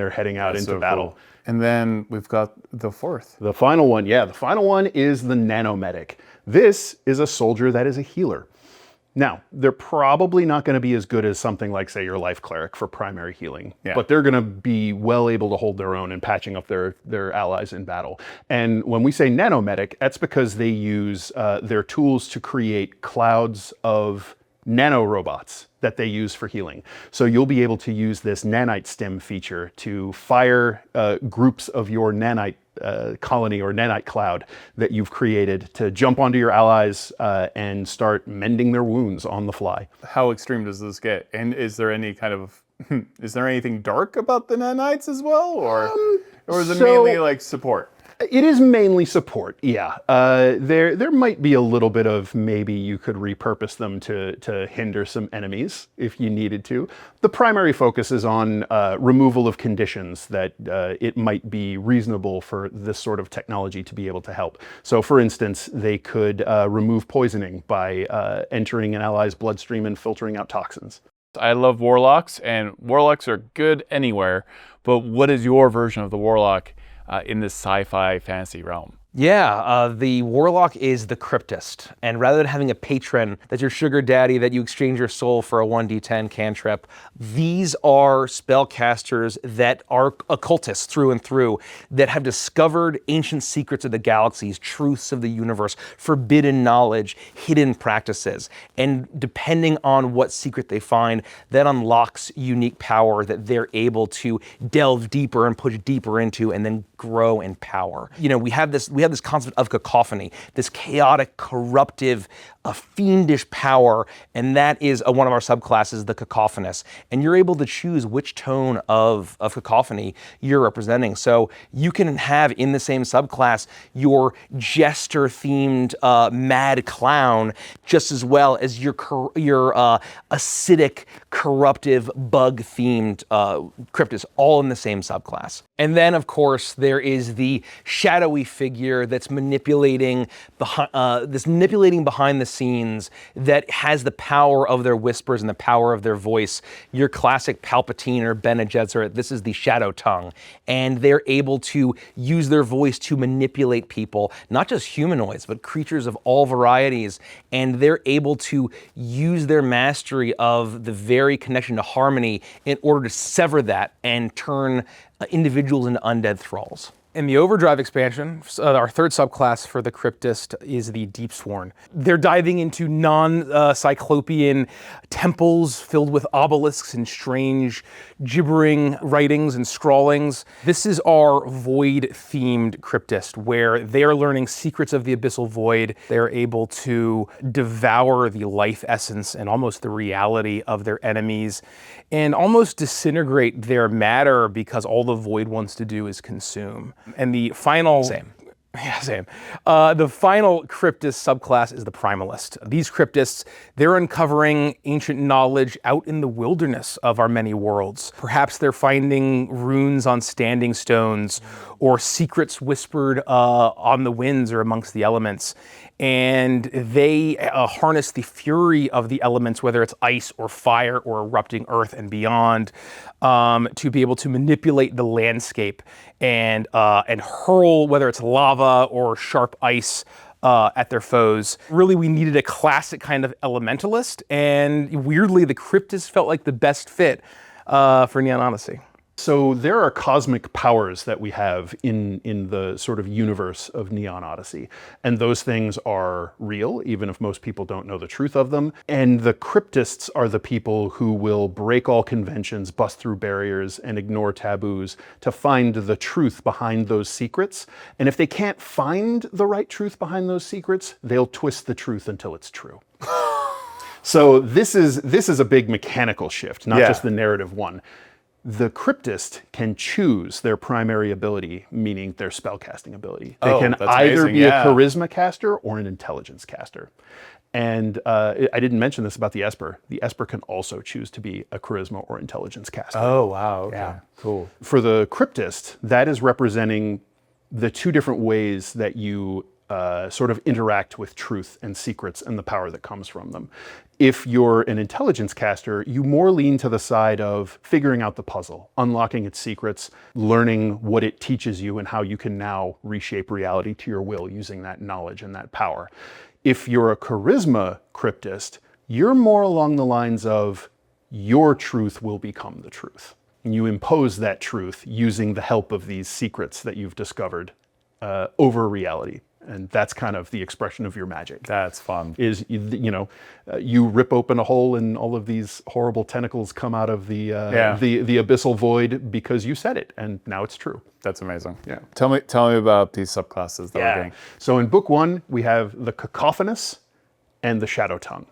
heading out into So battle. cool. And then we've got the fourth. The final one, yeah, the final one is the nanomedic. This is a soldier that is a healer. Now, they're probably not going to be as good as something like, say, your life cleric for primary healing, but they're going to be well able to hold their own in patching up their allies in battle. And when we say nanomedic, that's because they use their tools to create clouds of nanorobots that they use for healing. So you'll be able to use this nanite stim feature to fire groups of your nanite colony or nanite cloud that you've created to jump onto your allies and start mending their wounds on the fly. How extreme does this get? And is there any kind of is there anything dark about the nanites as well, or is it mainly like support? It is mainly support, yeah. There might be a little bit of maybe you could repurpose them to hinder some enemies if you needed to. The primary focus is on removal of conditions that it might be reasonable for this sort of technology to be able to help. So for instance, they could remove poisoning by entering an ally's bloodstream and filtering out toxins. I love warlocks, and warlocks are good anywhere, but what is your version of the warlock in this sci-fi fantasy realm? Yeah, the warlock is the cryptist, and rather than having a patron that's your sugar daddy that you exchange your soul for a 1d10 cantrip, these are spellcasters that are occultists through and through, that have discovered ancient secrets of the galaxies, truths of the universe, forbidden knowledge, hidden practices, and depending on what secret they find, that unlocks unique power that they're able to delve deeper and push deeper into, and then grow in power. You know, we have this concept of cacophony, this chaotic, corruptive, fiendish power, and that is one of our subclasses, the cacophonous. And you're able to choose which tone of cacophony you're representing. So you can have in the same subclass your jester-themed mad clown just as well as your acidic, corruptive, bug-themed cryptist, all in the same subclass. And then, of course, there is the shadowy figure that's manipulating behind the scenes, that has the power of their whispers and the power of their voice. Your classic Palpatine or Bene Gesserit, this is the shadow tongue. And they're able to use their voice to manipulate people, not just humanoids, but creatures of all varieties. And they're able to use their mastery of the very connection to harmony in order to sever that and turn individuals into undead thralls. In the Overdrive expansion, our third subclass for the Cryptist is the Deepsworn. They're diving into non-Cyclopean temples filled with obelisks and strange gibbering writings and scrawlings. This is our Void-themed Cryptist, where they're learning secrets of the Abyssal Void. They're able to devour the life essence and almost the reality of their enemies, and almost disintegrate their matter because all the Void wants to do is consume. And the final... Same. Yeah, same. The final Cryptist subclass is the Primalist. These Cryptists, they're uncovering ancient knowledge out in the wilderness of our many worlds. Perhaps they're finding runes on standing stones, or secrets whispered on the winds or amongst the elements. And they harness the fury of the elements, whether it's ice or fire or erupting earth and beyond, to be able to manipulate the landscape and hurl, whether it's lava or sharp ice, at their foes. Really, we needed a classic kind of elementalist, and weirdly, the Cryptist felt like the best fit for Neon Odyssey. So there are cosmic powers that we have in the sort of universe of Neon Odyssey. And those things are real, even if most people don't know the truth of them. And the Cryptists are the people who will break all conventions, bust through barriers, and ignore taboos to find the truth behind those secrets. And if they can't find the right truth behind those secrets, they'll twist the truth until it's true. So this is a big mechanical shift, not just the narrative one. The Cryptist can choose their primary ability, meaning their spellcasting ability. They can either be a charisma caster or an intelligence caster. And I didn't mention this about the Esper. The Esper can also choose to be a charisma or intelligence caster. Oh, wow. Okay. Yeah. Cool. For the Cryptist, that is representing the two different ways that you sort of interact with truth and secrets and the power that comes from them. If you're an intelligence caster, you more lean to the side of figuring out the puzzle, unlocking its secrets, learning what it teaches you and how you can now reshape reality to your will using that knowledge and that power. If you're a charisma cryptist, you're more along the lines of your truth will become the truth. And you impose that truth using the help of these secrets that you've discovered over reality. And that's kind of the expression of your magic. That's fun. Is, you rip open a hole and all of these horrible tentacles come out of the abyssal void because you said it, and now it's true. That's amazing. Yeah. Tell me about these subclasses that we're getting. So in book 1, we have the Cacophonous and the Shadow Tongue.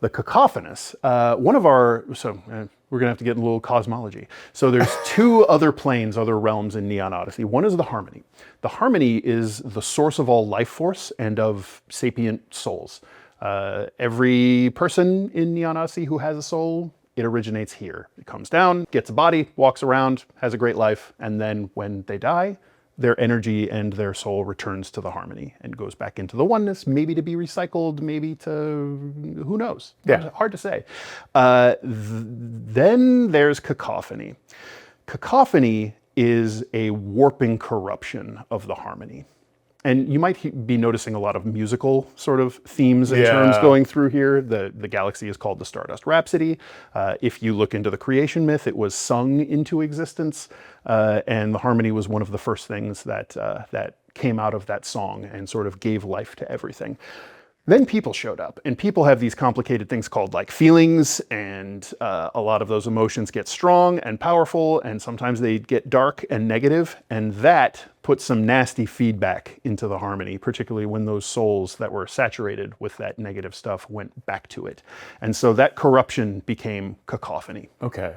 The Cacophonous, we're gonna have to get a little cosmology. So there's 2 other planes, other realms in Neon Odyssey. One is the Harmony. The Harmony is the source of all life force and of sapient souls. Every person in Neon Odyssey who has a soul, it originates here. It comes down, gets a body, walks around, has a great life, and then when they die, their energy and their soul returns to the Harmony and goes back into the oneness, maybe to be recycled, maybe to, who knows? Yeah. Hard to say. Then there's Cacophony. Cacophony is a warping corruption of the Harmony. And you might be noticing a lot of musical sort of themes and terms going through here. The galaxy is called the Stardust Rhapsody. If you look into the creation myth, it was sung into existence. And the Harmony was one of the first things that came out of that song and sort of gave life to everything. Then people showed up, and people have these complicated things called like feelings, and a lot of those emotions get strong and powerful, and sometimes they get dark and negative, and that puts some nasty feedback into the Harmony, particularly when those souls that were saturated with that negative stuff went back to it. And so that corruption became Cacophony. Okay.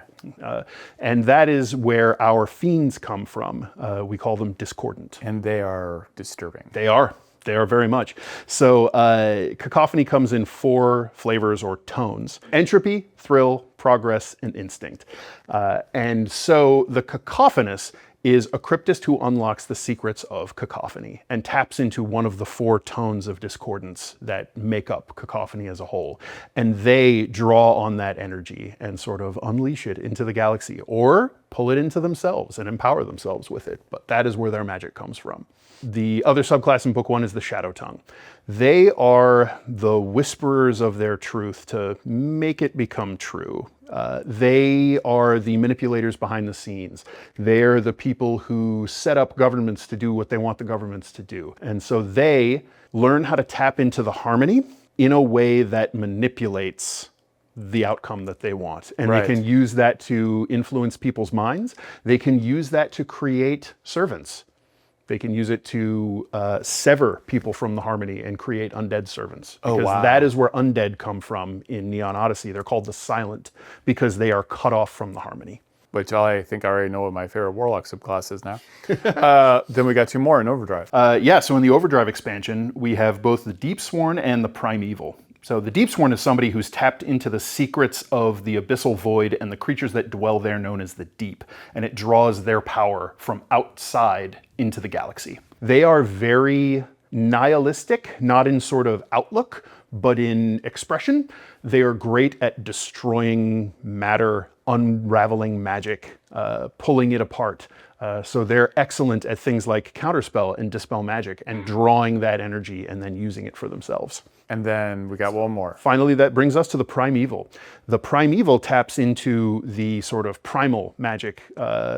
And that is where our fiends come from. We call them discordant. And they are disturbing. They are. They are very much. So Cacophony comes in 4 flavors or tones: entropy, thrill, progress, and instinct. And so the Cacophonous is a cryptist who unlocks the secrets of cacophony and taps into one of the 4 tones of discordance that make up cacophony as a whole. And they draw on that energy and sort of unleash it into the galaxy, or pull it into themselves and empower themselves with it. But that is where their magic comes from. The other subclass in book 1 is the Shadow Tongue. They are the whisperers of their truth to make it become true. They are the manipulators behind the scenes. They're the people who set up governments to do what they want the governments to do. And so they learn how to tap into the Harmony in a way that manipulates the outcome that they want. And they can use that to influence people's minds. They can use that to create servants. They can use it to sever people from the Harmony and create undead servants. Because that is where undead come from in Neon Odyssey. They're called the Silent because they are cut off from the Harmony. Which I think I already know what my favorite Warlock subclass is now. Then we got 2 more in Overdrive. So in the Overdrive expansion, we have both the Deepsworn and the Primeval. So the Deepsworn is somebody who's tapped into the secrets of the abyssal void and the creatures that dwell there known as the Deep, and it draws their power from outside into the galaxy. They are very nihilistic, not in sort of outlook, but in expression. They are great at destroying matter, unraveling magic, pulling it apart. So they're excellent at things like counterspell and dispel magic and drawing that energy and then using it for themselves. And then we got 1 more. Finally, that brings us to the Primeval. The Primeval taps into the sort of primal magic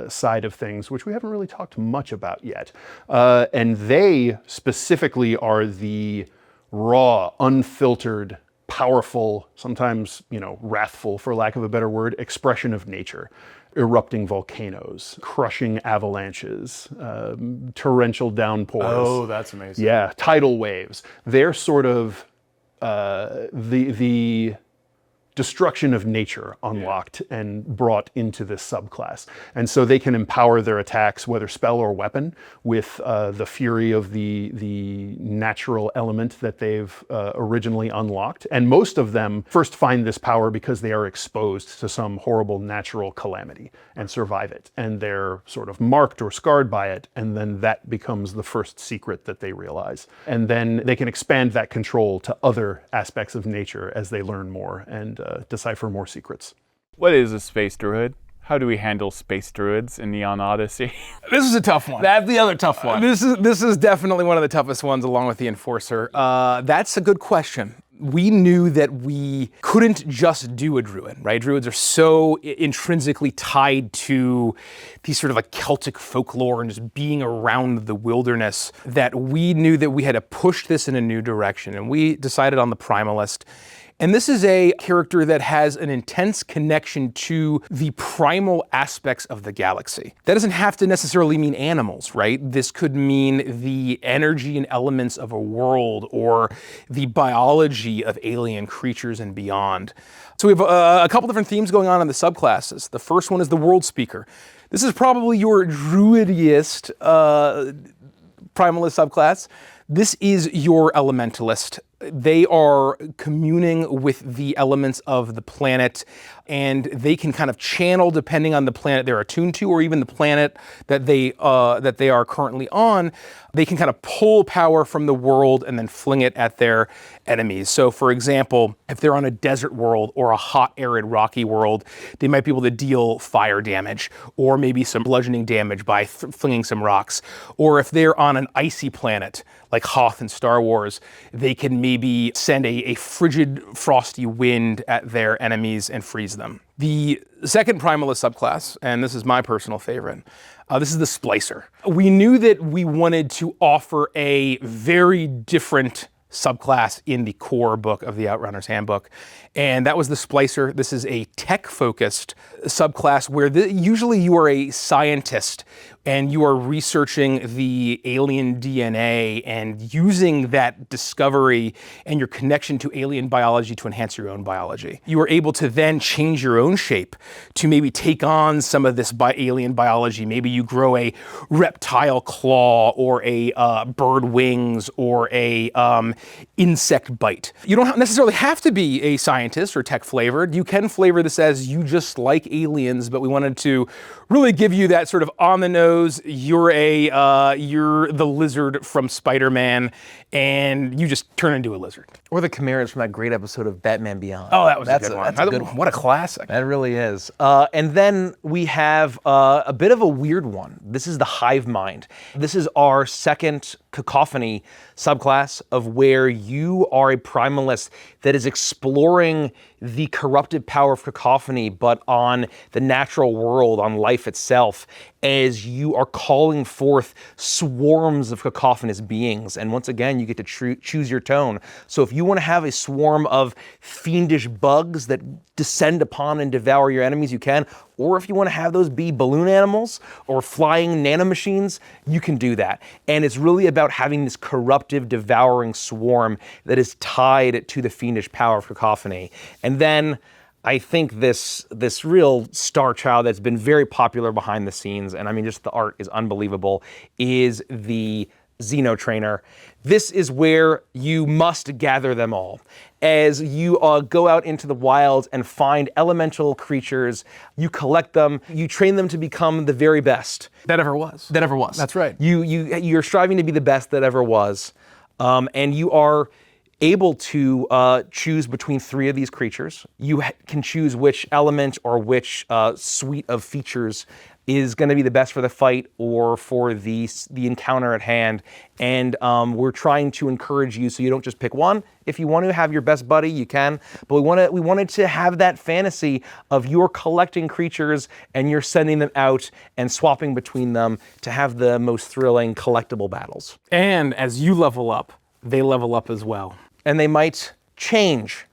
side of things, which we haven't really talked much about yet. And they specifically are the raw, unfiltered, powerful, sometimes, wrathful, for lack of a better word, expression of nature. Erupting volcanoes, crushing avalanches, torrential downpours. Oh, that's amazing. Yeah, tidal waves. They're sort of the destruction of nature unlocked and brought into this subclass. And so they can empower their attacks, whether spell or weapon, with the fury of the natural element that they've originally unlocked. And most of them first find this power because they are exposed to some horrible natural calamity and survive it. And they're sort of marked or scarred by it. And then that becomes the first secret that they realize. And then they can expand that control to other aspects of nature as they learn more and decipher more secrets. What is a space druid? How do we handle space druids in Neon Odyssey? This is a tough one. That's the other tough one. This is definitely one of the toughest ones, along with the Enforcer. That's a good question. We knew that we couldn't just do a druid, right? Druids are so intrinsically tied to these sort of like Celtic folklore and just being around the wilderness that we knew that we had to push this in a new direction. And we decided on the Primalist. And this is a character that has an intense connection to the primal aspects of the galaxy. That doesn't have to necessarily mean animals, right? This could mean the energy and elements of a world or the biology of alien creatures and beyond. So we have a couple different themes going on in the subclasses. The first one is the World Speaker. This is probably your druidiest Primalist subclass. This is your Elementalist. They are communing with the elements of the planet, and they can kind of channel, depending on the planet they're attuned to, or even the planet that they are currently on. They can kind of pull power from the world and then fling it at their enemies. So, for example, if they're on a desert world or a hot, arid, rocky world, they might be able to deal fire damage, or maybe some bludgeoning damage by flinging some rocks. Or if they're on an icy planet, like Hoth in Star Wars, they can maybe send a frigid, frosty wind at their enemies and freeze them. The second Primalist subclass, and this is my personal favorite, this is the Splicer. We knew that we wanted to offer a very different subclass in the core book of the Outrunner's Handbook, and that was the Splicer. This is a tech-focused subclass where usually you are a scientist and you are researching the alien DNA and using that discovery and your connection to alien biology to enhance your own biology. You are able to then change your own shape to maybe take on some of this alien biology. Maybe you grow a reptile claw or a bird wings or a insect bite. You don't necessarily have to be a scientist or tech flavored. You can flavor this as you just like aliens, but we wanted to really give you that sort of on the nose. You're the lizard from Spider-Man, and you just turn into a lizard. Or the chimeras from that great episode of Batman Beyond. Oh, that was a good one. That's a good one. What a classic. That really is. And then we have a bit of a weird one. This is the Hive Mind. This is our second Cacophony subclass of where you are a Primalist that is exploring the corrupted power of Cacophony, but on the natural world, on life itself, as you are calling forth swarms of cacophonous beings. And once again, you get to choose your tone. So if you want to have a swarm of fiendish bugs that descend upon and devour your enemies, you can. Or if you want to have those be balloon animals or flying nanomachines, you can do that. And it's really about having this corruptive, devouring swarm that is tied to the fiendish power of Cacophony. And then I think this real star child that's been very popular behind the scenes, and I mean just the art is unbelievable, is the Xeno Trainer. This is where you must gather them all. As you go out into the wilds and find elemental creatures, you collect them, you train them to become the very best. That ever was. That ever was. That's right. You're striving to be the best that ever was. And you are able to choose between 3 of these creatures. You can choose which element or which suite of features is going to be the best for the fight or for the encounter at hand. And we're trying to encourage you so you don't just pick one. If you want to have your best buddy, you can. But we wanted to have that fantasy of you're collecting creatures and you're sending them out and swapping between them to have the most thrilling collectible battles. And as you level up, they level up as well. And they might change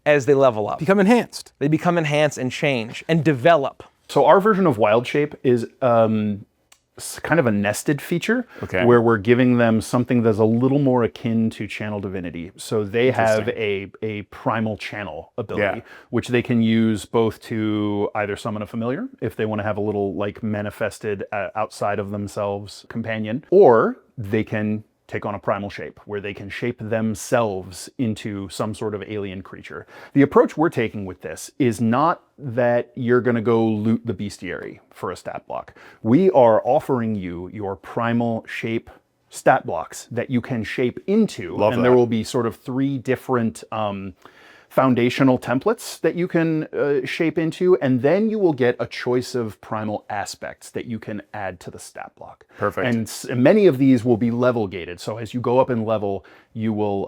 as they level up. Become enhanced. They become enhanced and change and develop. So our version of Wild Shape is kind of a nested feature Okay. where we're giving them something that's a little more akin to Channel Divinity. So they have a primal channel ability, which they can use both to either summon a familiar, if they want to have a little like manifested outside of themselves companion, or they can take on a primal shape, where they can shape themselves into some sort of alien creature. The approach we're taking with this is not that you're going to go loot the bestiary for a stat block. We are offering you your primal shape stat blocks that you can shape into, and there will be sort of 3 different foundational templates that you can shape into, and then you will get a choice of primal aspects that you can add to the stat block. Perfect. And many of these will be level gated. So as you go up in level, you will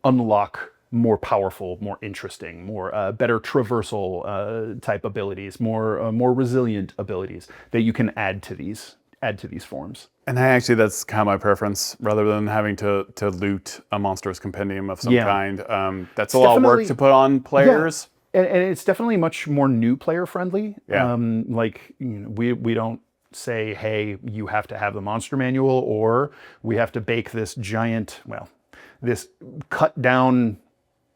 unlock more powerful, more interesting, more better traversal type abilities, more resilient abilities that you can add to these forms. And actually, that's kind of my preference, rather than having to loot a monstrous compendium of some kind. That's a lot of work to put on players. Yeah. And it's definitely much more new player friendly. Yeah. Like, you know, we don't say, hey, you have to have the monster manual, or we have to bake this giant, this cut down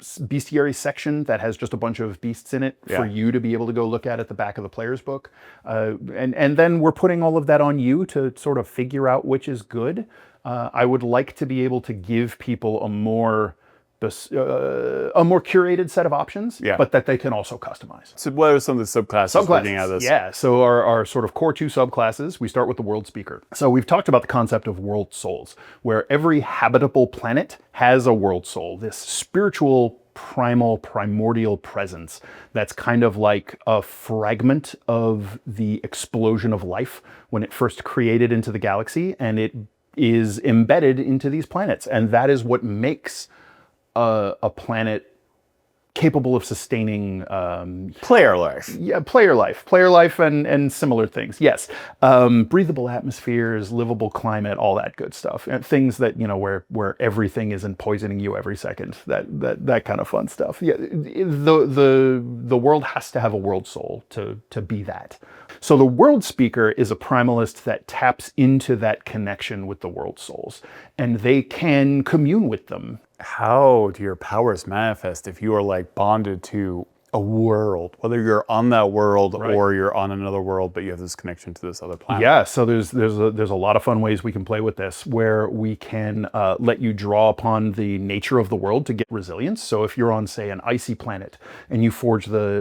bestiary section that has just a bunch of beasts in it for you to be able to go look at the back of the player's book. And then we're putting all of that on you to sort of figure out which is good. I would like to be able to give people a more curated set of options, but that they can also customize. So what are some of the subclasses looking at this? Yeah, so our sort of core 2 subclasses, we start with the World Speaker. So we've talked about the concept of world souls, where every habitable planet has a world soul, this spiritual, primordial presence that's kind of like a fragment of the explosion of life when it first created into the galaxy, and it is embedded into these planets. And that is what makes a planet capable of sustaining player life. Yeah, player life and similar things. Yes, breathable atmospheres, livable climate, all that good stuff. And things that, you know, where everything isn't poisoning you every second. That kind of fun stuff. Yeah, the world has to have a world soul to be that. So the World Speaker is a primalist that taps into that connection with the world souls, and they can commune with them. How do your powers manifest if you are like bonded to a world, whether you're on that world or you're on another world, but you have this connection to this other planet? Yeah, so there's a lot of fun ways we can play with this, where we can let you draw upon the nature of the world to get resilience. So if you're on, say, an icy planet and you forge your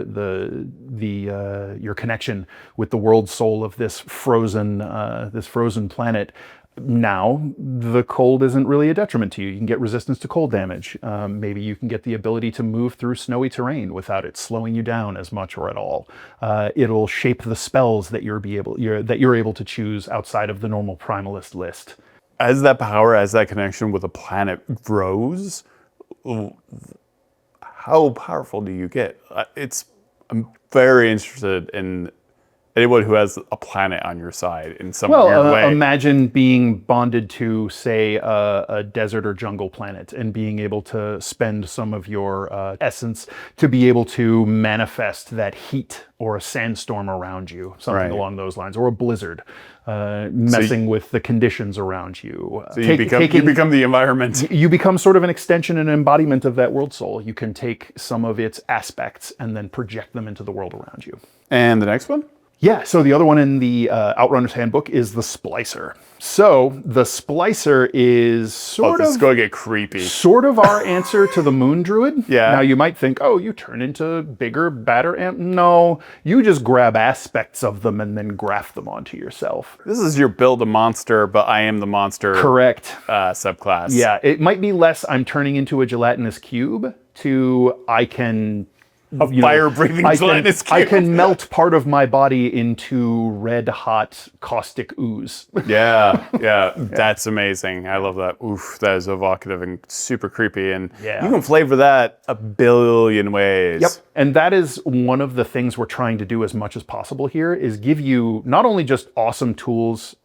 connection with the world soul of this frozen planet, now the cold isn't really a detriment to you. You can get resistance to cold damage. Maybe you can get the ability to move through snowy terrain without it slowing you down as much or at all. It'll shape the spells that you're able to choose outside of the normal primalist list. As that power, as that connection with a planet grows, how powerful do you get? I'm very interested in anyone who has a planet on your side in some weird way. Imagine being bonded to, say, a desert or jungle planet and being able to spend some of your essence to be able to manifest that heat or a sandstorm around you, something along those lines, or a blizzard, messing with the conditions around you. So you become the environment. You become sort of an extension and embodiment of that world soul. You can take some of its aspects and then project them into the world around you. And the next one? Yeah, so the other one in the Outrunner's Handbook is the Splicer. So the Splicer is this is going to get creepy. Sort of our answer to the Moon Druid. Yeah. Now you might think, oh, you turn into bigger, badder amp. No, you just grab aspects of them and then graft them onto yourself. This is your build a monster, but I am the monster. Correct. Subclass. Yeah, it might be less I'm turning into a gelatinous cube to I can... fire-breathing gelatinous cube. I can melt part of my body into red-hot caustic ooze. Yeah, that's amazing. I love that. Oof, that is evocative and super creepy. And you can flavor that a billion ways. Yep, and that is one of the things we're trying to do as much as possible here, is give you not only just awesome tools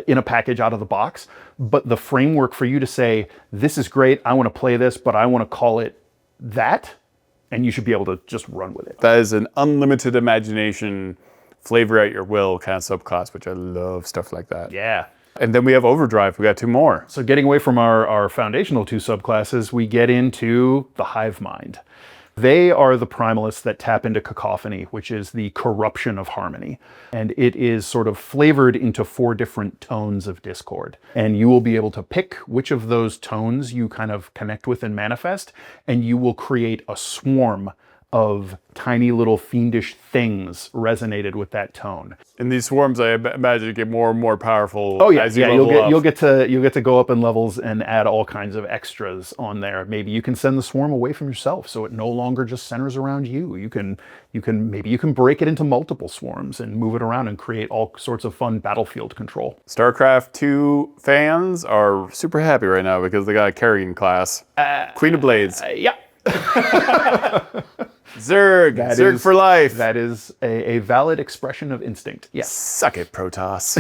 in a package out of the box, but the framework for you to say, this is great, I want to play this, but I want to call it that. And you should be able to just run with it. That is an unlimited imagination flavor out your will kind of subclass, which I love stuff like that. Yeah. And then we have Overdrive. We got 2 more. So getting away from our foundational 2 subclasses, we get into the Hive Mind. They are the primalists that tap into cacophony, which is the corruption of harmony. And it is sort of flavored into 4 different tones of discord. And you will be able to pick which of those tones you kind of connect with and manifest, and you will create a swarm of tiny little fiendish things resonated with that tone. And these swarms, I imagine, get more and more powerful. Oh yeah, as you yeah. level up. You'll get to go up in levels and add all kinds of extras on there. Maybe you can send the swarm away from yourself, so it no longer just centers around you. You can break it into multiple swarms and move it around and create all sorts of fun battlefield control. StarCraft 2 fans are super happy right now because they got a carrying class. Queen of Blades. Yeah. Zerg. Zerg for life. That is a valid expression of instinct. Yes. Suck it, Protoss.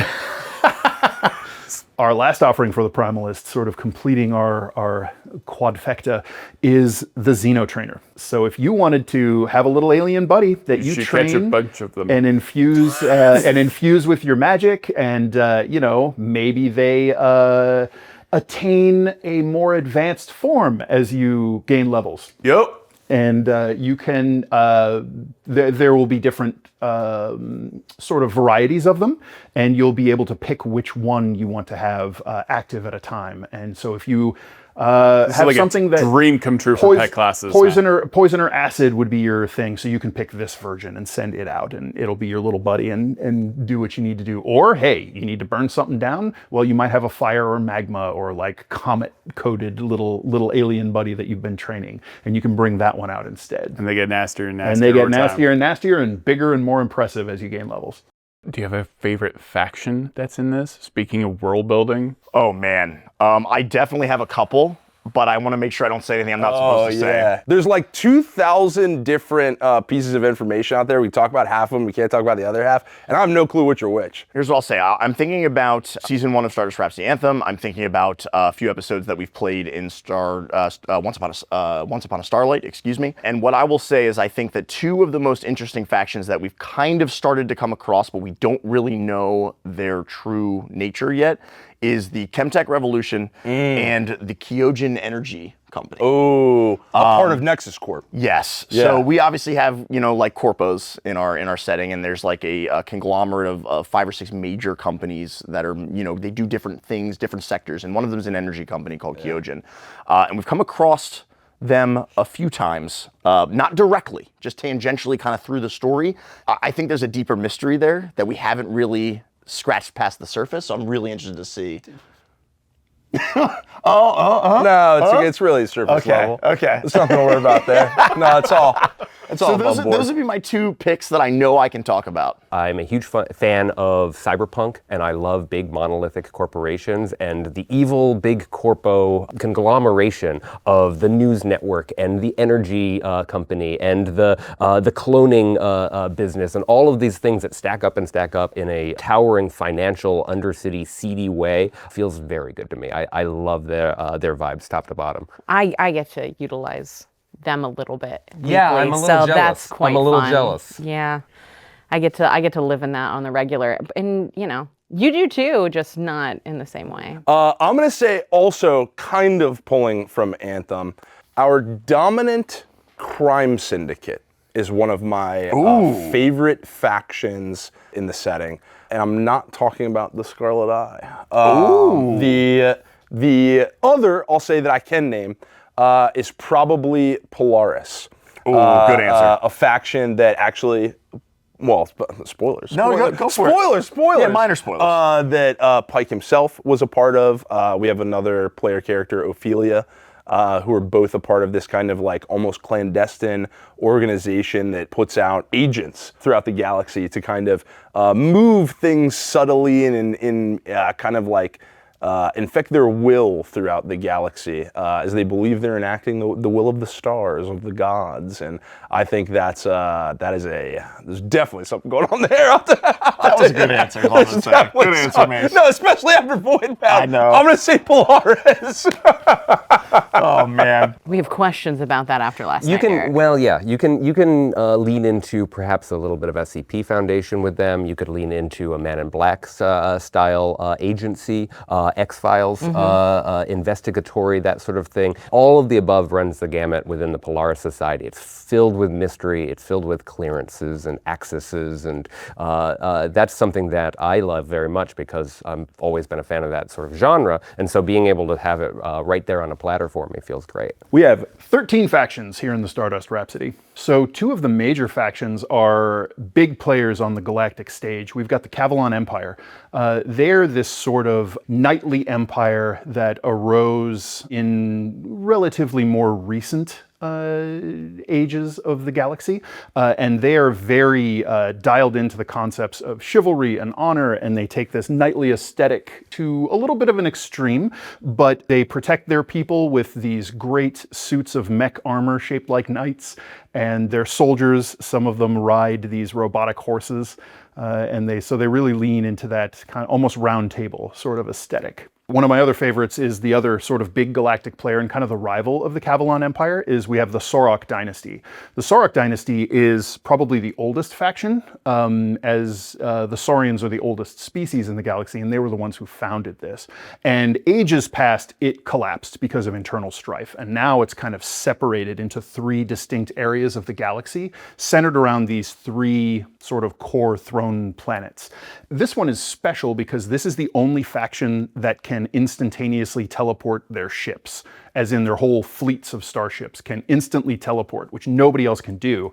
Our last offering for the Primalists, sort of completing our quadfecta, is the Xeno Trainer. So if you wanted to have a little alien buddy that you should train catch a bunch of them. and infuse with your magic, and maybe they attain a more advanced form as you gain levels. Yep. And you can, there will be different sort of varieties of them, and you'll be able to pick which one you want to have active at a time. And so if you have like something a that dream come true for pet classes. poison or acid would be your thing, so you can pick this version and send it out, and it'll be your little buddy and do what you need to do. Or hey, you need to burn something down, well, you might have a fire or magma or like comet coded little alien buddy that you've been training, and you can bring that one out instead. And they get nastier and nastier. And they get over time. nastier and nastier and bigger and more impressive as you gain levels. Do you have a favorite faction that's in this? Speaking of world building. Oh man, I definitely have a couple, but I want to make sure I don't say anything I'm not supposed to say. There's like 2,000 different pieces of information out there. We talk about half of them. We can't talk about the other half. And I have no clue which are which. Here's what I'll say. I'm thinking about season 1 of Stardust Rhapsody Anthem. I'm thinking about a few episodes that we've played in Once Upon a Starlight, excuse me. And what I will say is I think that 2 of the most interesting factions that we've kind of started to come across, but we don't really know their true nature yet, is the Chemtech Revolution and the Kyojin Energy Company. Oh, part of Nexus Corp. Yes. Yeah. So we obviously have, like corpos in our setting, and there's like a conglomerate of 5 or 6 major companies that are, they do different things, different sectors, and one of them is an energy company called Kyojin. And we've come across them a few times, not directly, just tangentially kind of through the story. I think there's a deeper mystery there that we haven't really scratched past the surface, so I'm really interested to see. No, it's really surface level. Okay. There's nothing to worry about there. No, it's all So above board. those would be my 2 picks that I know I can talk about. I'm a huge fan of cyberpunk, and I love big monolithic corporations, and the evil big corpo conglomeration of the news network and the energy company and the cloning business, and all of these things that stack up in a towering financial undercity seedy way feels very good to me. I love their vibes top to bottom. I get to utilize them a little bit. Yeah, deeply, I'm a little so jealous. That's quite I'm a little fun. jealous. Yeah, I get to live in that on the regular, and you do too, just not in the same way. I'm going to say also, kind of pulling from Anthem, our dominant crime syndicate is one of my favorite factions in the setting. And I'm not talking about the Scarlet Eye. The other, I'll say that I can name, is probably Polaris. Ooh, good answer. A faction that actually, well, spoilers. No, go for it. Spoilers. Yeah, minor spoilers. That Pike himself was a part of. We have another player character, Ophelia, who are both a part of this kind of like almost clandestine organization that puts out agents throughout the galaxy to kind of move things subtly and in kind of like infect their will throughout the galaxy as they believe they're enacting the will of the stars, of the gods. And I think there's definitely something going on there. That was a good answer. Good answer, man. No, especially after Void Path. I know. I'm going to say Polaris. Oh man. We have questions about that after last You night, can, Eric. well, yeah, you can lean into perhaps a little bit of SCP Foundation with them. You could lean into a Man in Black style agency, X-Files, investigatory, that sort of thing. All of the above runs the gamut within the Polaris Society. It's filled with mystery. It's filled with clearances and accesses, and that's something that I love very much because I've always been a fan of that sort of genre. And so being able to have it right there on a platter for me feels great. We have 13 factions here in the Stardust Rhapsody. So 2 of the major factions are big players on the galactic stage. We've got the Cavalon Empire. They're this sort of knightly empire that arose in relatively more recent ages of the galaxy, and they are very dialed into the concepts of chivalry and honor, and they take this knightly aesthetic to a little bit of an extreme, but they protect their people with these great suits of mech armor shaped like knights, and their soldiers, some of them ride these robotic horses, and they really lean into that kind of almost round table sort of aesthetic. One of my other favorites is the other sort of big galactic player and kind of the rival of the Cavalon Empire is we have the Sorok Dynasty. The Sorok Dynasty is probably the oldest faction, as the Saurians are the oldest species in the galaxy, and they were the ones who founded this. And ages past, it collapsed because of internal strife, and now it's kind of separated into 3 distinct areas of the galaxy, centered around these 3 sort of core throne planets. This one is special because this is the only faction that can instantaneously teleport their ships, as in their whole fleets of starships can instantly teleport, which nobody else can do.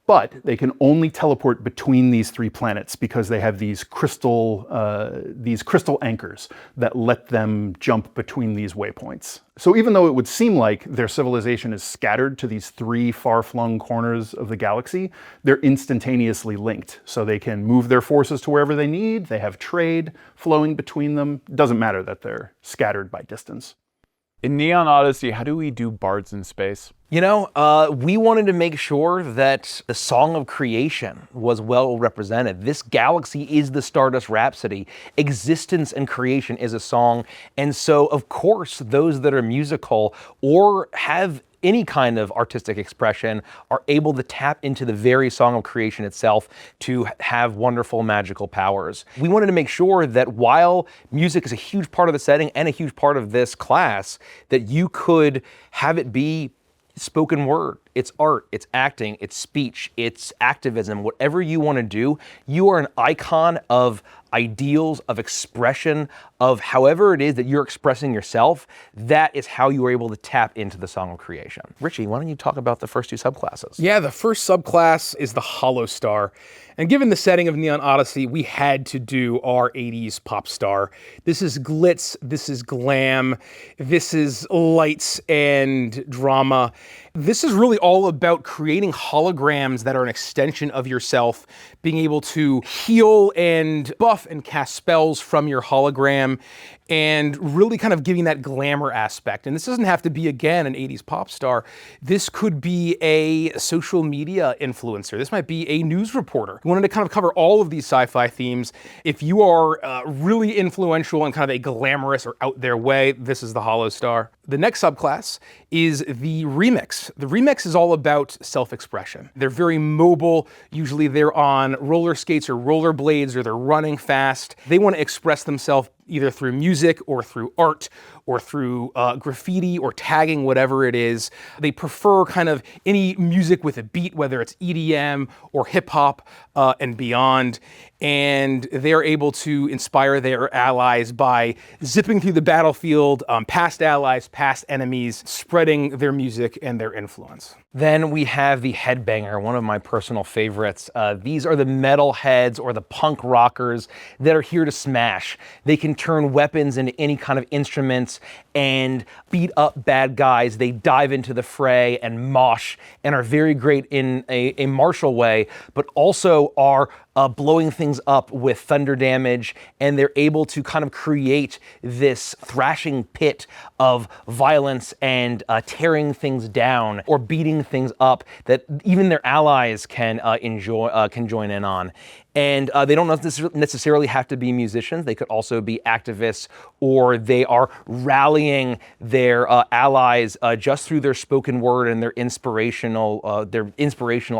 But they can only teleport between these 3 planets because they have these crystal anchors that let them jump between these waypoints. So even though it would seem like their civilization is scattered to these 3 far-flung corners of the galaxy, they're instantaneously linked. So they can move their forces to wherever they need, they have trade flowing between them. It doesn't matter that they're scattered by distance. In Neon Odyssey, how do we do bards in space? You know, we wanted to make sure that the song of creation was well represented. This galaxy is the Stardust Rhapsody. Existence and creation is a song. And so, of course, those that are musical or have any kind of artistic expression are able to tap into the very song of creation itself to have wonderful magical powers. We wanted to make sure that while music is a huge part of the setting and a huge part of this class, that you could have it be spoken word, it's art, it's acting, it's speech, it's activism, whatever you want to do, you are an icon of ideals, of expression, of however it is that you're expressing yourself. That is how you are able to tap into the song of creation. Richie, why don't you talk about the first 2 subclasses? Yeah, the first subclass is the Hollow Star. And given the setting of Neon Odyssey, we had to do our 80s pop star. This is glitz, this is glam, this is lights and drama. This is really all about creating holograms that are an extension of yourself, being able to heal and buff and cast spells from your hologram, and really kind of giving that glamour aspect. And this doesn't have to be, again, an 80s pop star. This could be a social media influencer. This might be a news reporter. We wanted to kind of cover all of these sci-fi themes. If you are really influential in kind of a glamorous or out there way, this is the Hollow Star. The next subclass is the Remix. The Remix is all about self-expression. They're very mobile. Usually they're on roller skates or rollerblades, or they're running fast. They want to express themselves either through music or through art or through graffiti or tagging, whatever it is. They prefer kind of any music with a beat, whether it's EDM or hip hop and beyond. And they're able to inspire their allies by zipping through the battlefield, past allies, past enemies, spreading their music and their influence. Then we have the Headbanger, one of my personal favorites. These are the metal heads or the punk rockers that are here to smash. They can turn weapons into any kind of instruments and beat up bad guys. They dive into the fray and mosh and are very great in a martial way, but also are blowing things up with thunder damage, and they're able to kind of create this thrashing pit of violence and tearing things down or beating things up that even their allies can join in on. And they don't necessarily have to be musicians. They could also be activists, or they are rallying their allies just through their spoken word and their inspirational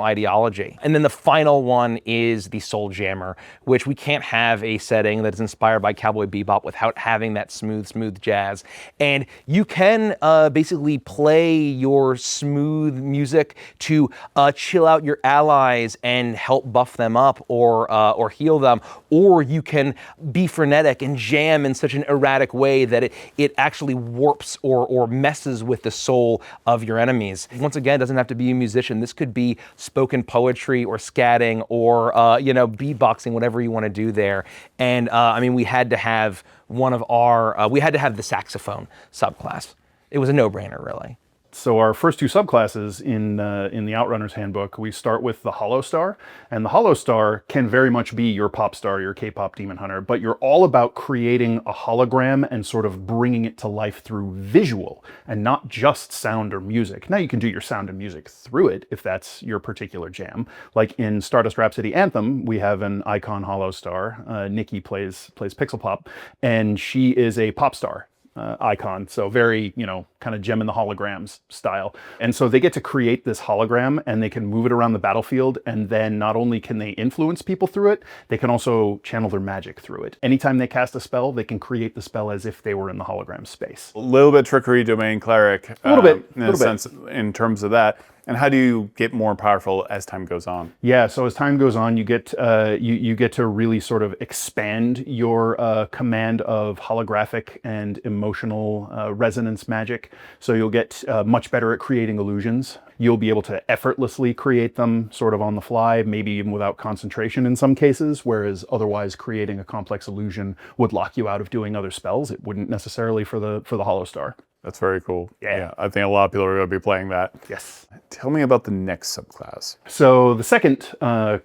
ideology. And then the final one is the Soul Jammer, which we can't have a setting that is inspired by Cowboy Bebop without having that smooth jazz. And you can basically play your smooth music to chill out your allies and help buff them up or heal them, or you can be frenetic and jam in such an erratic way that it actually warps or messes with the soul of your enemies. Once again, it doesn't have to be a musician. This could be spoken poetry or scatting or beatboxing, whatever you want to do there. And I mean, we had to have the saxophone subclass. It was a no-brainer, really. So our first two subclasses in the Outrunners handbook, we start with the Hollow Star, and the Hollow Star can very much be your pop star, your K-pop demon hunter, but you're all about creating a hologram and sort of bringing it to life through visual and not just sound or music. Now you can do your sound and music through it if that's your particular jam. Like in Stardust Rhapsody Anthem, we have an icon Hollow Star. Nikki plays Pixel Pop, and she is a pop star. Icon, so very, kind of gem in the holograms style. And so they get to create this hologram and they can move it around the battlefield, and then not only can they influence people through it, they can also channel their magic through it. Anytime they cast a spell, they can create the spell as if they were in the hologram space. A little bit trickery, domain cleric. A little bit. In a sense, in terms of that. And how do you get more powerful as time goes on? Yeah, so as time goes on, you get you get to really sort of expand your command of holographic and emotional resonance magic. So you'll get much better at creating illusions. You'll be able to effortlessly create them sort of on the fly, maybe even without concentration in some cases, whereas otherwise creating a complex illusion would lock you out of doing other spells. It wouldn't necessarily for the Hollow Star. That's very cool. Yeah, I think a lot of people are going to be playing that. Yes. Tell me about the next subclass. So the second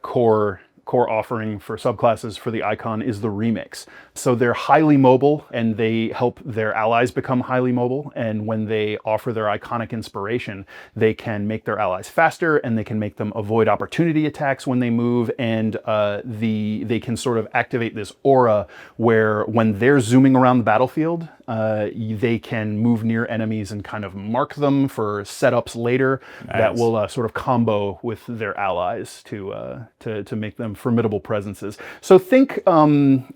core offering for subclasses for the icon is the Remix. So they're highly mobile and they help their allies become highly mobile. And when they offer their iconic inspiration, they can make their allies faster and they can make them avoid opportunity attacks when they move. And they can sort of activate this aura where when they're zooming around the battlefield, they can move near enemies and kind of mark them for setups later. Nice. That will sort of combo with their allies to make them formidable presences. So think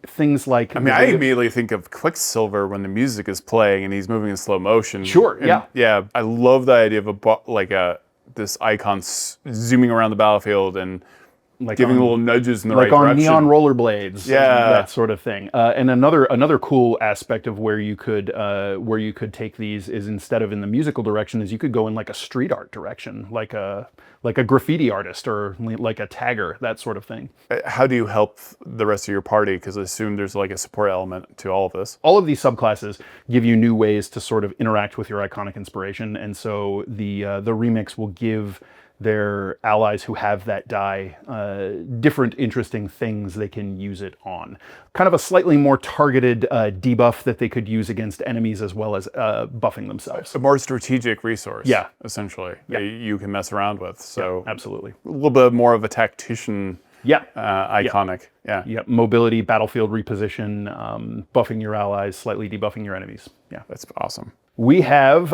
things like... I immediately think of Quicksilver when the music is playing and he's moving in slow motion. Sure, and, yeah. I love the idea of this icon zooming around the battlefield and giving little nudges in the right direction. Like on neon rollerblades, that sort of thing. And another cool aspect of where you could take these is, instead of in the musical direction, is you could go in like a street art direction, like a graffiti artist or like a tagger, that sort of thing. How do you help the rest of your party? Because I assume there's like a support element to all of this. All of these subclasses give you new ways to sort of interact with your iconic inspiration, and so the Remix will give their allies who have that die different interesting things they can use it on. Kind of a slightly more targeted debuff that they could use against enemies as well as buffing themselves. A more strategic resource, essentially, Yeah. that you can mess around with. So absolutely. A little bit more of a tactician iconic. Yeah, mobility, battlefield reposition, buffing your allies, slightly debuffing your enemies. Yeah, that's awesome. We have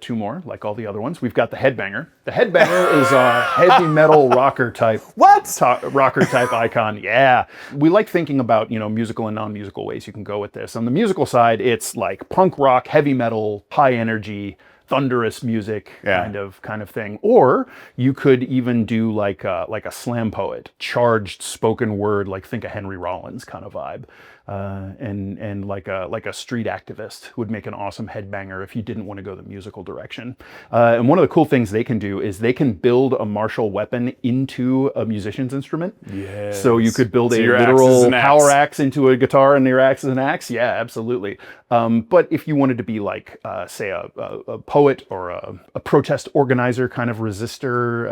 two more, like all the other ones. We've got the Headbanger. The Headbanger is a heavy metal rocker type. Rocker type icon. Yeah. We like thinking about, musical and non-musical ways you can go with this. On the musical side, it's like punk rock, heavy metal, high energy, thunderous music kind of thing. Or you could even do like a slam poet, charged spoken word, like think a Henry Rollins kind of vibe. And like a street activist would make an awesome headbanger if you didn't want to go the musical direction. And one of the cool things they can do is they can build a martial weapon into a musician's instrument. Yes. So you could build a literal power axe into a guitar, and your axe is an axe. Yeah, absolutely. But if you wanted to be like, say, a poet or a protest organizer, kind of resistor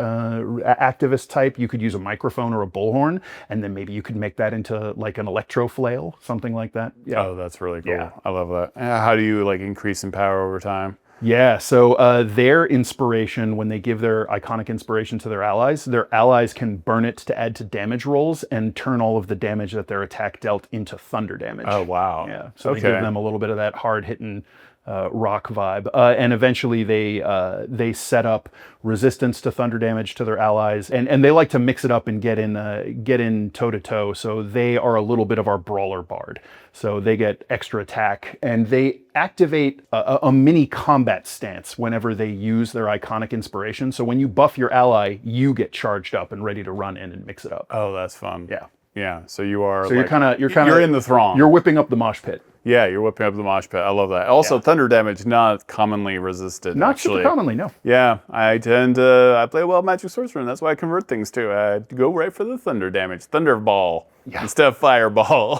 activist type, you could use a microphone or a bullhorn, and then maybe you could make that into like an electro flail. Something like that. Yeah. Oh, that's really cool. Yeah. I love that. How do you increase in power over time? Yeah, so their inspiration, when they give their iconic inspiration to their allies can burn it to add to damage rolls and turn all of the damage that their attack dealt into thunder damage. Oh, wow. Yeah, so they give them a little bit of that hard-hitting rock vibe. And eventually they set up resistance to thunder damage to their allies, and they like to mix it up and get in toe-to-toe, so they are a little bit of our brawler bard. So they get extra attack, and they activate a mini combat stance whenever they use their iconic inspiration. So when you buff your ally, you get charged up and ready to run in and mix it up. Oh, that's fun. Yeah. Yeah. So you are. So like, you're in the throng. You're whipping up the mosh pit. Yeah, you're whipping up the mosh pit. I love that. Also, thunder damage not commonly resisted. Not actually. super commonly, no. Yeah, I play well magic sorcerer, and that's why I convert things too. I go right for the thunder damage, thunder ball instead of fireball.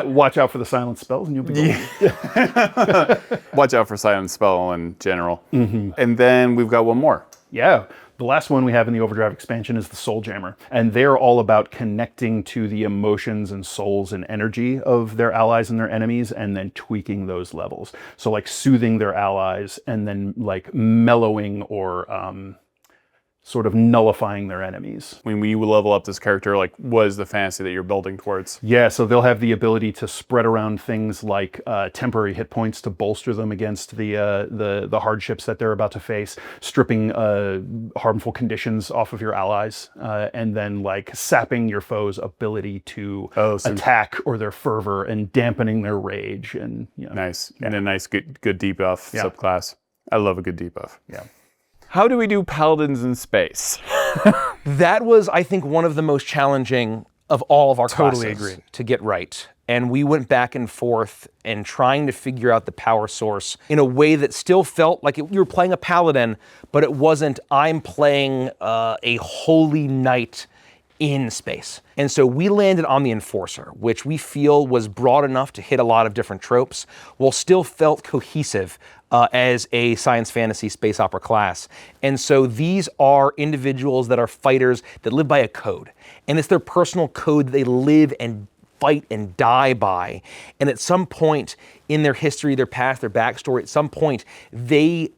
Watch out for the silent spells, and you'll be golden. Watch out for silent spell in general. And then we've got one more. Yeah. The last one we have in the Overdrive expansion is the Soul Jammer, and they're all about connecting to the emotions and souls and energy of their allies and their enemies, and then tweaking those levels. So like soothing their allies, and then like mellowing or sort of nullifying their enemies. When you level up this character, like, what is the fantasy that you're building towards? Yeah, so they'll have the ability to spread around things like temporary hit points to bolster them against the hardships that they're about to face, stripping harmful conditions off of your allies, and then like sapping your foe's ability to attack or their fervor, and dampening their rage. And nice. And a nice good debuff subclass. I love a good debuff. Yeah. How do we do paladins in space? That was, I think, one of the most challenging of all of our classes agreed. to get right. And we went back and forth and trying to figure out the power source in a way that still felt like you were playing a paladin, but it wasn't, I'm playing a holy knight in space. And so we landed on the Enforcer, which we feel was broad enough to hit a lot of different tropes, while still felt cohesive as a science fantasy space opera class. And so these are individuals that are fighters that live by a code. And it's their personal code that they live and fight and die by. And at some point in their history, their past, their backstory, at some point, they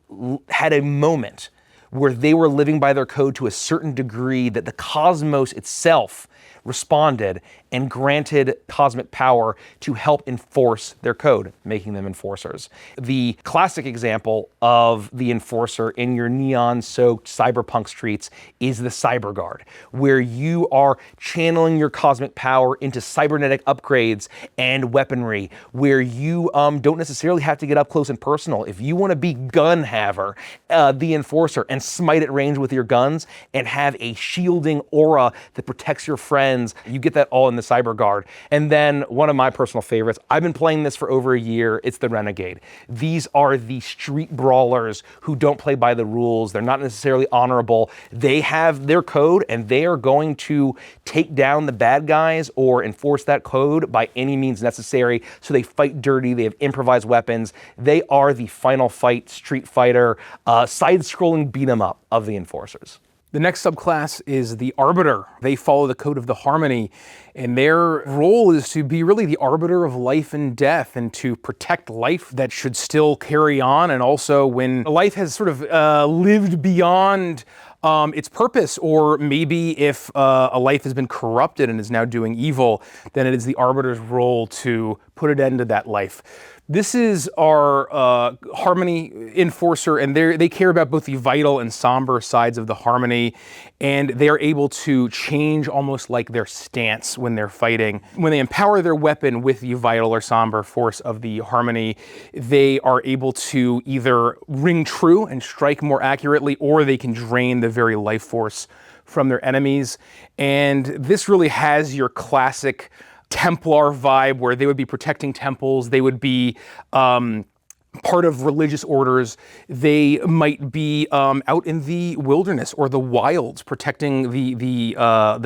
had a moment where they were living by their code to a certain degree that the cosmos itself responded and granted cosmic power to help enforce their code, making them enforcers. The classic example of the enforcer in your neon-soaked cyberpunk streets is the Cyber Guard, where you are channeling your cosmic power into cybernetic upgrades and weaponry, where you don't necessarily have to get up close and personal. If you want to be gun haver, the enforcer, and smite at range with your guns and have a shielding aura that protects your friends, you get that all in the Cyber Guard. And then one of my personal favorites, I've been playing this for over a year, it's the Renegade. These are the street brawlers who don't play by the rules. They're not necessarily honorable. They have their code, and they are going to take down the bad guys or enforce that code by any means necessary. So they fight dirty, they have improvised weapons. They are the final fight street fighter, side-scrolling beat-em-up of the enforcers. The next subclass is the Arbiter. They follow the code of the Harmony, and their role is to be really the arbiter of life and death, and to protect life that should still carry on, and also when life has sort of lived beyond its purpose, or maybe if a life has been corrupted and is now doing evil, then it is the Arbiter's role to put an end to that life. This is our Harmony Enforcer, and they care about both the vital and somber sides of the Harmony, and they are able to change almost like their stance when they're fighting. When they empower their weapon with the vital or somber force of the Harmony, they are able to either ring true and strike more accurately, or they can drain the very life force from their enemies. And this really has your classic Templar vibe, where they would be protecting temples, they would be part of religious orders, they might be out in the wilderness or the wilds, protecting the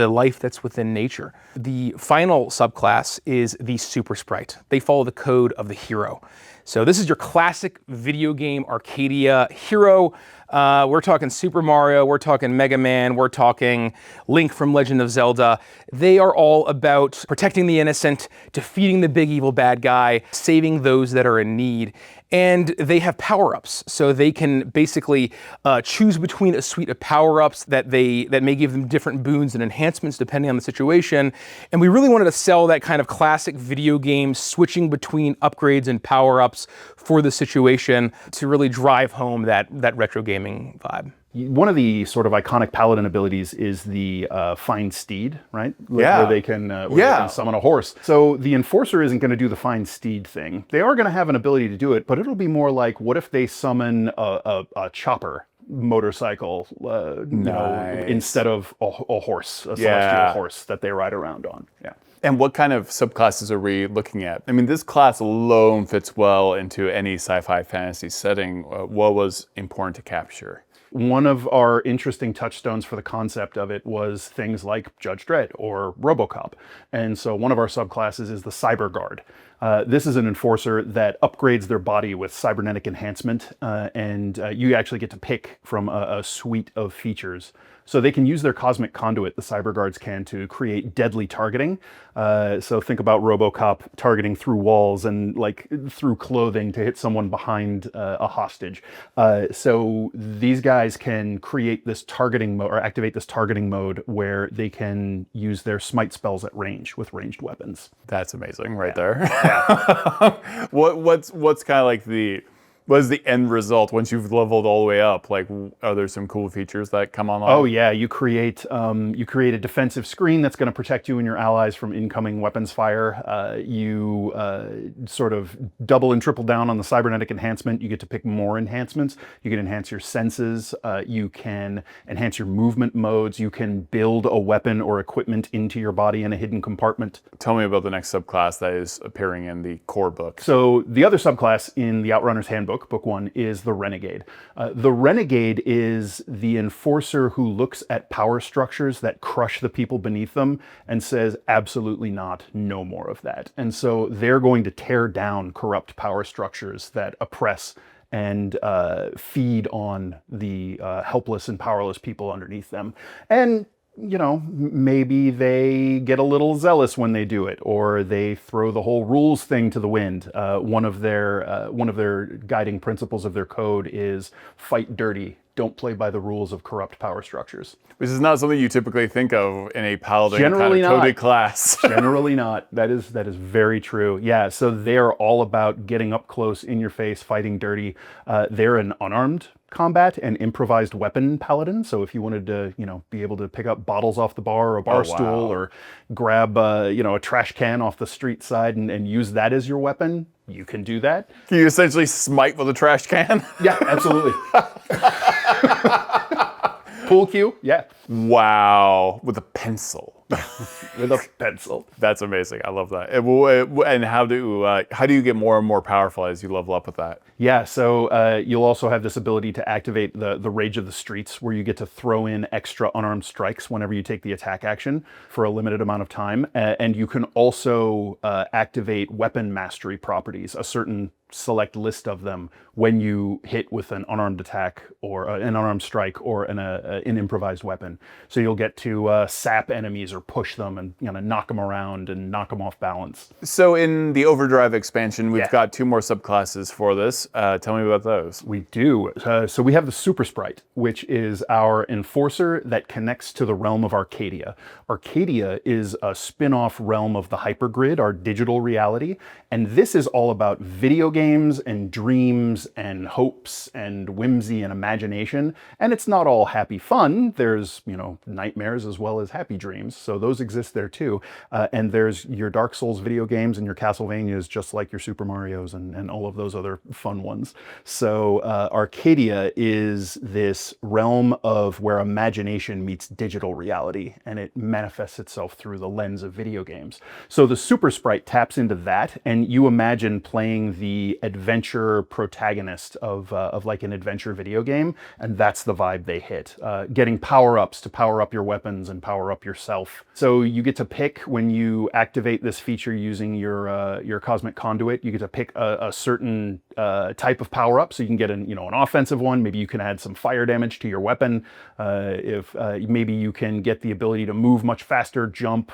life that's within nature. The final subclass is the Super Sprite. They follow the code of the hero. So this is your classic video game Arcadia hero. We're talking Super Mario, we're talking Mega Man, we're talking Link from Legend of Zelda. They are all about protecting the innocent, defeating the big evil bad guy, saving those that are in need. And they have power-ups, so they can basically choose between a suite of power-ups that may give them different boons and enhancements depending on the situation. And we really wanted to sell that kind of classic video game switching between upgrades and power-ups for the situation to really drive home that retro gaming vibe. One of the sort of iconic paladin abilities is the find steed, right? Yeah. Where they can summon a horse. So the enforcer isn't going to do the find steed thing. They are going to have an ability to do it, but it'll be more like, what if they summon a chopper motorcycle, instead of a horse, a celestial horse that they ride around on. Yeah. And what kind of subclasses are we looking at? I mean, this class alone fits well into any sci-fi fantasy setting. What was important to capture? One of our interesting touchstones for the concept of it was things like Judge Dredd or RoboCop. And so one of our subclasses is the Cyber Guard. This is an enforcer that upgrades their body with cybernetic enhancement, and you actually get to pick from a suite of features. So they can use their cosmic conduit, the cyber guards can, to create deadly targeting. So think about RoboCop targeting through walls and like through clothing to hit someone behind a hostage. So these guys can create this targeting mode or activate this targeting mode where they can use their smite spells at range with ranged weapons. That's amazing right there. Yeah. What's kind of like what is the end result once you've leveled all the way up? Like, are there some cool features that come online? Oh yeah, you create a defensive screen that's going to protect you and your allies from incoming weapons fire. You sort of double and triple down on the cybernetic enhancement. You get to pick more enhancements. You can enhance your senses. You can enhance your movement modes. You can build a weapon or equipment into your body in a hidden compartment. Tell me about the next subclass that is appearing in the core book. So the other subclass in the Outrunner's Handbook, Book 1, is the Renegade. The Renegade is the enforcer who looks at power structures that crush the people beneath them and says, absolutely not, no more of that. And so they're going to tear down corrupt power structures that oppress and feed on the helpless and powerless people underneath them. And maybe they get a little zealous when they do it, or they throw the whole rules thing to the wind. One of their guiding principles of their code is fight dirty. Don't play by the rules of corrupt power structures. Which is not something you typically think of in a paladin Generally kind of coded class. Generally not. That is very true. Yeah, so they are all about getting up close, in your face, fighting dirty. They're an unarmed combat and improvised weapon paladin. So if you wanted to, be able to pick up bottles off the bar or a bar stool, or grab, a trash can off the street side and use that as your weapon, you can do that. Can you essentially smite with a trash can? Yeah, absolutely. Pool cue, yeah. Wow, with a pencil. With a pencil. That's amazing. I love that. And how do you get more and more powerful as you level up with that? Yeah, so you'll also have this ability to activate the Rage of the Streets, where you get to throw in extra unarmed strikes whenever you take the attack action for a limited amount of time. And you can also activate weapon mastery properties, a certain select list of them, when you hit with an unarmed attack or an unarmed strike or an improvised weapon. So you'll get to sap enemies or push them and knock them around and knock them off balance. So in the Overdrive expansion, we've got 2 more subclasses for this. Tell me about those. We do. So we have the Super Sprite, which is our enforcer that connects to the realm of Arcadia. Arcadia is a spin-off realm of the hypergrid, our digital reality, and this is all about video games and dreams and hopes and whimsy and imagination. And it's not all happy fun. There's, nightmares as well as happy dreams. So those exist there too. And there's your Dark Souls video games and your Castlevanias, just like your Super Marios and all of those other fun ones. So Arcadia is this realm of where imagination meets digital reality, and it manifests itself through the lens of video games. So the Super Sprite taps into that, and you imagine playing the adventure protagonist of like an adventure video game, and that's the vibe they hit. Getting power-ups to power up your weapons and power up yourself. So you get to pick, when you activate this feature using your cosmic conduit, you get to pick a certain type of power up. So you can get an offensive one. Maybe you can add some fire damage to your weapon. If maybe you can get the ability to move much faster, jump,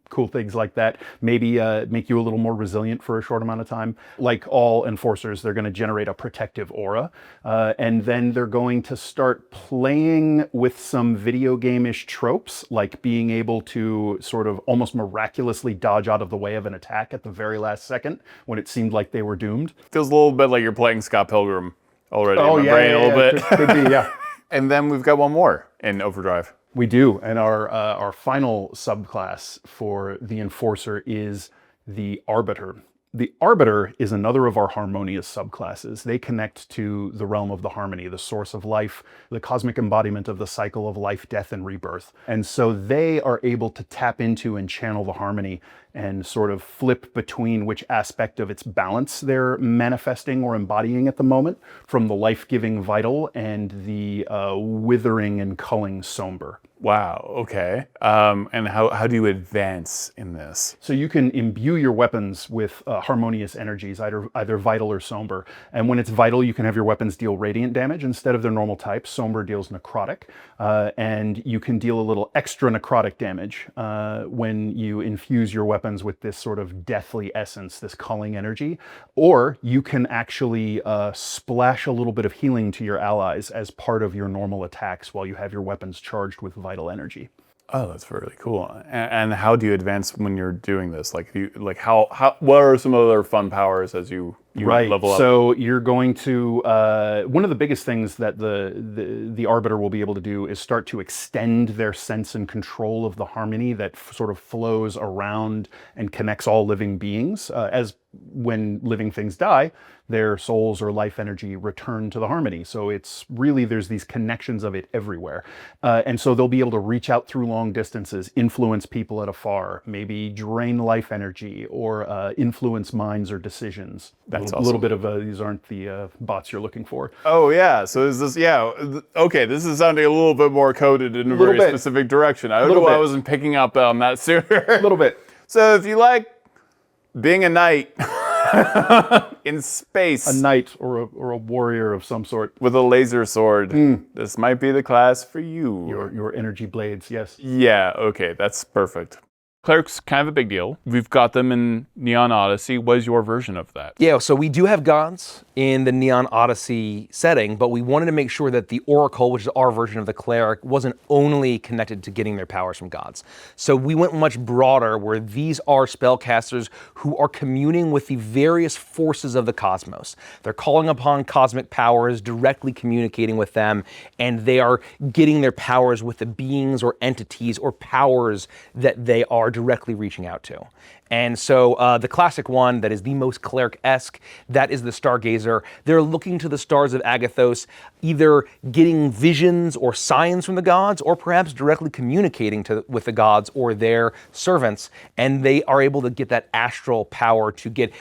cool things like that. Maybe make you a little more resilient for a short amount of time. Like all enforcers, they're going to generate a protective aura, and then they're going to start playing with some video game-ish tropes, like being able to sort of almost miraculously dodge out of the way of an attack at the very last second when it seemed like they were doomed. Feels a little bit like you're playing Scott Pilgrim already in my yeah, brain yeah, a little yeah. bit. Could be, yeah. And then we've got one more in Overdrive. We do, and our final subclass for the Enforcer is the Arbiter. The Arbiter is another of our harmonious subclasses. They connect to the realm of the harmony, the source of life, the cosmic embodiment of the cycle of life, death, and rebirth. And so they are able to tap into and channel the harmony and sort of flip between which aspect of its balance they're manifesting or embodying at the moment, from the life-giving vital and the withering and culling somber. Wow, okay. And how do you advance in this? So you can imbue your weapons with harmonious energies, either vital or somber. And when it's vital, you can have your weapons deal radiant damage instead of their normal type. Somber deals necrotic. And you can deal a little extra necrotic damage when you infuse your weapons with this sort of deathly essence, this culling energy. Or you can actually splash a little bit of healing to your allies as part of your normal attacks while you have your weapons charged with vital energy. Oh, that's really cool. And how do you advance when you're doing this? Like, what are some other fun powers as you level up? So you're going to one of the biggest things that the Arbiter will be able to do is start to extend their sense and control of the harmony that sort of flows around and connects all living beings. As when living things die, their souls or life energy return to the harmony. So it's really, there's these connections of it everywhere. And so they'll be able to reach out through long distances, influence people at afar, maybe drain life energy, or influence minds or decisions. That's a little bit of these aren't the bots you're looking for. Oh yeah, so is this, okay, this is sounding a little bit more coded in a very specific direction. I don't know why I wasn't picking up on that sooner. A little bit. So if you like being a knight in space. A knight or a warrior of some sort. With a laser sword. This might be the class for you. Your energy blades, yes. Yeah, okay, that's perfect. Cleric's kind of a big deal. We've got them in Neon Odyssey. What is your version of that? Yeah, so we do have gods in the Neon Odyssey setting, but we wanted to make sure that the Oracle, which is our version of the Cleric, wasn't only connected to getting their powers from gods. So we went much broader, where these are spellcasters who are communing with the various forces of the cosmos. They're calling upon cosmic powers, directly communicating with them, and they are getting their powers with the beings or entities or powers that they are directly reaching out to. And so the classic one that is the most cleric-esque, that is the Stargazer. They're looking to the stars of Agathos, either getting visions or signs from the gods, or perhaps directly communicating with the gods or their servants. And they are able to get that astral power to get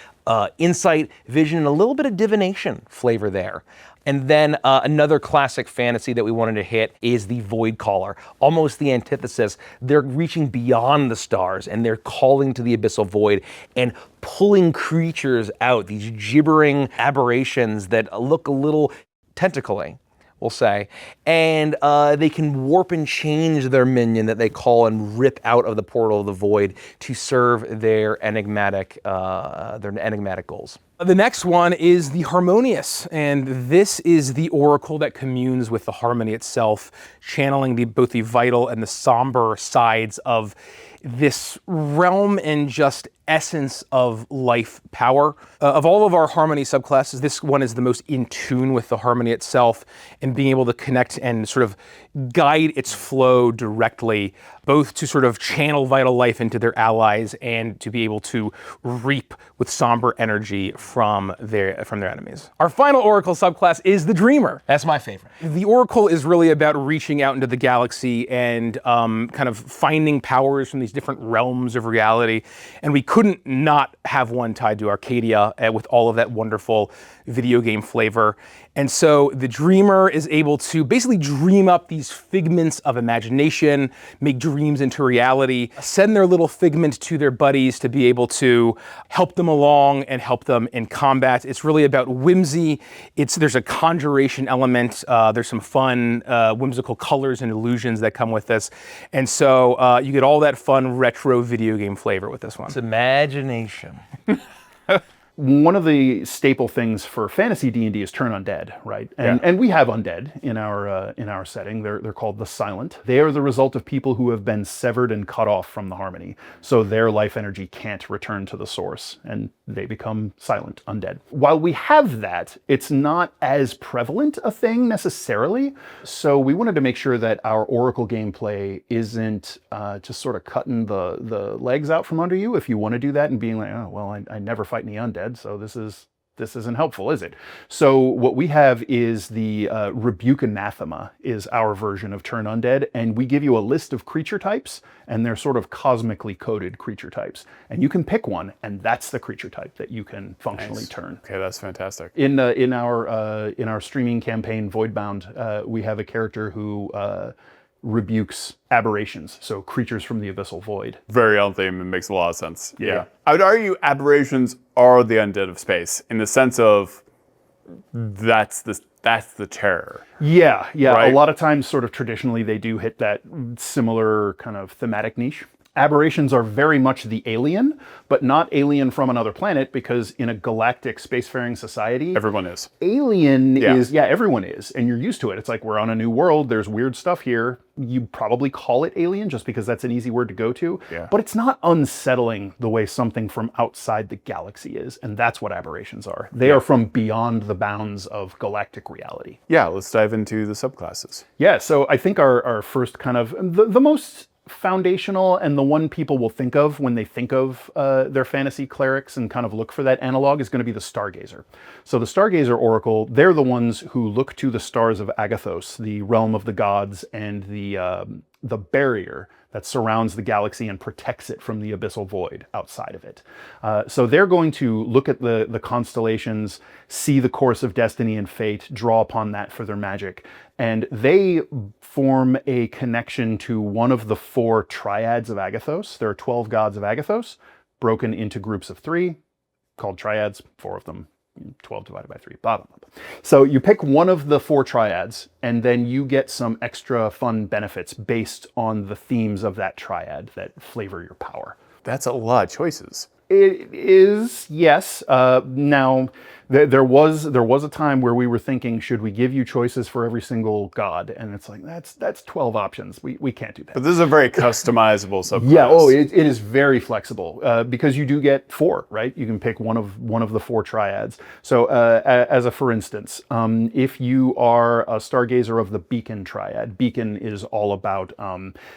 insight, vision, and a little bit of divination flavor there. And then another classic fantasy that we wanted to hit is the Void Caller, almost the antithesis. They're reaching beyond the stars and they're calling to the abyssal void and pulling creatures out, these gibbering aberrations that look a little tentacly, we'll say. And they can warp and change their minion that they call and rip out of the portal of the void to serve their enigmatic goals. The next one is the Harmonious, and this is the oracle that communes with the harmony itself, channeling both the vital and the somber sides of this realm and just essence of life power. Of all of our harmony subclasses, this one is the most in tune with the harmony itself and being able to connect and sort of guide its flow directly, both to sort of channel vital life into their allies and to be able to reap with somber energy from their enemies. Our final oracle subclass is the Dreamer. That's my favorite. The oracle is really about reaching out into the galaxy and kind of finding powers from these different realms of reality. And we couldn't couldn't not have one tied to Arcadia with all of that wonderful video game flavor. And so the dreamer is able to basically dream up these figments of imagination, make dreams into reality, send their little figment to their buddies to be able to help them along and help them in combat. It's really about whimsy. There's a conjuration element. There's some fun, whimsical colors and illusions that come with this. And so you get all that fun retro video game flavor with this one. It's imagination. One of the staple things for fantasy D&D is turn undead, right? And we have undead in our setting. They're called the Silent. They are the result of people who have been severed and cut off from the Harmony, so their life energy can't return to the source, and they become silent, undead. While we have that, it's not as prevalent a thing necessarily. So we wanted to make sure that our Oracle gameplay isn't just sort of cutting the legs out from under you if you want to do that and being like, oh well, I never fight any undead, so this isn't helpful, is it? So what we have is the Rebuke Anathema is our version of Turn Undead, and we give you a list of creature types, and they're sort of cosmically coded creature types. And you can pick one, and that's the creature type that you can functionally turn. Okay, that's fantastic. In our streaming campaign, Voidbound, we have a character who rebukes aberrations, so creatures from the abyssal void. Very on theme and makes a lot of sense. Yeah. I would argue aberrations are the undead of space in the sense of that's the terror. Yeah. Right? A lot of times, sort of traditionally, they do hit that similar kind of thematic niche. Aberrations are very much the alien, but not alien from another planet, because in a galactic spacefaring society, everyone is. Alien is, everyone is, and you're used to it. It's like, we're on a new world, there's weird stuff here. You probably call it alien just because that's an easy word to go to, but it's not unsettling the way something from outside the galaxy is, and that's what aberrations are. They are from beyond the bounds of galactic reality. Yeah, let's dive into the subclasses. Yeah, so I think our first kind of, the most foundational and the one people will think of when they think of their fantasy clerics and kind of look for that analog is going to be the Stargazer. So the Stargazer Oracle, they're the ones who look to the stars of Agathos, the realm of the gods, and the barrier that surrounds the galaxy and protects it from the abyssal void outside of it. So they're going to look at the constellations, see the course of destiny and fate, draw upon that for their magic, and they form a connection to one of the 4 triads of Agathos. There are 12 gods of Agathos, broken into groups of 3, called triads, 4 of them, 12 divided by 3, blah, blah, blah. So you pick one of the 4 triads, and then you get some extra fun benefits based on the themes of that triad that flavor your power. That's a lot of choices. It is, yes. Now, there was a time where we were thinking, should we give you choices for every single god? And it's like, that's 12 options. We can't do that. But this is a very customizable subclass. Yeah, it is very flexible because you do get 4, right? You can pick one of the 4 triads. So as a for instance, if you are a Stargazer of the Beacon triad, Beacon is all about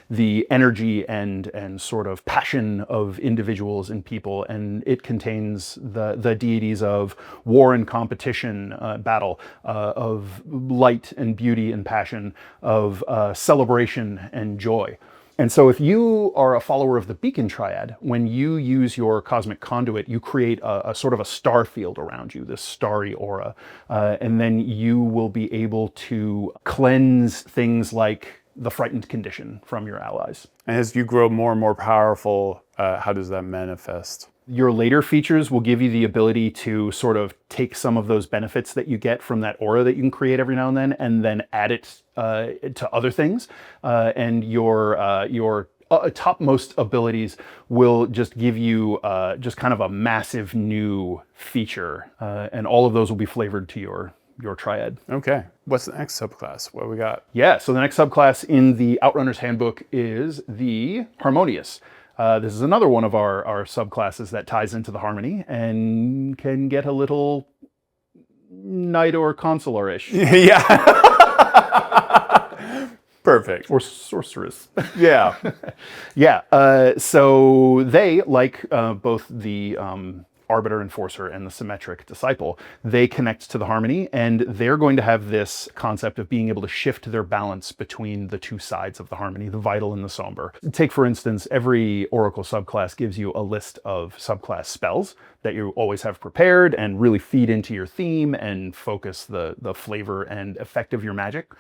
the energy and sort of passion of individuals and people, and it contains the deities of war and competition, battle, of light and beauty and passion, of celebration and joy. And so if you are a follower of the Beacon Triad, when you use your cosmic conduit, you create a sort of a star field around you, this starry aura, and then you will be able to cleanse things like the frightened condition from your allies. And as you grow more and more powerful, how does that manifest? Your later features will give you the ability to sort of take some of those benefits that you get from that aura that you can create every now and then add it to other things. And your topmost abilities will just give you just kind of a massive new feature. And all of those will be flavored to your triad. Okay. What's the next subclass? What we got? Yeah, so the next subclass in the Outrunner's Handbook is the Harmonious. This is another one of our subclasses that ties into the Harmony and can get a little knight or consular-ish. Yeah. Perfect. Or sorceress. Yeah. Yeah. So they, like both the Arbiter Enforcer and the Symmetric Disciple, they connect to the Harmony, and they're going to have this concept of being able to shift their balance between the two sides of the Harmony, the Vital and the Somber. Take, for instance, every Oracle subclass gives you a list of subclass spells that you always have prepared and really feed into your theme and focus the flavor and effect of your magic.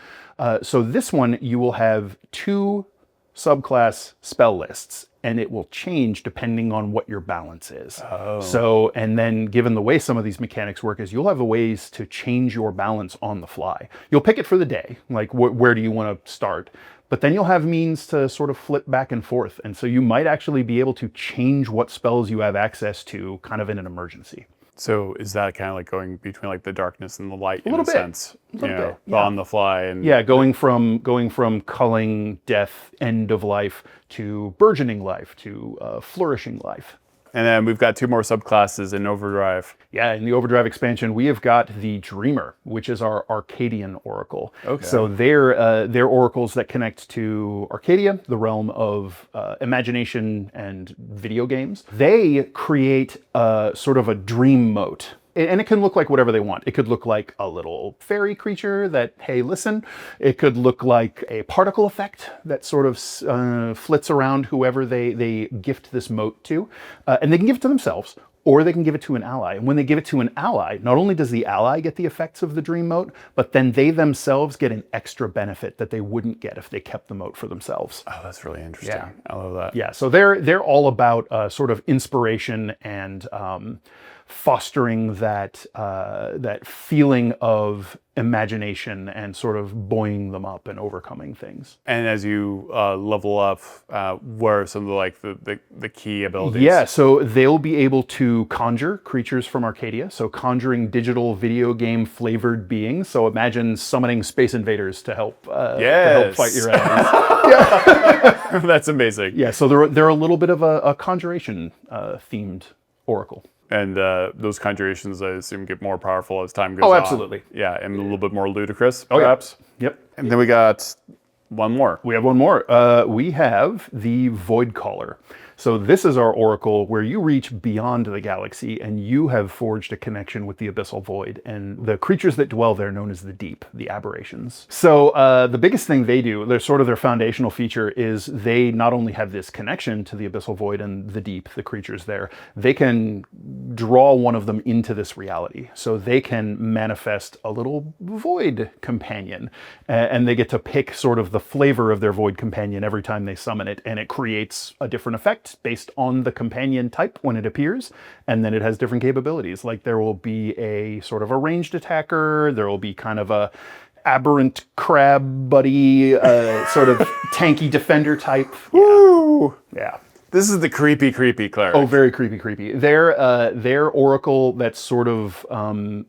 So this one, you will have 2 subclass spell lists, and it will change depending on what your balance is. So, and then given the way some of these mechanics work is you'll have ways to change your balance on the fly. You'll pick it for the day, like where do you want to start? But then you'll have means to sort of flip back and forth. And so you might actually be able to change what spells you have access to kind of in an emergency. So is that kind of like going between like the darkness and the light A little bit. sense? A little bit, yeah. On the fly and yeah, going from culling, death, end of life to burgeoning life to flourishing life. And then we've got 2 more subclasses in Overdrive. Yeah, in the Overdrive expansion, we have got the Dreamer, which is our Arcadian Oracle. Okay. So they're oracles that connect to Arcadia, the realm of imagination and video games. They create sort of a dream mote. And it can look like whatever they want. It could look like a little fairy creature that, hey, listen. It could look like a particle effect that sort of flits around whoever they gift this mote to. And they can give it to themselves, or they can give it to an ally. And when they give it to an ally, not only does the ally get the effects of the dream mote, but then they themselves get an extra benefit that they wouldn't get if they kept the mote for themselves. Oh, that's really interesting. Yeah. I love that. Yeah, so they're all about sort of inspiration and fostering that feeling of imagination and sort of buoying them up and overcoming things. And as you level up, what are some of the key abilities? Yeah, so they'll be able to conjure creatures from Arcadia, so conjuring digital video game flavored beings. So imagine summoning space invaders to help fight your enemies. That's amazing. Yeah, so they're a little bit of a conjuration themed oracle. And those conjurations, I assume, get more powerful as time goes on. Oh, absolutely. Yeah, and a little bit more ludicrous, Oh, perhaps. yeah. Yep. And then we got one more. We have one more. We have the Void Caller. So this is our oracle where you reach beyond the galaxy and you have forged a connection with the abyssal void and the creatures that dwell there known as the deep, the aberrations. So the biggest thing they do, their sort of their foundational feature is they not only have this connection to the abyssal void and the deep, the creatures there, they can draw one of them into this reality. So they can manifest a little void companion and they get to pick sort of the flavor of their void companion every time they summon it, and it creates a different effect based on the companion type when it appears, and then it has different capabilities. Like there will be a sort of a ranged attacker, there will be kind of a aberrant crab buddy, sort of tanky defender type. Woo! Yeah. This is the creepy cleric. Oh, very creepy. They're oracle that sort of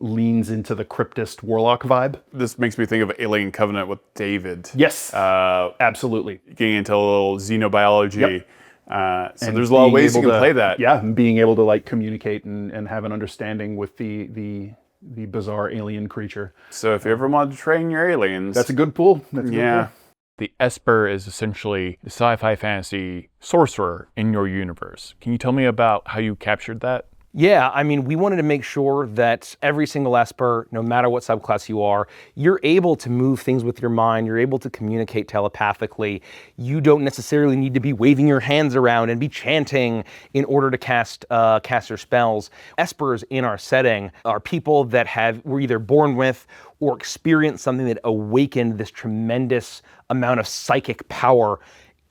leans into the cryptist warlock vibe. This makes me think of Alien Covenant with David. Yes, absolutely. Getting into a little xenobiology. Yep. So there's a lot of ways you can play that. Yeah, and being able to like communicate and have an understanding with the bizarre alien creature. So if you ever want to train your aliens, that's a good pool. That's a good yeah. pool. The Esper is essentially the sci-fi fantasy sorcerer in your universe. Can you tell me about how you captured that? Yeah, I mean, we wanted to make sure that every single Esper, no matter what subclass you are, you're able to move things with your mind, you're able to communicate telepathically. You don't necessarily need to be waving your hands around and be chanting in order to cast your spells. Espers in our setting are people that were either born with or experienced something that awakened this tremendous amount of psychic power,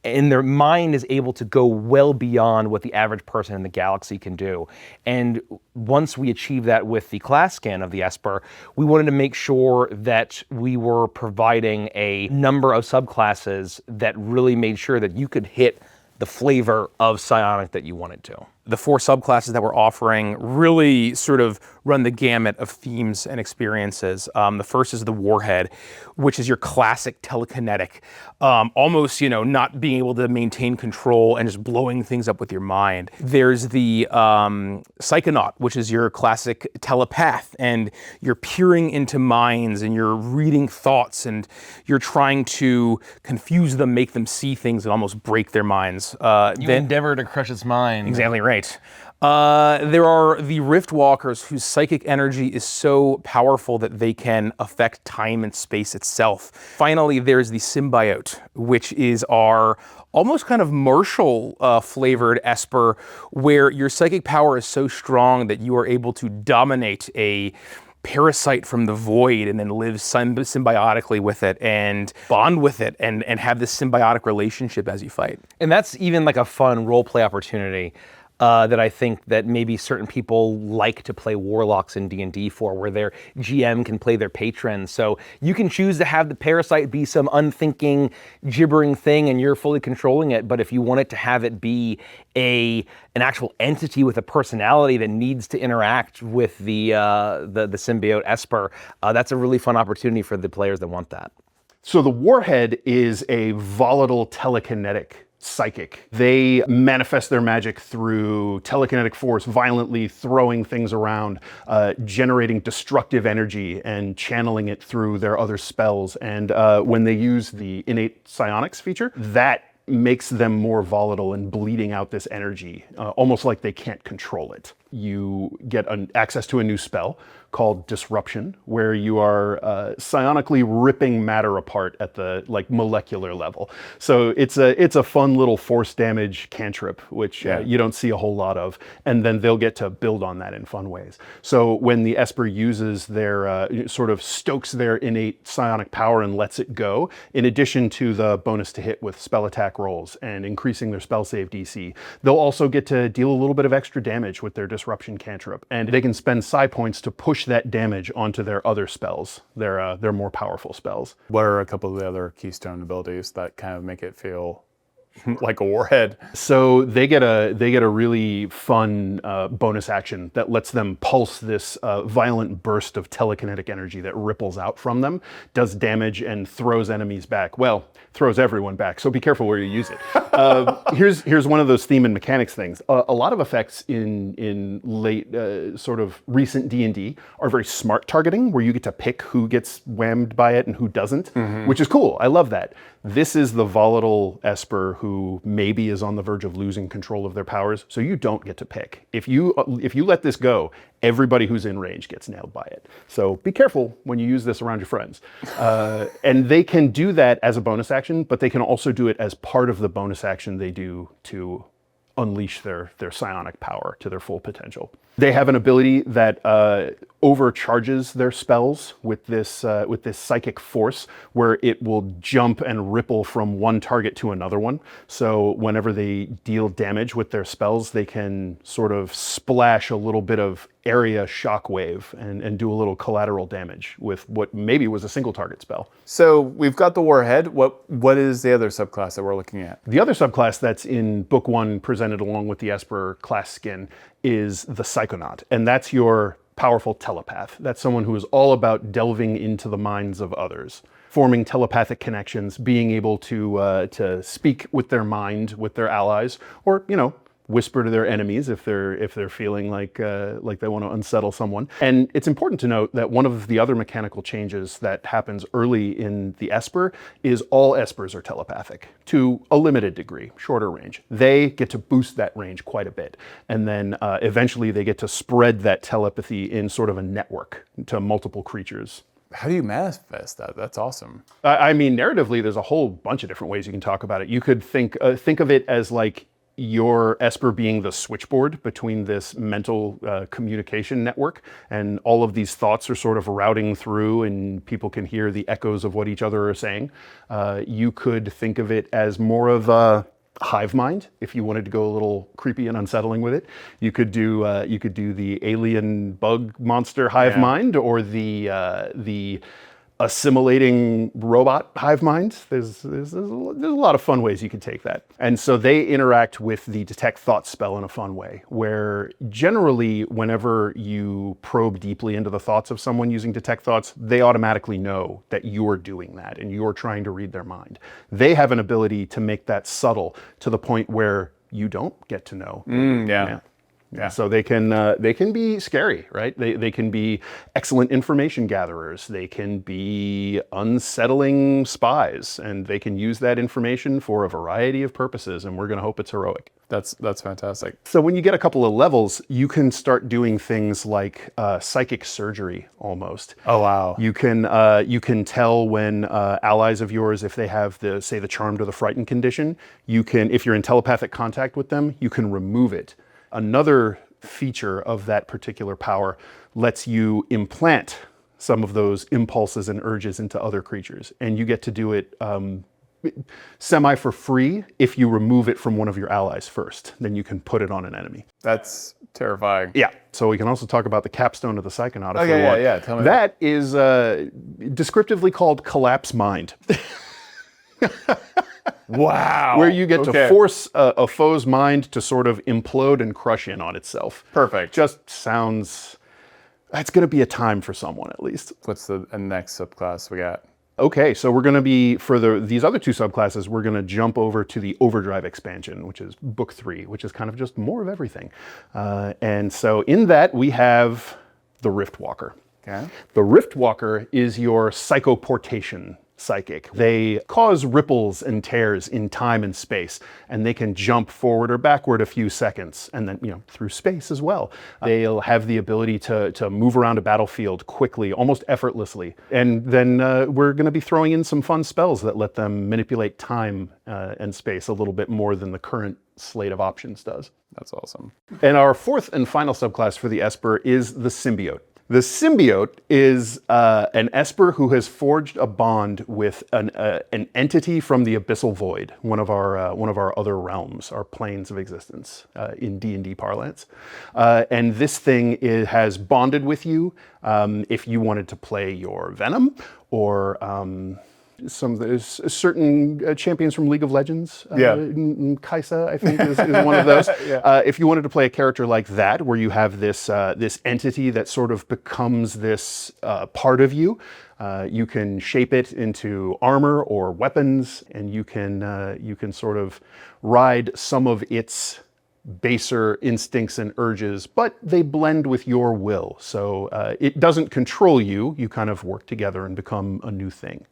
and their mind is able to go well beyond what the average person in the galaxy can do. And once we achieved that with the class scan of the Esper, we wanted to make sure that we were providing a number of subclasses that really made sure that you could hit the flavor of psionic that you wanted to. The 4 subclasses that we're offering really sort of run the gamut of themes and experiences. The first is the Warhead, which is your classic telekinetic, almost, not being able to maintain control and just blowing things up with your mind. There's the Psychonaut, which is your classic telepath, and you're peering into minds and you're reading thoughts and you're trying to confuse them, make them see things and almost break their minds. You endeavor to crush its mind. Exactly right. There are the Rift Walkers whose psychic energy is so powerful that they can affect time and space itself. Finally, there's the Symbiote, which is our almost kind of martial flavored Esper, where your psychic power is so strong that you are able to dominate a parasite from the void and then live symbiotically with it and bond with it and have this symbiotic relationship as you fight. And that's even like a fun role play opportunity that I think that maybe certain people like to play warlocks in D&D for, where their GM can play their patron. So you can choose to have the parasite be some unthinking, gibbering thing and you're fully controlling it. But if you want it to have it be an actual entity with a personality that needs to interact with the symbiote Esper, that's a really fun opportunity for the players that want that. So the Warhead is a volatile telekinetic psychic. They manifest their magic through telekinetic force, violently throwing things around, generating destructive energy and channeling it through their other spells. And when they use the innate psionics feature, that makes them more volatile and bleeding out this energy, almost like they can't control it. You get access to a new spell called Disruption, where you are psionically ripping matter apart at the molecular level. So it's a fun little force damage cantrip, which you don't see a whole lot of, and then they'll get to build on that in fun ways. So when the Esper uses their sort of stokes their innate psionic power and lets it go, in addition to the bonus to hit with spell attack rolls and increasing their spell save DC, they'll also get to deal a little bit of extra damage with their Disruption cantrip, and they can spend psi points to push that damage onto their other spells, their more powerful spells. What are a couple of the other keystone abilities that kind of make it feel like a warhead? So they get a really fun bonus action that lets them pulse this violent burst of telekinetic energy that ripples out from them, does damage, and throws enemies back. Well, throws everyone back, so be careful where you use it. Here's one of those theme and mechanics things. A lot of effects in late sort of recent D&D are very smart targeting, where you get to pick who gets whammed by it and who doesn't, which is cool. I love that. This is the volatile Esper who maybe is on the verge of losing control of their powers, so you don't get to pick. If you let this go, everybody who's in range gets nailed by it. So be careful when you use this around your friends. And they can do that as a bonus action, but they can also do it as part of the bonus action they do to unleash their psionic power to their full potential. They have an ability that overcharges their spells with this psychic force, where it will jump and ripple from one target to another one. So whenever they deal damage with their spells, they can sort of splash a little bit of area shockwave and do a little collateral damage with what maybe was a single target spell. So we've got the warhead. What is the other subclass that we're looking at? The other subclass that's in book 1, presented along with the Esper class skin, is the Psychonaut, and that's your powerful telepath. That's someone who is all about delving into the minds of others, forming telepathic connections, being able to speak with their mind with their allies, or whisper to their enemies if they're feeling like they want to unsettle someone. And it's important to note that one of the other mechanical changes that happens early in the Esper is all Espers are telepathic to a limited degree, shorter range. They get to boost that range quite a bit, and then eventually they get to spread that telepathy in sort of a network to multiple creatures. How do you manifest that? That's awesome. I mean, narratively, there's a whole bunch of different ways you can talk about it. You could think of it as like your Esper being the switchboard between this mental communication network, and all of these thoughts are sort of routing through and people can hear the echoes of what each other are saying. You could think of it as more of a hive mind if you wanted to go a little creepy and unsettling with it. You could do the alien bug monster hive mind, or the assimilating robot hive mind. There's a lot of fun ways you could take that. And so they interact with the detect thoughts spell in a fun way, where generally whenever you probe deeply into the thoughts of someone using detect thoughts, they automatically know that you're doing that and you're trying to read their mind. They have an ability to make that subtle to the point where you don't get to know. Yeah. Yeah. So they can be scary, right? They can be excellent information gatherers. They can be unsettling spies, and they can use that information for a variety of purposes. And we're going to hope it's heroic. That's fantastic. So when you get a couple of levels, you can start doing things like psychic surgery almost. Oh wow. You can tell when allies of yours, if they have the charmed or the frightened condition, you can, if you're in telepathic contact with them, you can remove it. Another feature of that particular power lets you implant some of those impulses and urges into other creatures, and you get to do it semi for free if you remove it from one of your allies first. Then you can put it on an enemy. That's terrifying. Yeah. So we can also talk about the capstone of the Psychonaut. Okay, yeah. Tell me that is descriptively called Collapse Mind. Wow. Where you get to force a foe's mind to sort of implode and crush in on itself. Perfect. Just sounds... That's going to be a time for someone, at least. What's the next subclass we got? Okay, so we're going to be, for these other two subclasses, we're going to jump over to the Overdrive expansion, which is Book 3, which is kind of just more of everything. And so in that, we have the Riftwalker. Okay. The Riftwalker is your psychoportation psychic. They cause ripples and tears in time and space, and they can jump forward or backward a few seconds, and then, through space as well. They'll have the ability to move around a battlefield quickly, almost effortlessly. And then we're going to be throwing in some fun spells that let them manipulate time and space a little bit more than the current slate of options does. That's awesome. And our fourth and final subclass for the Esper is the Symbiote. The Symbiote is an Esper who has forged a bond with an entity from the Abyssal Void, one of our other realms, our planes of existence in D&D parlance. And this thing has bonded with you if you wanted to play your Venom or there's certain champions from League of Legends. Kaisa, I think, is one of those. If you wanted to play a character like that, where you have this entity that sort of becomes this part of you, you can shape it into armor or weapons, and you can sort of ride some of its baser instincts and urges, but they blend with your will. So it doesn't control you. You kind of work together and become a new thing.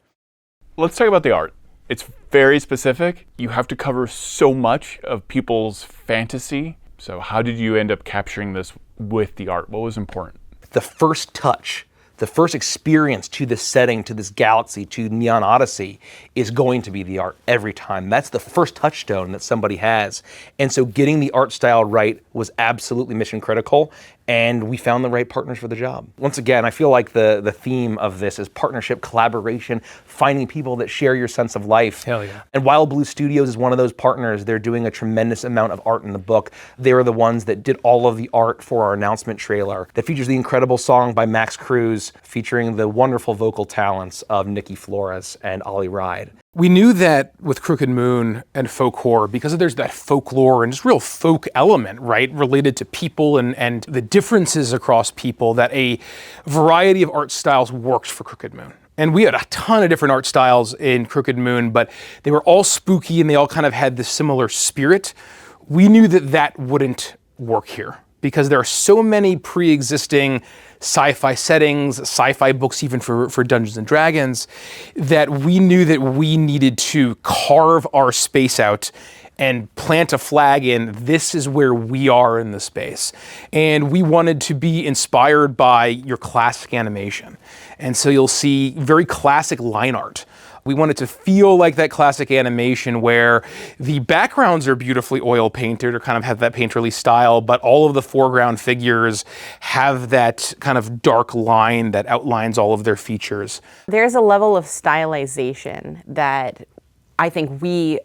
Let's talk about the art. It's very specific. You have to cover so much of people's fantasy. So how did you end up capturing this with the art? What was important? The first touch, the first experience to this setting, to this galaxy, to Neon Odyssey is going to be the art every time. That's the first touchstone that somebody has. And so getting the art style right was absolutely mission critical. And we found the right partners for the job. Once again, I feel like the theme of this is partnership, collaboration, finding people that share your sense of life. Hell yeah. And Wild Blue Studios is one of those partners. They're doing a tremendous amount of art in the book. They were the ones that did all of the art for our announcement trailer that features the incredible song by Max Cruz featuring the wonderful vocal talents of Nikki Flores and Ollie Ride. We knew that with Crooked Moon and folk horror, because there's that folklore and just real folk element, right, related to people and the differences across people, that a variety of art styles worked for Crooked Moon. And we had a ton of different art styles in Crooked Moon, but they were all spooky and they all kind of had this similar spirit. We knew that wouldn't work here, because there are so many pre-existing sci-fi settings, sci-fi books even for Dungeons and Dragons, that we knew that we needed to carve our space out and plant a flag in, this is where we are in the space. And we wanted to be inspired by your classic animation. And so you'll see very classic line art. We wanted to feel like that classic animation where the backgrounds are beautifully oil painted or kind of have that painterly style, but all of the foreground figures have that kind of dark line that outlines all of their features. There's a level of stylization that I think we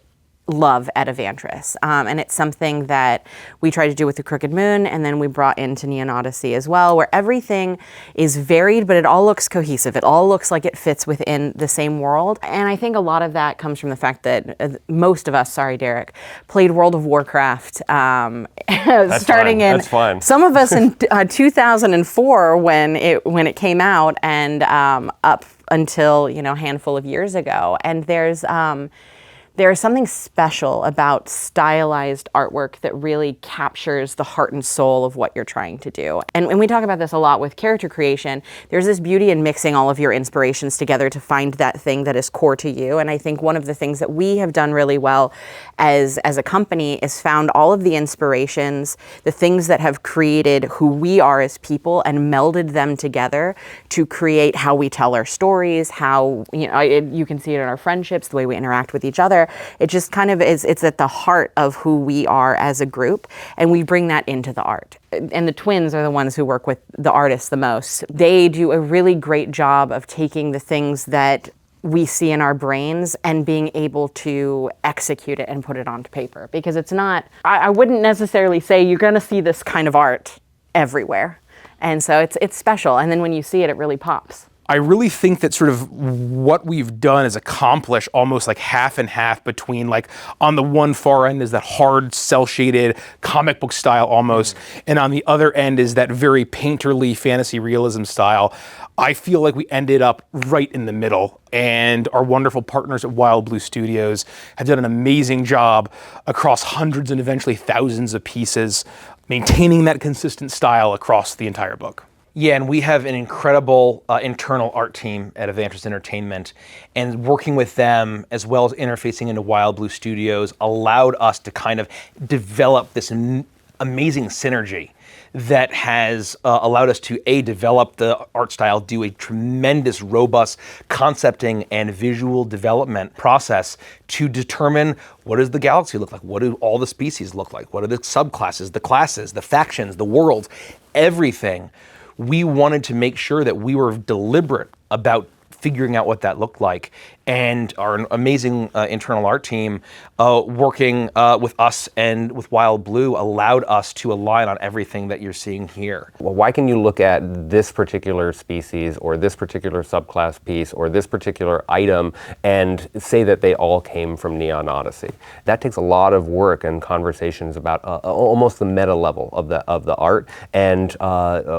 love at Evantris. And it's something that we tried to do with the Crooked Moon, and then we brought into Neon Odyssey as well, where everything is varied, but it all looks cohesive. It all looks like it fits within the same world. And I think a lot of that comes from the fact that most of us, sorry Derek, played World of Warcraft starting in, That's fun. some of us in 2004 when it came out, and up until a handful of years ago. And There is something special about stylized artwork that really captures the heart and soul of what you're trying to do. And we talk about this a lot with character creation. There's this beauty in mixing all of your inspirations together to find that thing that is core to you. And I think one of the things that we have done really well as a company is found all of the inspirations, the things that have created who we are as people, and melded them together to create how we tell our stories, how, you can see it in our friendships, the way we interact with each other. It just kind of is, it's at the heart of who we are as a group, and we bring that into the art. And the twins are the ones who work with the artists the most. They do a really great job of taking the things that we see in our brains and being able to execute it and put it onto paper. Because it's not, I wouldn't necessarily say you're gonna see this kind of art everywhere. And so it's special, and then when you see it, it really pops. I really think that sort of what we've done is accomplish almost like half and half between, like, on the one far end is that hard cell shaded comic book style almost, and on the other end is that very painterly fantasy realism style. I feel like we ended up right in the middle, and our wonderful partners at Wild Blue Studios have done an amazing job across hundreds and eventually thousands of pieces, maintaining that consistent style across the entire book. Yeah, and we have an incredible internal art team at Avantress Entertainment, and working with them as well as interfacing into Wild Blue Studios allowed us to kind of develop this amazing synergy that has allowed us to develop the art style, do a tremendous, robust concepting and visual development process to determine what does the galaxy look like, what do all the species look like, what are the subclasses, the classes, the factions, the worlds, everything. We wanted to make sure that we were deliberate about figuring out what that looked like. And our amazing internal art team working with us and with Wild Blue allowed us to align on everything that you're seeing here. Well, why can you look at this particular species or this particular subclass piece or this particular item and say that they all came from Neon Odyssey? That takes a lot of work and conversations about almost the meta level of the art. And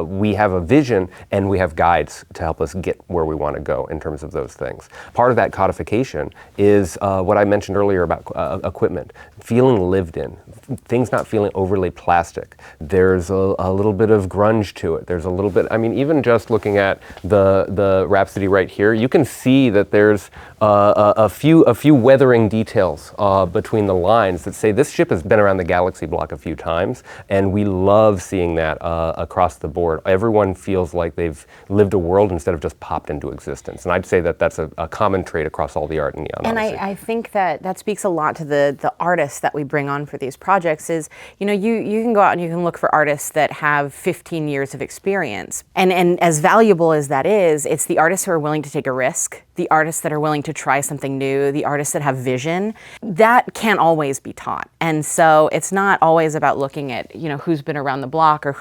we have a vision and we have guides to help us get where we want to go in terms of those things. Part of that codification is what I mentioned earlier about equipment, feeling lived in, things not feeling overly plastic. There's a little bit of grunge to it. There's a little bit, I mean, even just looking at the Rhapsody right here, you can see that there's a few weathering details between the lines that say this ship has been around the galaxy block a few times, and we love seeing that across the board. Everyone feels like they've lived a world instead of just popped into existence. And I'd say that that's a common trait across all the art in Neon Odyssey. And I think that speaks a lot to the artists that we bring on for these projects is, you can go out and you can look for artists that have 15 years of experience. And as valuable as that is, it's the artists who are willing to take a risk, the artists that are willing to try something new, the artists that have vision. That can't always be taught. And so it's not always about looking at, who's been around the block or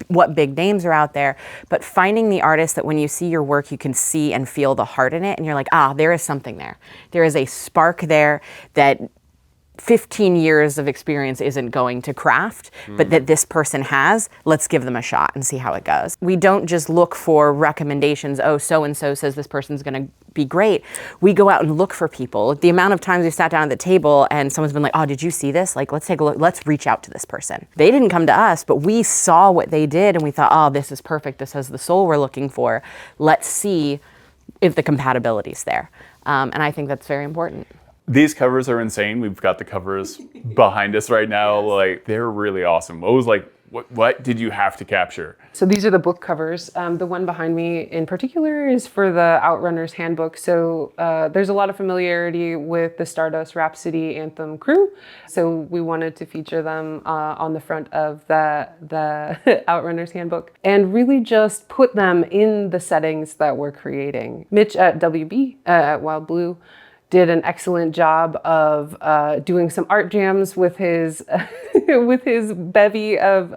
what big names are out there, but finding the artist that when you see your work, you can see and feel the heart in it. And you're like, there is something there. There is a spark there that 15 years of experience isn't going to craft, but that this person has. Let's give them a shot and see how it goes. We don't just look for recommendations. Oh, so-and-so says this person's going to be great. We go out and look for people. The amount of times we sat down at the table and someone's been like, oh, did you see this? Like, let's take a look. Let's reach out to this person. They didn't come to us, but we saw what they did and we thought, oh, this is perfect. This has the soul we're looking for. Let's see if the compatibility's there. And I think that's very important. These covers are insane. We've got the covers behind us right now. Like, they're really awesome. What did you have to capture? So these are the book covers. The one behind me in particular is for the Outrunner's Handbook. So there's a lot of familiarity with the Stardust Rhapsody Anthem crew. So we wanted to feature them on the front of the Outrunner's Handbook and really just put them in the settings that we're creating. Mitch at WB, at Wild Blue, did an excellent job of doing some art jams with his with his bevy of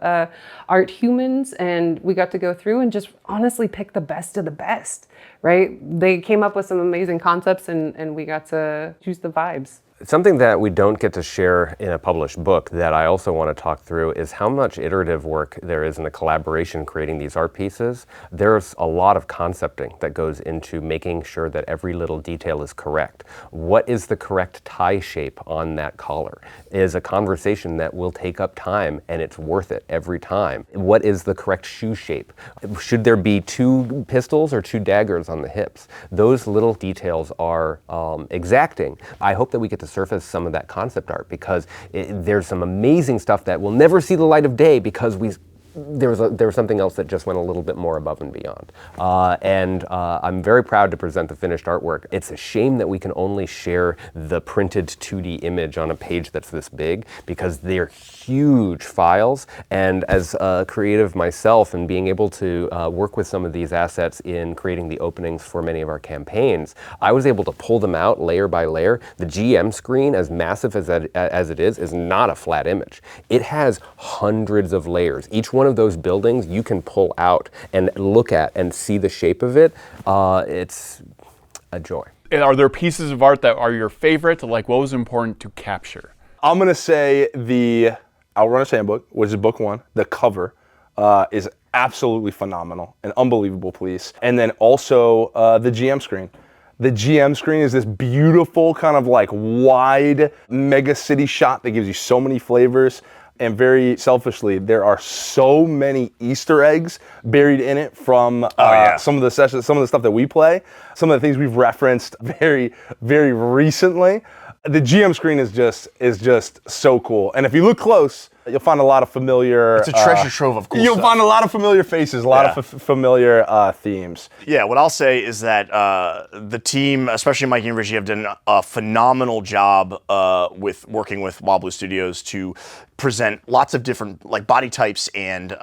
art humans, and we got to go through and just honestly pick the best of the best, right? They came up with some amazing concepts and we got to choose the vibes. Something that we don't get to share in a published book that I also want to talk through is how much iterative work there is in the collaboration creating these art pieces. There's a lot of concepting that goes into making sure that every little detail is correct. What is the correct tie shape on that collar is a conversation that will take up time, and it's worth it every time. What is the correct shoe shape? Should there be 2 pistols or 2 daggers on the hips? Those little details are exacting. I hope that we get to surface some of that concept art, because there's some amazing stuff that will never see the light of day because there was something else that just went a little bit more above and beyond. I'm very proud to present the finished artwork. It's a shame that we can only share the printed 2D image on a page that's this big, because they're huge files. And as a creative myself, and being able to work with some of these assets in creating the openings for many of our campaigns, I was able to pull them out layer by layer. The GM screen, as massive as it is not a flat image. It has hundreds of layers. Each one of those buildings you can pull out and look at and see the shape of it. It's a joy. And are there pieces of art that are your favorite? Like, what was important to capture? I'm going to say the Outrunner's Handbook, which is book 1. The cover is absolutely phenomenal, an unbelievable piece. And then also the GM screen. The GM screen is this beautiful kind of like wide mega city shot that gives you so many flavors. And very selfishly, there are so many Easter eggs buried in it from some of the sessions, some of the stuff that we play, some of the things we've referenced very, very recently. The GM screen is just so cool. And if you look close, you'll find a lot of familiar... It's a treasure trove of cool You'll stuff. find a lot of familiar faces, a lot of familiar themes. Yeah, what I'll say is that the team, especially Mikey and Richie, have done a phenomenal job with working with Wild Blue Studios to present lots of different like body types, and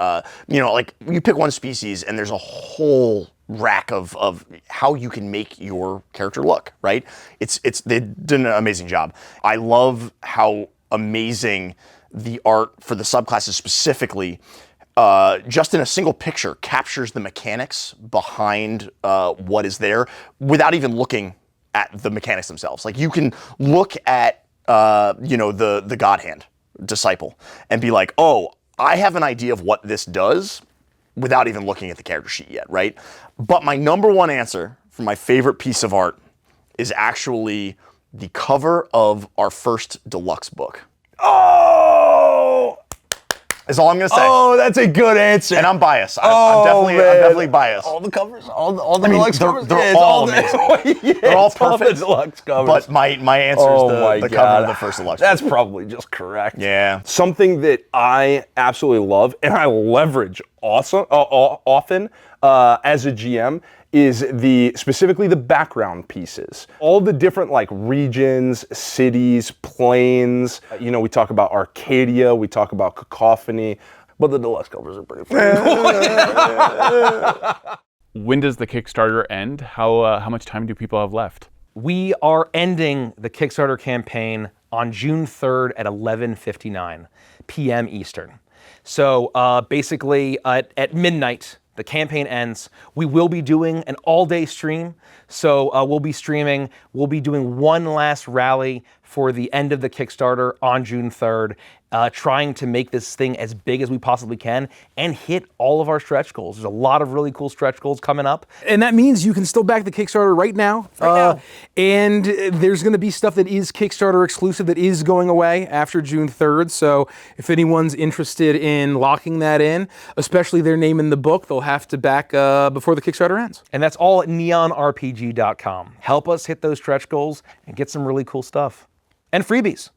like you pick one species and there's a whole rack of how you can make your character look, right? They did an amazing job. I love how amazing the art for the subclasses specifically, just in a single picture, captures the mechanics behind what is there without even looking at the mechanics themselves. Like you can look at the God Hand disciple and be like, oh, I have an idea of what this does without even looking at the character sheet yet, right? But my number one answer for my favorite piece of art is actually the cover of our first deluxe book. Oh! Is all I'm gonna say. Oh, that's a good answer. And I'm biased. I'm definitely biased. All the covers, all the deluxe covers. They're all amazing. They're all perfect. The deluxe covers. But my answer is the cover of the first deluxe. That's probably just correct. Yeah. Something that I absolutely love and I leverage often as a GM is specifically the background pieces. All the different like regions, cities, plains. We talk about Arcadia, we talk about Cacophony, but the deluxe covers are pretty cool. When does the Kickstarter end? How much time do people have left? We are ending the Kickstarter campaign on June 3rd at 11:59 p.m. Eastern. So basically at midnight, the campaign ends. We will be doing an all-day stream. So we'll be streaming. We'll be doing one last rally for the end of the Kickstarter on June 3rd, trying to make this thing as big as we possibly can and hit all of our stretch goals. There's a lot of really cool stretch goals coming up. And that means you can still back the Kickstarter right now. And there's going to be stuff that is Kickstarter exclusive that is going away after June 3rd. So if anyone's interested in locking that in, especially their name in the book, they'll have to back before the Kickstarter ends. And that's all at neonrpg.com. Help us hit those stretch goals and get some really cool stuff. And freebies.